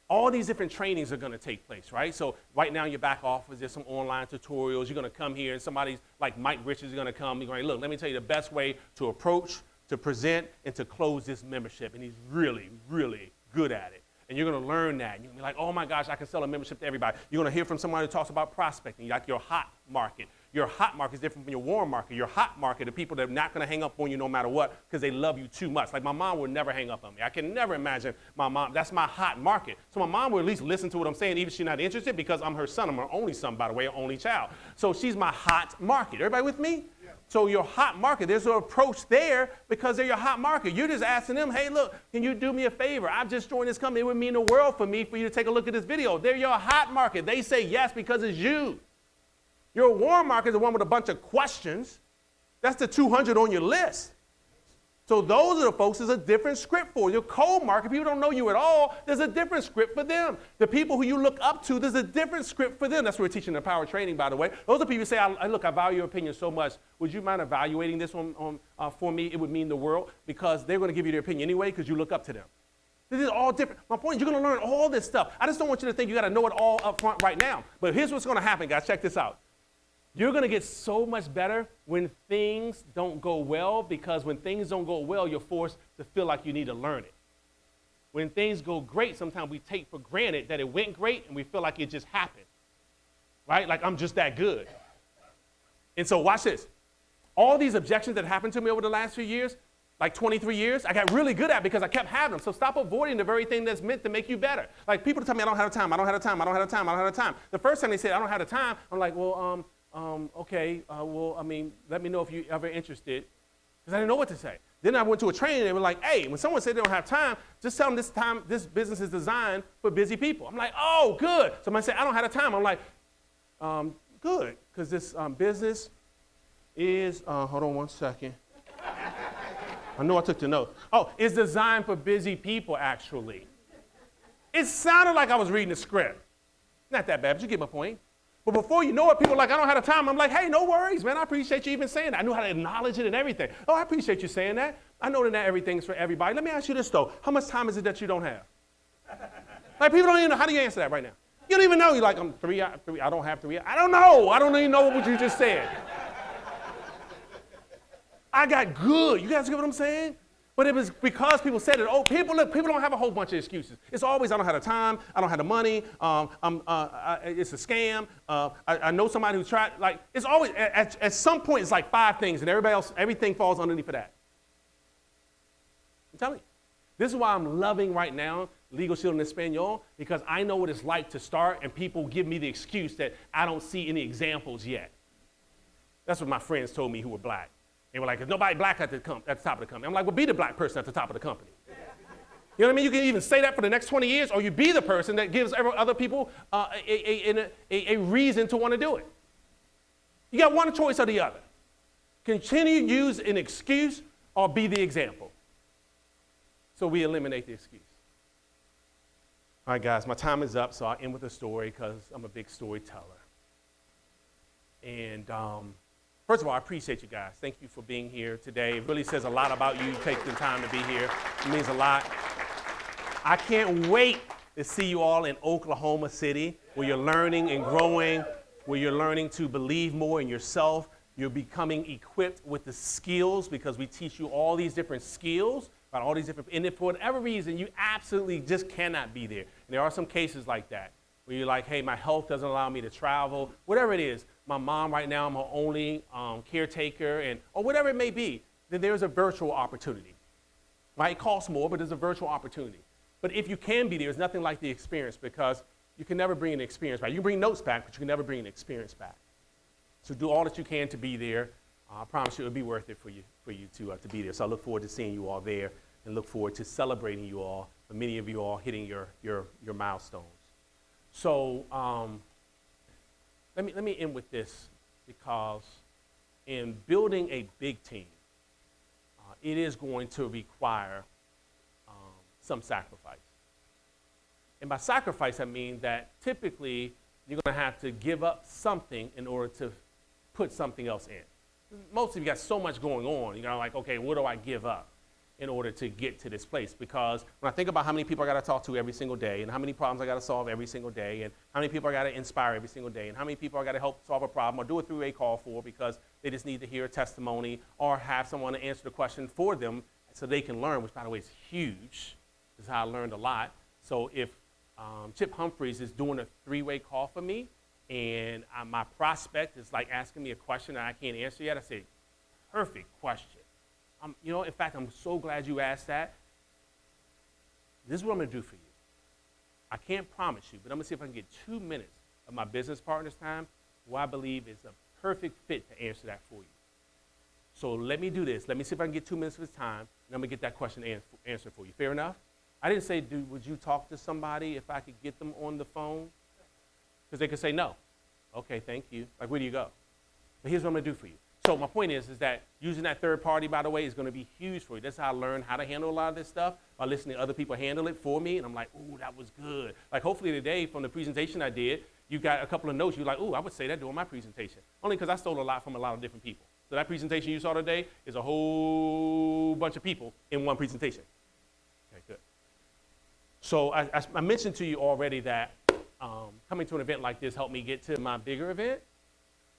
All these different trainings are going to take place, right? So right now in your back office, there's some online tutorials. You're going to come here and somebody's like Mike Richards is going to come. You're going to look, let me tell you the best way to approach, to present, and to close this membership. And he's really, really good at it. And you're going to learn that. And you're going to be like, oh my gosh, I can sell a membership to everybody. You're going to hear from somebody who talks about prospecting, like your hot market. Your hot market is different from your warm market. Your hot market are people that are not going to hang up on you no matter what because they love you too much. Like my mom would never hang up on me. I can never imagine my mom. That's my hot market. So my mom would at least listen to what I'm saying even if she's not interested because I'm her son. I'm her only son, by the way, her only child. So she's my hot market. Everybody with me? Yeah. So your hot market, there's an approach there because they're your hot market. You're just asking them, hey, look, can you do me a favor? I've just joined this company. It would mean the world for me for you to take a look at this video. They're your hot market. They say yes because it's you. Your warm market is the one with a bunch of questions. That's the 200 on your list. So those are the folks there's a different script for. Your cold market, people don't know you at all, there's a different script for them. The people who you look up to, there's a different script for them. That's what we're teaching in the power training, by the way. Those are people who say, look, I value your opinion so much. Would you mind evaluating this one for me? It would mean the world because they're going to give you their opinion anyway because you look up to them. This is all different. My point is you're going to learn all this stuff. I just don't want you to think you got to know it all up front right now. But here's what's going to happen, guys. Check this out. You're going to get so much better when things don't go well because when things don't go well, you're forced to feel like you need to learn it. When things go great, sometimes we take for granted that it went great and we feel like it just happened, right? Like I'm just that good. And so watch this. All these objections that happened to me over the last few years, like 23 years, I got really good at because I kept having them. So stop avoiding the very thing that's meant to make you better. Like people tell me I don't have the time, I don't have the time, I don't have the time, I don't have the time. The first time they said I don't have the time, I'm like, well, okay, let me know if you're ever interested, because I didn't know what to say. Then I went to a training, and they were like, hey, when someone said they don't have time, just tell them this business is designed for busy people. I'm like, oh, good. Somebody said, I don't have the time. I'm like, good, because this business is, hold on one second. I know I took the note. Oh, it's designed for busy people, actually. It sounded like I was reading the script. Not that bad, but you get my point. But before you know it, people are like, I don't have the time. I'm like, hey, no worries, man. I appreciate you even saying that. I knew how to acknowledge it and everything. Oh, I appreciate you saying that. I know that not everything's for everybody. Let me ask you this, though. How much time is it that you don't have? Like, people don't even know. How do you answer that right now? You don't even know. You're like, I'm three. I don't have 3 hours. I don't know. I don't even know what you just said. I got good. You guys get what I'm saying? But it was because people said it. Oh, people don't have a whole bunch of excuses. It's always, I don't have the time, I don't have the money, it's a scam. I know somebody who tried, like, it's always, at some point, it's like 5 things, and everybody else, everything falls underneath of that. I'm telling you. This is why I'm loving right now Legal Shield in Espanol, because I know what it's like to start, and people give me the excuse that I don't see any examples yet. That's what my friends told me who were black. They were like, there's nobody black at the top of the company. I'm like, well, be the black person at the top of the company. You know what I mean? You can even say that for the next 20 years, or you be the person that gives other people a reason to want to do it. You got one choice or the other. Continue to use an excuse or be the example. So we eliminate the excuse. All right, guys, my time is up, so I'll end with a story because I'm a big storyteller. And first of all, I appreciate you guys. Thank you for being here today. It really says a lot about you taking the time to be here. It means a lot. I can't wait to see you all in Oklahoma City, where you're learning and growing, where you're learning to believe more in yourself. You're becoming equipped with the skills because we teach you all these different skills, about all these different, and if for whatever reason you absolutely just cannot be there. And there are some cases like that, where you're like, hey, my health doesn't allow me to travel, whatever it is. my mom right now, I'm her only caretaker, or whatever it may be, then there's a virtual opportunity. Right? It costs more, but there's a virtual opportunity. But if you can be there, it's nothing like the experience, because you can never bring an experience back. You can bring notes back, but you can never bring an experience back. So do all that you can to be there. I promise you it'll be worth it for you to be there. So I look forward to seeing you all there, and look forward to celebrating you all, for many of you all hitting your milestones. So let me end with this, because in building a big team, it is going to require some sacrifice. And by sacrifice, I mean that typically you're going to have to give up something in order to put something else in. Most of you got so much going on, you're like, okay, what do I give up in order to get to this place? Because when I think about how many people I got to talk to every single day, and how many problems I got to solve every single day, and how many people I got to inspire every single day, and how many people I got to help solve a problem or do a three-way call for because they just need to hear a testimony or have someone to answer the question for them so they can learn, which, by the way, is huge. This is how I learned a lot. So if Chip Humphreys is doing a three-way call for me, and my prospect is like asking me a question that I can't answer yet, I say, perfect question. In fact, I'm so glad you asked that. This is what I'm going to do for you. I can't promise you, but I'm going to see if I can get 2 minutes of my business partner's time, who I believe is a perfect fit to answer that for you. So let me do this. Let me see if I can get 2 minutes of his time, and I'm going to get that question answered for you. Fair enough? I didn't say, would you talk to somebody if I could get them on the phone? Because they could say no. Okay, thank you. Like, where do you go? But here's what I'm going to do for you. So my point is that using that third party, by the way, is going to be huge for you. That's how I learned how to handle a lot of this stuff, by listening to other people handle it for me. And I'm like, ooh, that was good. Like, hopefully today from the presentation I did, you got a couple of notes. You're like, ooh, I would say that during my presentation. Only because I stole a lot from a lot of different people. So that presentation you saw today is a whole bunch of people in one presentation. Okay, good. So I mentioned to you already that coming to an event like this helped me get to my bigger event.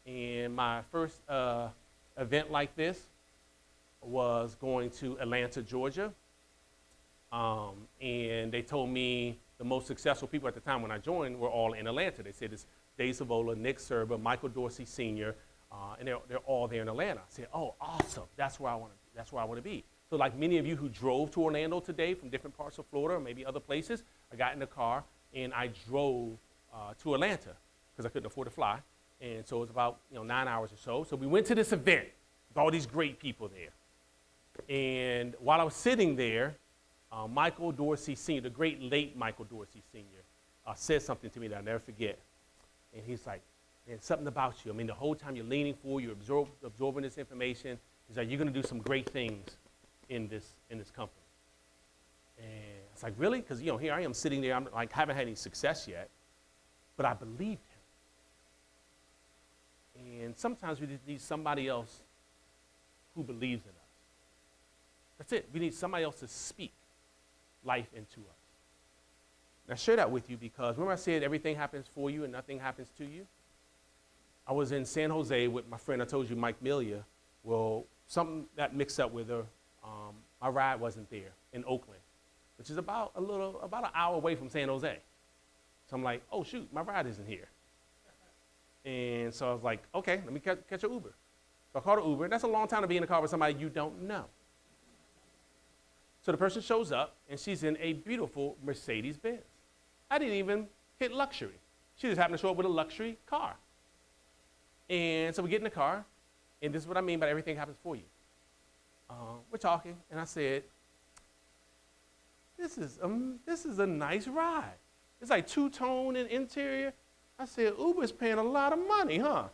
And my first event like this was going to Atlanta, Georgia. And they told me the most successful people at the time when I joined were all in Atlanta. They said it's Dave Savola, Nick Serba, Michael Dorsey Sr., and they're all there in Atlanta. I said, oh, awesome. That's where I want to be. So like many of you who drove to Orlando today from different parts of Florida or maybe other places, I got in the car and I drove to Atlanta because I couldn't afford to fly. And so it was about 9 hours or so. So we went to this event with all these great people there. And while I was sitting there, Michael Dorsey Sr., the great late Michael Dorsey Sr., said something to me that I'll never forget. And he's like, man, something about you. I mean, the whole time you're leaning forward, you're absorbing this information. He's like, you're going to do some great things in this company. And it's like, really? Because here I am sitting there, I'm like, haven't had any success yet, but I believed him. And sometimes we just need somebody else who believes in us. That's it. We need somebody else to speak life into us. And I share that with you because remember I said everything happens for you and nothing happens to you? I was in San Jose with my friend, I told you, Mike Milia. Well, something that mixed up with her, my ride wasn't there in Oakland, which is about an hour away from San Jose. So I'm like, oh shoot, my ride isn't here. And so I was like, okay, let me catch an Uber. So I called an Uber, and that's a long time to be in a car with somebody you don't know. So the person shows up, and she's in a beautiful Mercedes-Benz. I didn't even hit luxury. She just happened to show up with a luxury car. And so we get in the car, and this is what I mean by everything happens for you. We're talking, and I said, this is a nice ride. It's like two-tone and interior. I said, Uber's paying a lot of money, huh?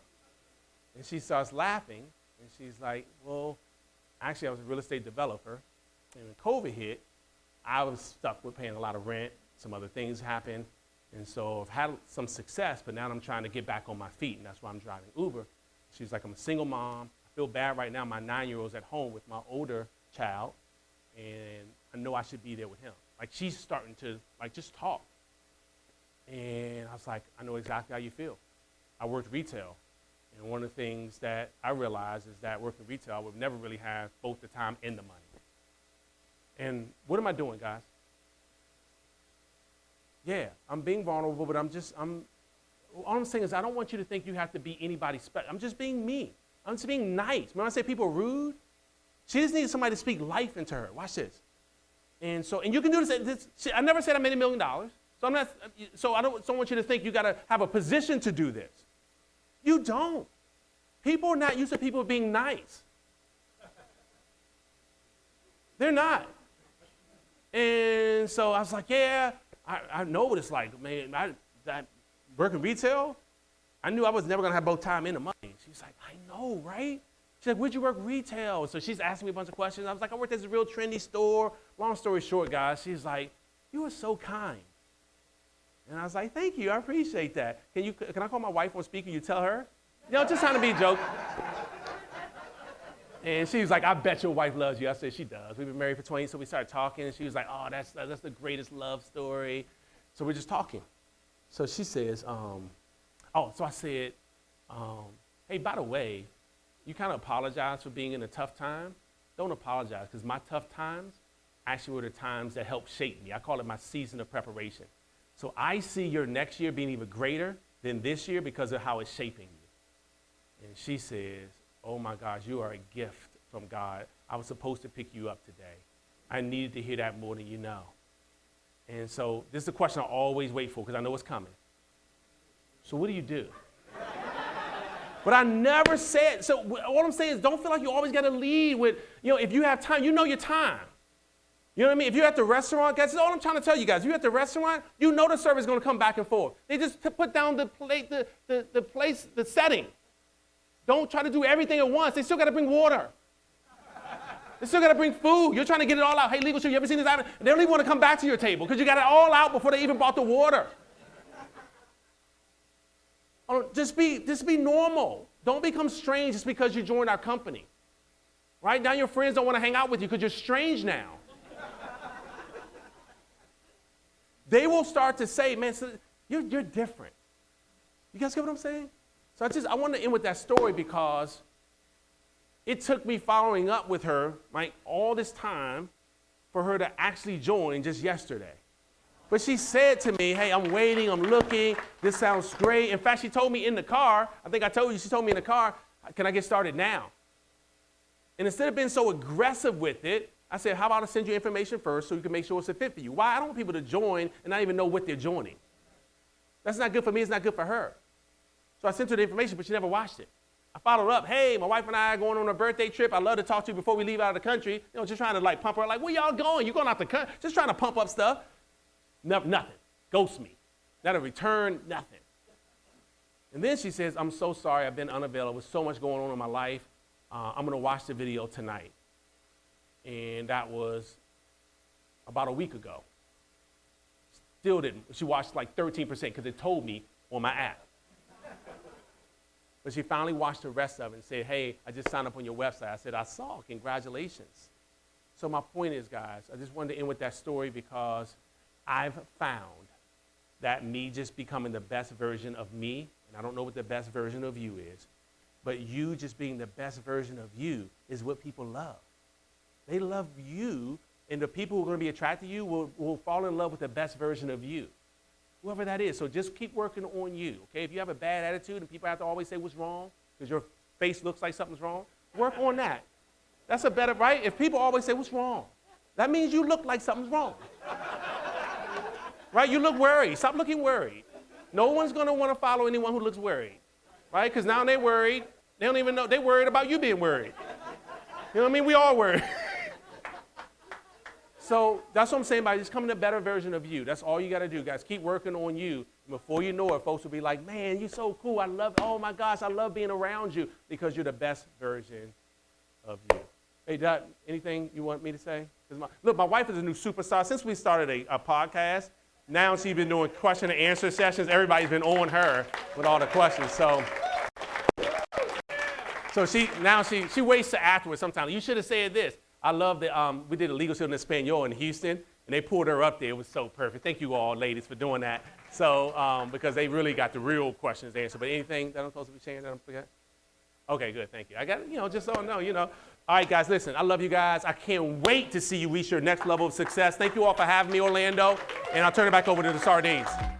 And she starts laughing, and she's like, well, actually, I was a real estate developer. And when COVID hit, I was stuck with paying a lot of rent. Some other things happened. And so I've had some success, but now I'm trying to get back on my feet, and that's why I'm driving Uber. She's like, I'm a single mom. I feel bad right now. My 9-year-old's at home with my older child, and I know I should be there with him. Like, she's starting to, just talk. And I was like, I know exactly how you feel. I worked retail, and one of the things that I realized is that working retail, I would never really have both the time and the money. And what am I doing, guys? Yeah, I'm being vulnerable, but All I'm saying is I don't want you to think you have to be anybody special. I'm just being me. I'm just being nice. When I say people are rude, she just needs somebody to speak life into her. Watch this. And you can do this. I never said I made $1 million. So I don't want you to think you got to have a position to do this. You don't. People are not used to people being nice. They're not. And so I was like, yeah, I know what it's like. Man, I work in retail. I knew I was never going to have both time and the money. She's like, I know, right? She's like, where'd you work retail? So she's asking me a bunch of questions. I was like, I worked at this real trendy store. Long story short, guys, she's like, you are so kind. And I was like, thank you, I appreciate that. Can I call my wife on speaker? You tell her? Just trying to be a joke. And she was like, I bet your wife loves you. I said, she does. We've been married for 20, so we started talking. And she was like, oh, that's the greatest love story. So we're just talking. So she says, so I said, hey, by the way, you kind of apologize for being in a tough time. Don't apologize, because my tough times actually were the times that helped shape me. I call it my season of preparation. So I see your next year being even greater than this year because of how it's shaping you. And she says, oh my gosh, you are a gift from God. I was supposed to pick you up today. I needed to hear that more than you know. And so this is the question I always wait for because I know it's coming. So what do you do? But I never said, so all I'm saying is don't feel like you always got to lead with, if you have time, you know your time. You know what I mean? If you're at the restaurant, guys, that's all I'm trying to tell you guys. If you're at the restaurant, you know the server is going to come back and forth. They just put down the plate, the place, the setting. Don't try to do everything at once. They still got to bring water. They still got to bring food. You're trying to get it all out. Hey, legal show, you ever seen this item? They don't even want to come back to your table because you got it all out before they even brought the water. Just be normal. Don't become strange just because you joined our company. Right? Now your friends don't want to hang out with you because you're strange now. They will start to say, man, so you're different. You guys get what I'm saying? So I want to end with that story because it took me following up with her, right, all this time for her to actually join just yesterday. But she said to me, hey, I'm waiting, I'm looking, this sounds great. In fact, she told me in the car, I think I told you, she told me in the car, can I get started now? And instead of being so aggressive with it, I said, how about I send you information first so you can make sure it's a fit for you? Why? I don't want people to join and not even know what they're joining. That's not good for me, it's not good for her. So I sent her the information, but she never watched it. I followed up, hey, my wife and I are going on a birthday trip. I'd love to talk to you before we leave out of the country. Just trying to pump her, where y'all going? You're going out the country? Just trying to pump up stuff. Nothing. Ghost me. Not a return, nothing. And then she says, I'm so sorry, I've been unavailable. With so much going on in my life. I'm going to watch the video tonight. And that was about a week ago. Still didn't. She watched 13% because it told me on my app. But she finally watched the rest of it and said, hey, I just signed up on your website. I said, I saw, congratulations. So my point is, guys, I just wanted to end with that story because I've found that me just becoming the best version of me, and I don't know what the best version of you is, but you just being the best version of you is what people love. They love you, and the people who are going to be attracted to you will fall in love with the best version of you, whoever that is. So just keep working on you, okay? If you have a bad attitude and people have to always say what's wrong because your face looks like something's wrong, work on that. That's a better, right? If people always say what's wrong, that means you look like something's wrong. Right? You look worried. Stop looking worried. No one's going to want to follow anyone who looks worried, right? Because now they're worried. They don't even know. They're worried about you being worried. You know what I mean? We all worried. So that's what I'm saying by just becoming a better version of you. That's all you got to do, guys. Keep working on you. Before you know it, folks will be like, man, you're so cool. Oh my gosh, I love being around you because you're the best version of you. Hey, Dot, anything you want me to say? Look, my wife is a new superstar. Since we started a podcast, now she's been doing question and answer sessions. Everybody's been on her with all the questions. So she waits to afterwards sometimes. You should have said this. I love that we did a legal show in Espanol in Houston, and they pulled her up there. It was so perfect. Thank you all, ladies, for doing that. So because they really got the real questions answered. But anything that I'm supposed to be saying that I'm forgetting? Okay, good. Thank you. I got it, just so I know, All right, guys, listen, I love you guys. I can't wait to see you reach your next level of success. Thank you all for having me, Orlando. And I'll turn it back over to the sardines.